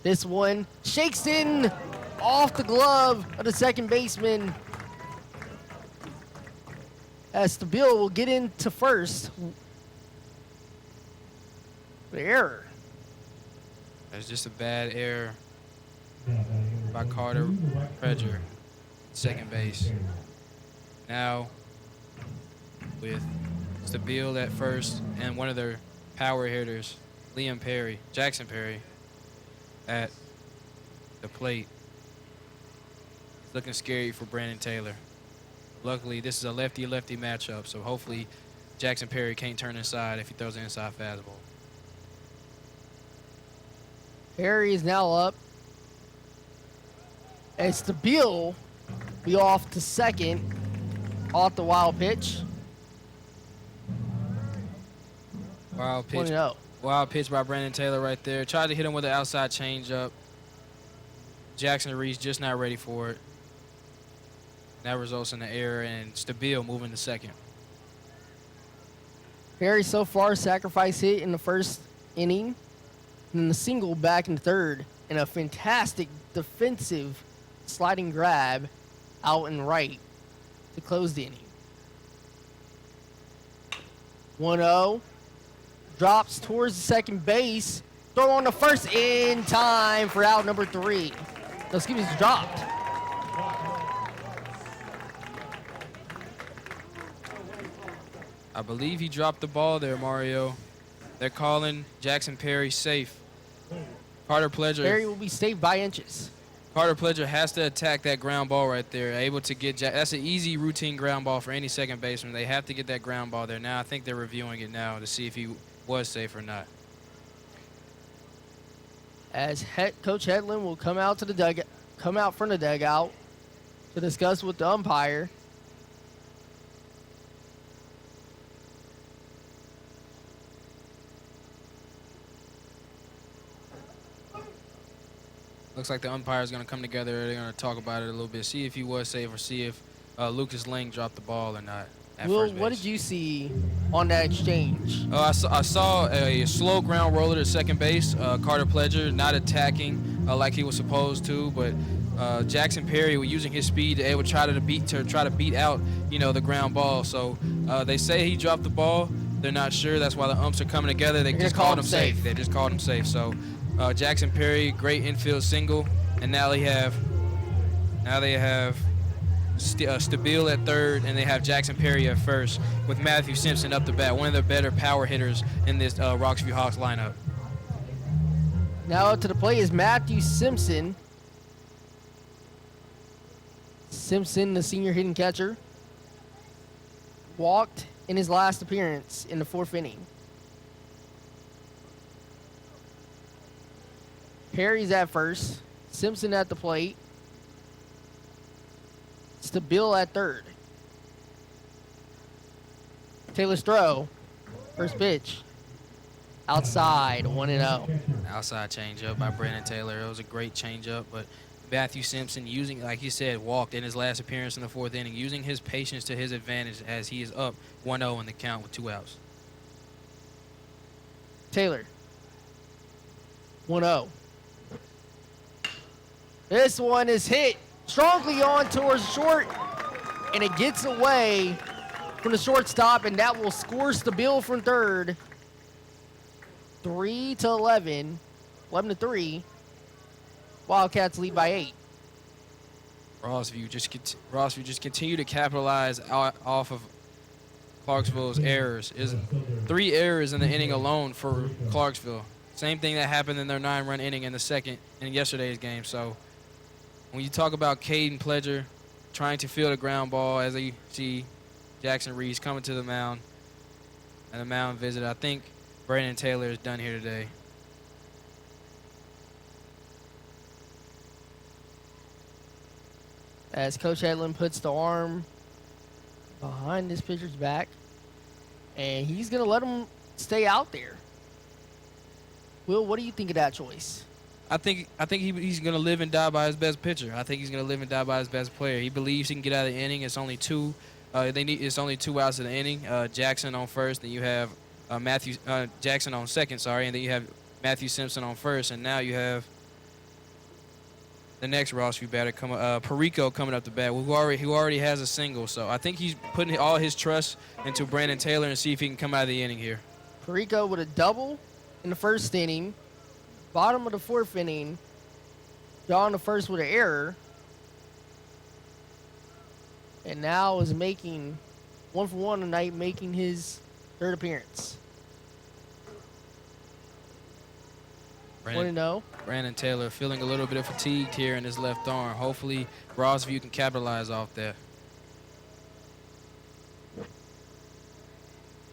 This one shakes in off the glove of the second baseman. As Stabile will get into first. The error. That's just a bad error by Carter Predger, second base. Now with Stabile at first and one of their power hitters, Jackson Perry, at the plate. It's looking scary for Brandon Taylor. Luckily, this is a lefty-lefty matchup, so hopefully Jackson Perry can't turn inside if he throws an inside fastball. Perry is now up. And Stabile be off to second off the wild pitch. Wild pitch. 1-0. Wild pitch by Brandon Taylor right there. Tried to hit him with an outside changeup. Jackson Reese just not ready for it. That results in an error, and Stabile moving to second. Perry so far sacrifice hit in the first inning, and then the single back in the 3rd, and a fantastic defensive sliding grab out and right to close the inning. 1-0. Drops towards the second base. Throw on the first in time for out number 3. No, excuse me, it's dropped. I believe he dropped the ball there, Mario. They're calling Jackson Perry safe. Carter Pledger. Perry will be saved by inches. Carter Pledger has to attack that ground ball right there. Able to get that's an easy routine ground ball for any second baseman. They have to get that ground ball there. Now I think they're reviewing it now to see if he was safe or not. As Coach Hedlund will come out from the dugout to discuss with the umpire. Looks like the umpire is going to come together. They're going to talk about it a little bit, see if he was safe or see if Lucas Lang dropped the ball or not. Will, what did you see on that exchange? I saw a slow ground roller to second base. Carter Pledger not attacking like he was supposed to, but Jackson Perry was using his speed to try to beat out, the ground ball. So they say he dropped the ball. They're not sure. That's why the umps are coming together. They just called him safe. They just called him safe. So Jackson Perry, great infield single, and now they have Stabile at third, and they have Jackson Perry at first, with Matthew Simpson up the bat, one of the better power hitters in this Roxview Hawks lineup. Now up to the plate is Matthew Simpson. Simpson, the senior hitting catcher, walked in his last appearance in the 4th inning. Perry's at first, Simpson at the plate, Stabile at third. Taylor's throw, first pitch, outside, 1-0. Outside changeup by Brandon Taylor. It was a great changeup, but Matthew Simpson, using, like you said, walked in his last appearance in the 4th inning, using his patience to his advantage as he is up 1-0 in the count with 2 outs. Taylor, 1-0. This one is hit strongly on towards short, and it gets away from the shortstop, and that will score Stabile from third. 3-11, 11-3. Wildcats lead by 8. Rossview just continue to capitalize off of Clarksville's errors. Is 3 errors in the inning alone for Clarksville. Same thing that happened in their 9-run inning in the second in yesterday's game. So when you talk about Caden Pledger trying to field a ground ball, as you see Jackson Reese coming to the mound and the mound visit, I think Brandon Taylor is done here today. As Coach Hedlund puts the arm behind this pitcher's back, and he's going to let him stay out there. Will, what do you think of that choice? I think he's going to live and die by his best pitcher. I think he's going to live and die by his best player. He believes he can get out of the inning. It's only 2. It's only 2 outs in the inning. Jackson on first, then you have Jackson on second, and then you have Matthew Simpson on first, and now you have the next Rossview batter Perico coming up the bat, who already has a single. So I think he's putting all his trust into Brandon Taylor and see if he can come out of the inning here. Perico with a double in the 1st inning. Bottom of the 4th inning, John the first with an error, and now is making 1 for 1 tonight, making his 3rd appearance. 1-0. Brandon Taylor feeling a little bit of fatigued here in his left arm. Hopefully Rossview can capitalize off that.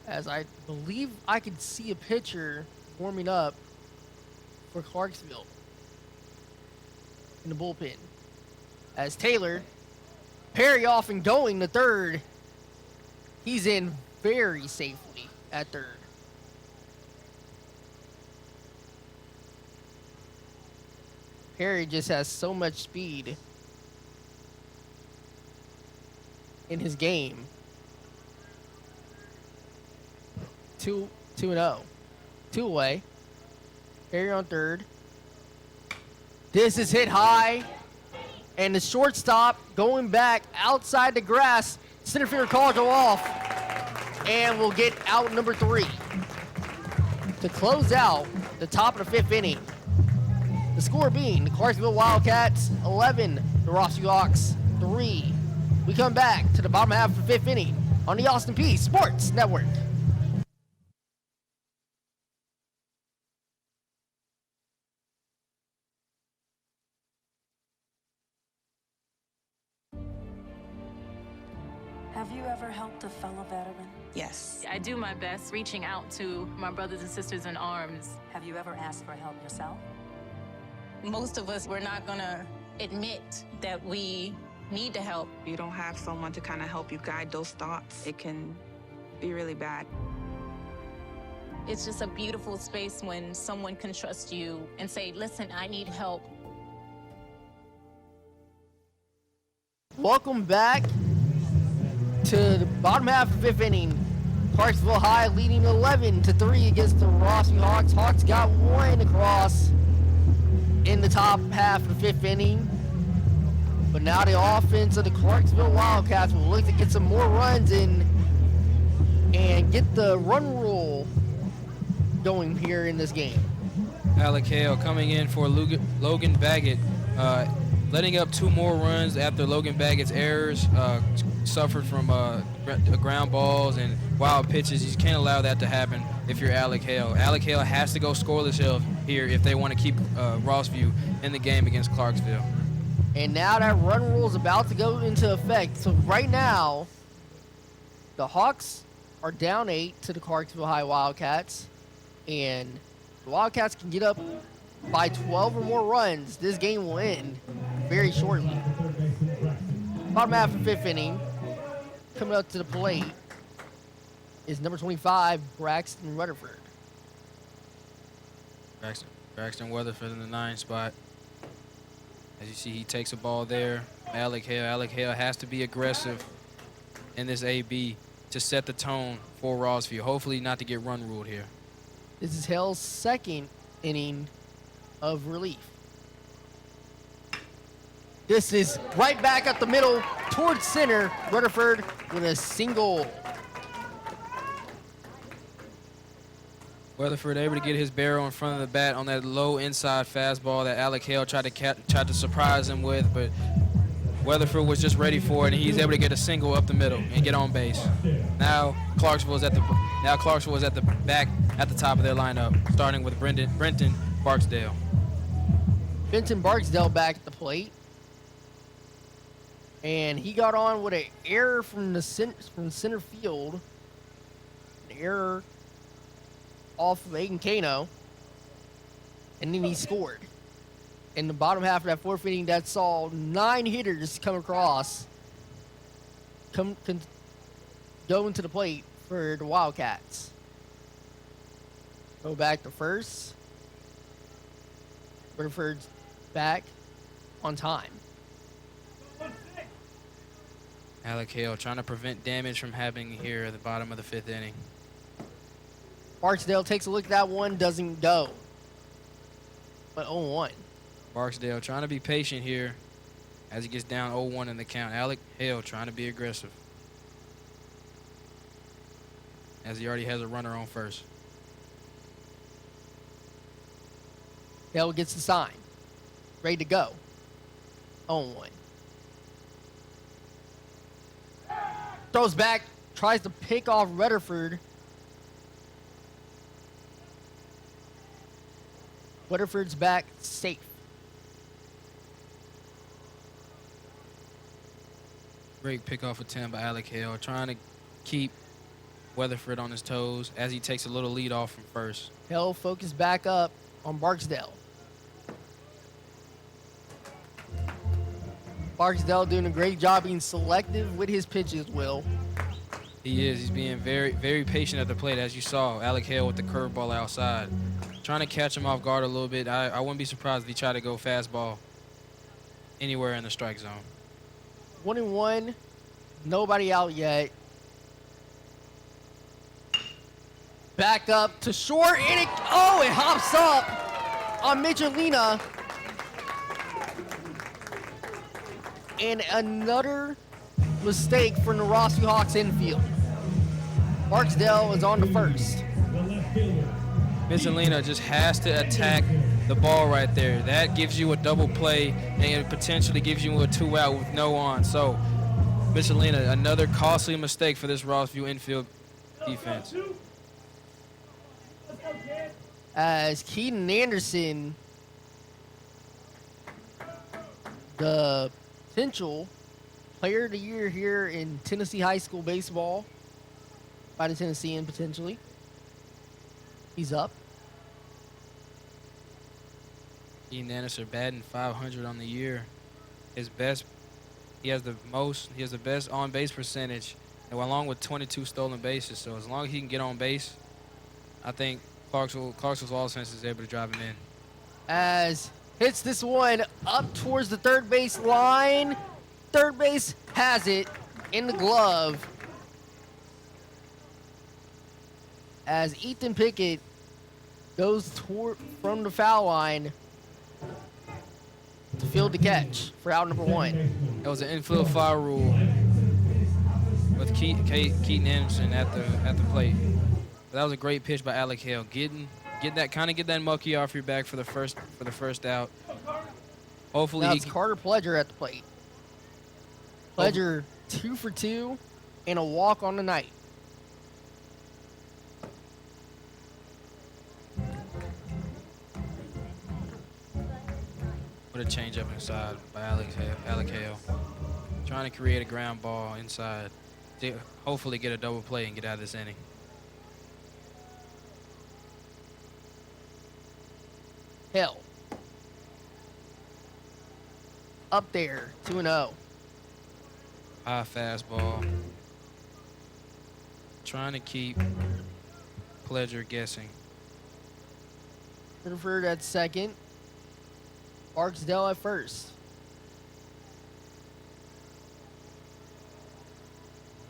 As I believe I could see a pitcher warming up for Clarksville in the bullpen. As Taylor, Perry off and going to third. He's in very safely at third. Perry just has so much speed in his game. 2-0. 2 away. Perry on third. This is hit high. And the shortstop going back outside the grass. Center fielder call go off. And we'll get out number 3. To close out the top of the 5th inning. The score being the Clarksville Wildcats 11, the Rossview Hawks 3. We come back to the bottom half of the 5th inning on the Austin Peay Sports Network. Have you ever helped a fellow veteran? Yes. I do my best reaching out to my brothers and sisters in arms. Have you ever asked for help yourself? Most of us, we're not gonna admit that we need to help. If you don't have someone to kind of help you guide those thoughts, it can be really bad. It's just a beautiful space when someone can trust you and say, listen, I need help. Welcome back to the bottom half of the 5th inning. Clarksville High leading 11-3 against the Rossview Hawks. Hawks got 1 across in the top half of the 5th inning. But now the offense of the Clarksville Wildcats will look to get some more runs in and get the run rule going here in this game. Alec Hale coming in for Logan Baggett, letting up 2 more runs after Logan Baggett's errors, suffered from ground balls and wild pitches. You can't allow that to happen if you're Alec Hale. Alec Hale has to go scoreless here if they want to keep Rossview in the game against Clarksville. And now that run rule is about to go into effect. So right now, the Hawks are down 8 to the Clarksville High Wildcats, and the Wildcats can get up by 12 or more runs. This game will end very shortly. Bottom half of 5th inning, coming up to the plate is number 25, Braxton Rutherford. Braxton Weatherford in the 9 spot. As you see, he takes a ball there. Alec Hale has to be aggressive in this AB to set the tone for Rossview. Hopefully not to get run ruled here. This is Hale's 2nd inning of relief. This is right back up the middle towards center. Rutherford with a single. Weatherford able to get his barrel in front of the bat on that low inside fastball that Alec Hale tried to surprise him with, but Weatherford was just ready for it, and he's able to get a single up the middle and get on base. Now Clarksville is at the back at the top of their lineup, starting with Brenton Barksdale. Benton Barksdale back at the plate, and he got on with an error from center field. An error off of Aiden Kano, and then he scored. In the bottom half of that 4th inning, that saw 9 hitters come across, go into the plate for the Wildcats. Go back to first. Rutherford's back on time. Alec Hale trying to prevent damage from happening here at the bottom of the 5th inning. Barksdale takes a look at that one, doesn't go. But 0-1. Barksdale trying to be patient here as he gets down 0-1 in the count. Alec Hale trying to be aggressive as he already has a runner on first. Hale gets the sign. Ready to go. 0-1. Throws back, tries to pick off Rutherford. Rutherford's back safe. Great pickoff attempt by Alec Hale, trying to keep Weatherford on his toes as he takes a little lead off from first. Hale focused back up on Barksdale. Barksdale doing a great job being selective with his pitches, Will. He is. He's being very, very patient at the plate, as you saw. Alec Hale with the curveball outside. Trying to catch him off guard a little bit. I wouldn't be surprised if he tried to go fastball anywhere in the strike zone. 1-1. Nobody out yet. Back up to short, and it hops up on Michelina. And another mistake from the Rossview Hawks infield. Barksdale is on to first. Michelina just has to attack the ball right there. That gives you a double play and it potentially gives you a 2-out with no on. So Michelina, another costly mistake for this Rossview infield defense. As Keaton Anderson, the potential player of the year here in Tennessee high school baseball, by the Tennessean potentially, he's up. Keaton Anderson batting .500 on the year. His best, he has the best on base percentage, and along with 22 stolen bases. So as long as he can get on base, I think Clarksville's offense is able to drive him in. As hits this one up towards the third base line. Third base has it in the glove. As Ethan Pickett goes from the foul line to field the catch for out number 1. That was an infield foul rule with Keaton Anderson at the plate. But that was a great pitch by Alec Hale, getting Get that mucky off your back for the first out. Hopefully Now he it's can, Carter Pledger at the plate. Pledger 2 for 2 and a walk on the night. put a change up inside by Alec Hale. Trying to create a ground ball inside to hopefully get a double play and get out of this inning. Hell. Up there, 2-0. High fastball. Trying to keep Pledger guessing. Rutherford at second. Barksdale at first.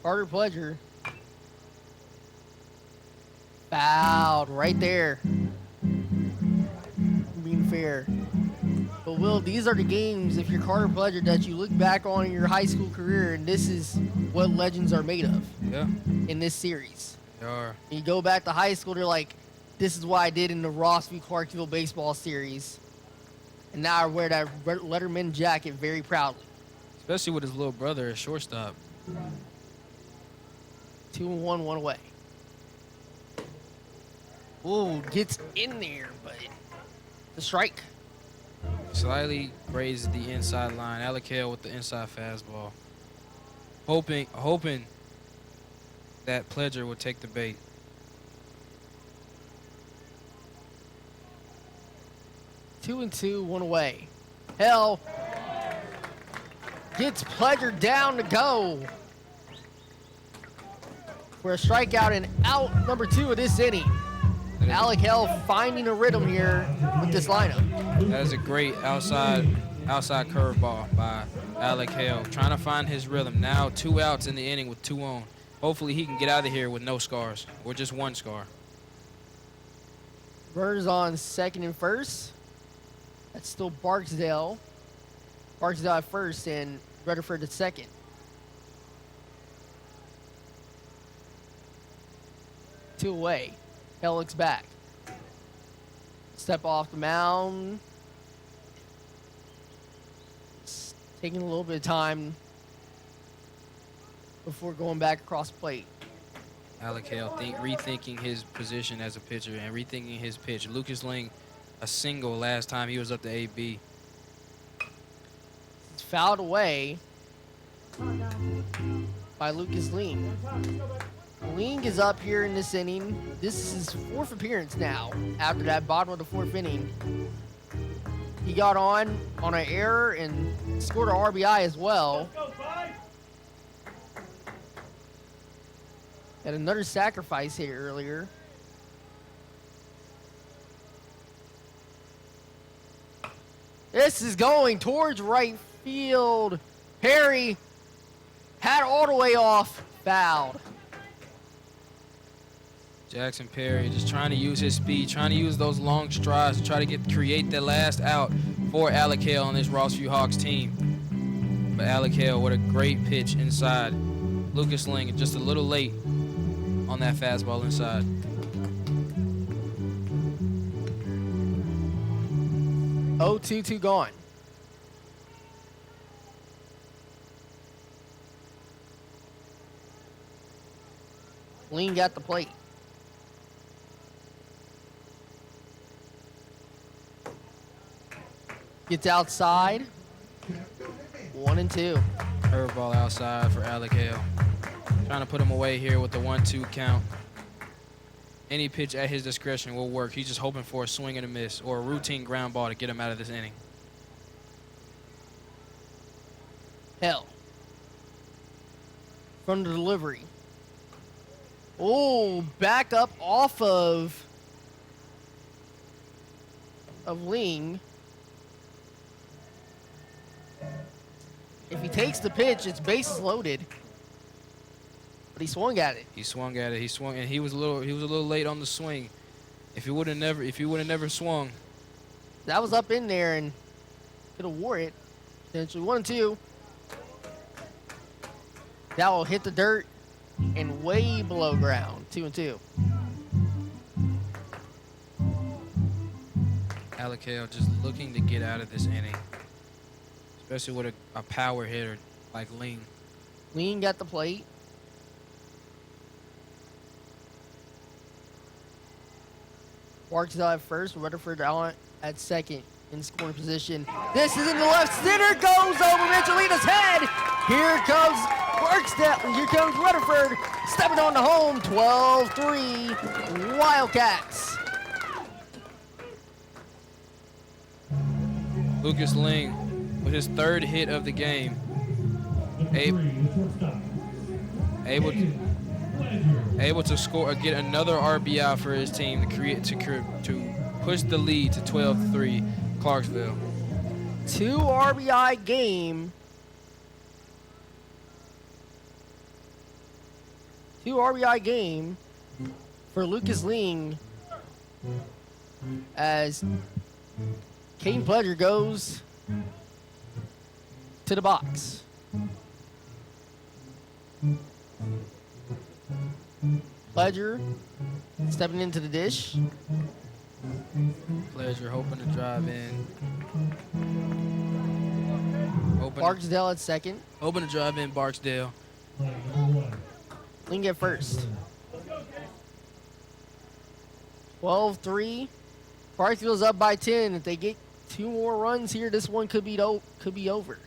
Carter Pledger. Fouled right there. Being fair. But Will, these are the games, if you're Carter Pledger, that you look back on in your high school career, and this is what legends are made of. Yeah. In this series. They are. And you go back to high school, they're like, this is what I did in the Ross v. Clarksville baseball series. And now I wear that Letterman jacket very proudly. Especially with his little brother at shortstop. 2-1, one away. Ooh, gets in there, but the strike. Slightly grazes the inside line. Alec Hale with the inside fastball. Hoping that Pledger would take the bait. Two and two, one away. Hell gets Pledger down to go for a strikeout and out number 2 of this inning. Alec Hell finding a rhythm here with this lineup. That is a great outside curveball by Alec Hale. Trying to find his rhythm. Now 2 outs in the inning with 2 on. Hopefully he can get out of here with no scars or just 1 scar. Burns on second and first. That's still Barksdale. Barksdale at first and Rutherford at second. Two away. Hell looks back. Step off the mound. It's taking a little bit of time before going back across the plate. Alec Hale rethinking his position as a pitcher and rethinking his pitch. Lucas Ling, a single last time he was up to AB. It's fouled away by Lucas Ling. Ling is up here in this inning. This is his 4th appearance now after that bottom of the 4th inning. He got on an error and scored an RBI as well. Had another sacrifice hit earlier. This is going towards right field. Perry had all the way off, fouled. Jackson Perry just trying to use his speed, trying to use those long strides to try to create the last out for Alec Hale on this Rossview Hawks team. But Alec Hale, what a great pitch inside. Lucas Ling just a little late on that fastball inside. Oh, 2-2 gone. Ling got the plate. Gets outside. 1-2. Curveball outside for Alec Hale. Trying to put him away here with the 1-2 count. Any pitch at his discretion will work. He's just hoping for a swing and a miss or a routine ground ball to get him out of this inning. Hell. From the delivery. Oh, back up off of Ling. If he takes the pitch, it's bases loaded. But he swung at it. He swung at it. He swung, and he was a little late on the swing. If he would have never swung, that was up in there and could have wore it. Potentially 1-2. That will hit the dirt and way below ground. 2-2. Alec Hale just looking to get out of this inning, especially with a power hitter like Ling. Ling at the plate. Barksdale at first, Rutherford out at second in scoring position. This is in the left center, goes over Michelina's head. Here comes Barksdale, here comes Rutherford, stepping on the home, 12-3 Wildcats. Lucas Ling with his third hit of the game. Able to score, get another RBI for his team to push the lead to 12-3 Clarksville. 2 RBI game. 2 RBI game for Lucas Ling as Caden Pledger goes to the box. Pledger stepping into the dish. Pledger hoping to drive in. Barksdale at second. Hoping to drive in Barksdale. Ling at first. 12-3. Clarksville's up by 10. If they get 2 more runs here, this one could be over.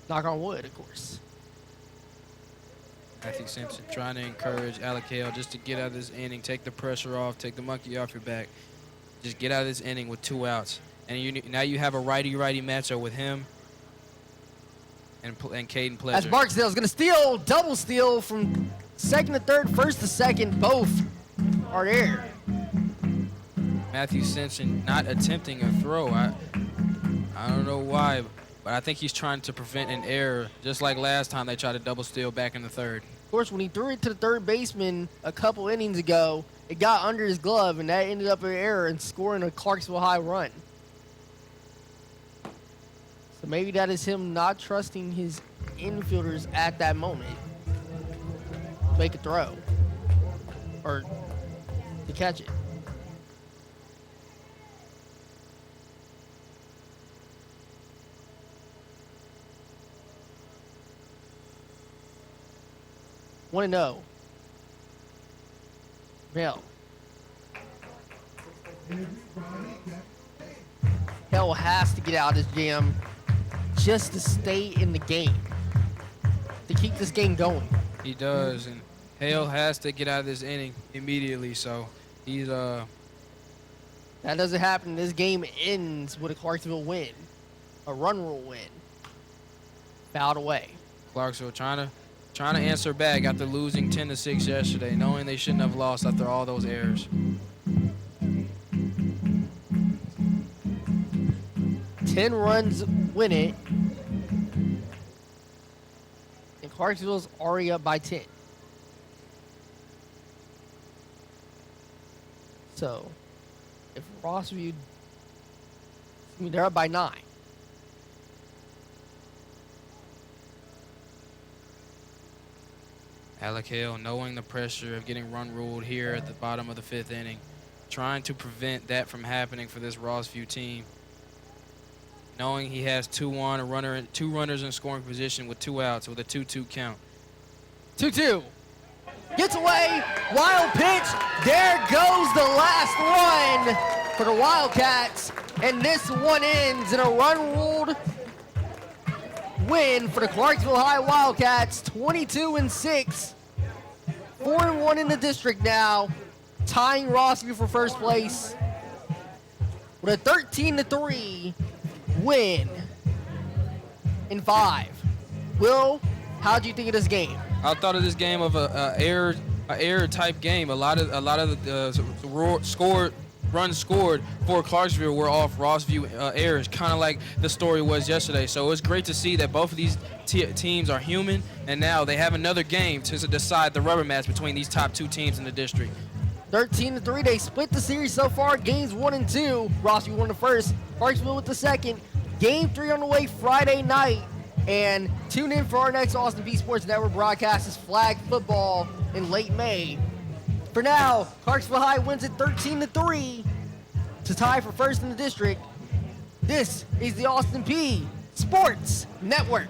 Knock on wood, of course. Matthew Simpson trying to encourage Alec Hale just to get out of this inning, take the pressure off, take the monkey off your back. Just get out of this inning with 2 outs. And now you have a righty-righty matchup with him and Caden Pledger. As Barksdale's going to steal, double steal from second to third, first to second. Both are there. Matthew Simpson not attempting a throw. I don't know why, but I think he's trying to prevent an error, just like last time they tried to double steal back in the third. Of course, when he threw it to the third baseman a couple innings ago, it got under his glove, and that ended up an error and scoring a Clarksville High run. So maybe that is him not trusting his infielders at that moment to make a throw or to catch it. Want to know. Hell. Hell has to get out of this jam just to stay in the game, to keep this game going. He does, and Hale has to get out of this inning immediately, so he's That doesn't happen. This game ends with a Clarksville win, a run rule win. Fouled away. Clarksville trying to answer back after losing 10-6 yesterday, knowing they shouldn't have lost after all those errors. 10 runs win it. And Clarksville's already up by 10. So, if Rossview, they're up by 9. Alec Hale, knowing the pressure of getting run ruled here at the bottom of the 5th inning, trying to prevent that from happening for this Rossview team. Knowing he has 2-1, two runners in scoring position with 2 outs with a 2-2 count. 2-2. Gets away. Wild pitch. There goes the last one for the Wildcats. And this one ends in a run-ruled win for the Clarksville High Wildcats. 22-6. 4-1 in the district now. Tying Rossview for first place with a 13-3 win in 5. Will, how do you think of this game? I thought of this game of a error type game. A lot of the runs scored for Clarksville were off Rossview errors, kind of like the story was yesterday. So it's great to see that both of these teams are human, and now they have another game to decide the rubber match between these top 2 teams in the district. 13-3. They split the series so far. Games 1 and 2. Rossview won the first. Clarksville with the second. Game 3 on the way Friday night. And tune in for our next Austin Peay Sports Network broadcast is flag football in late May. For now, Clarksville High wins it 13-3. to tie for first in the district. This is the Austin Peay Sports Network.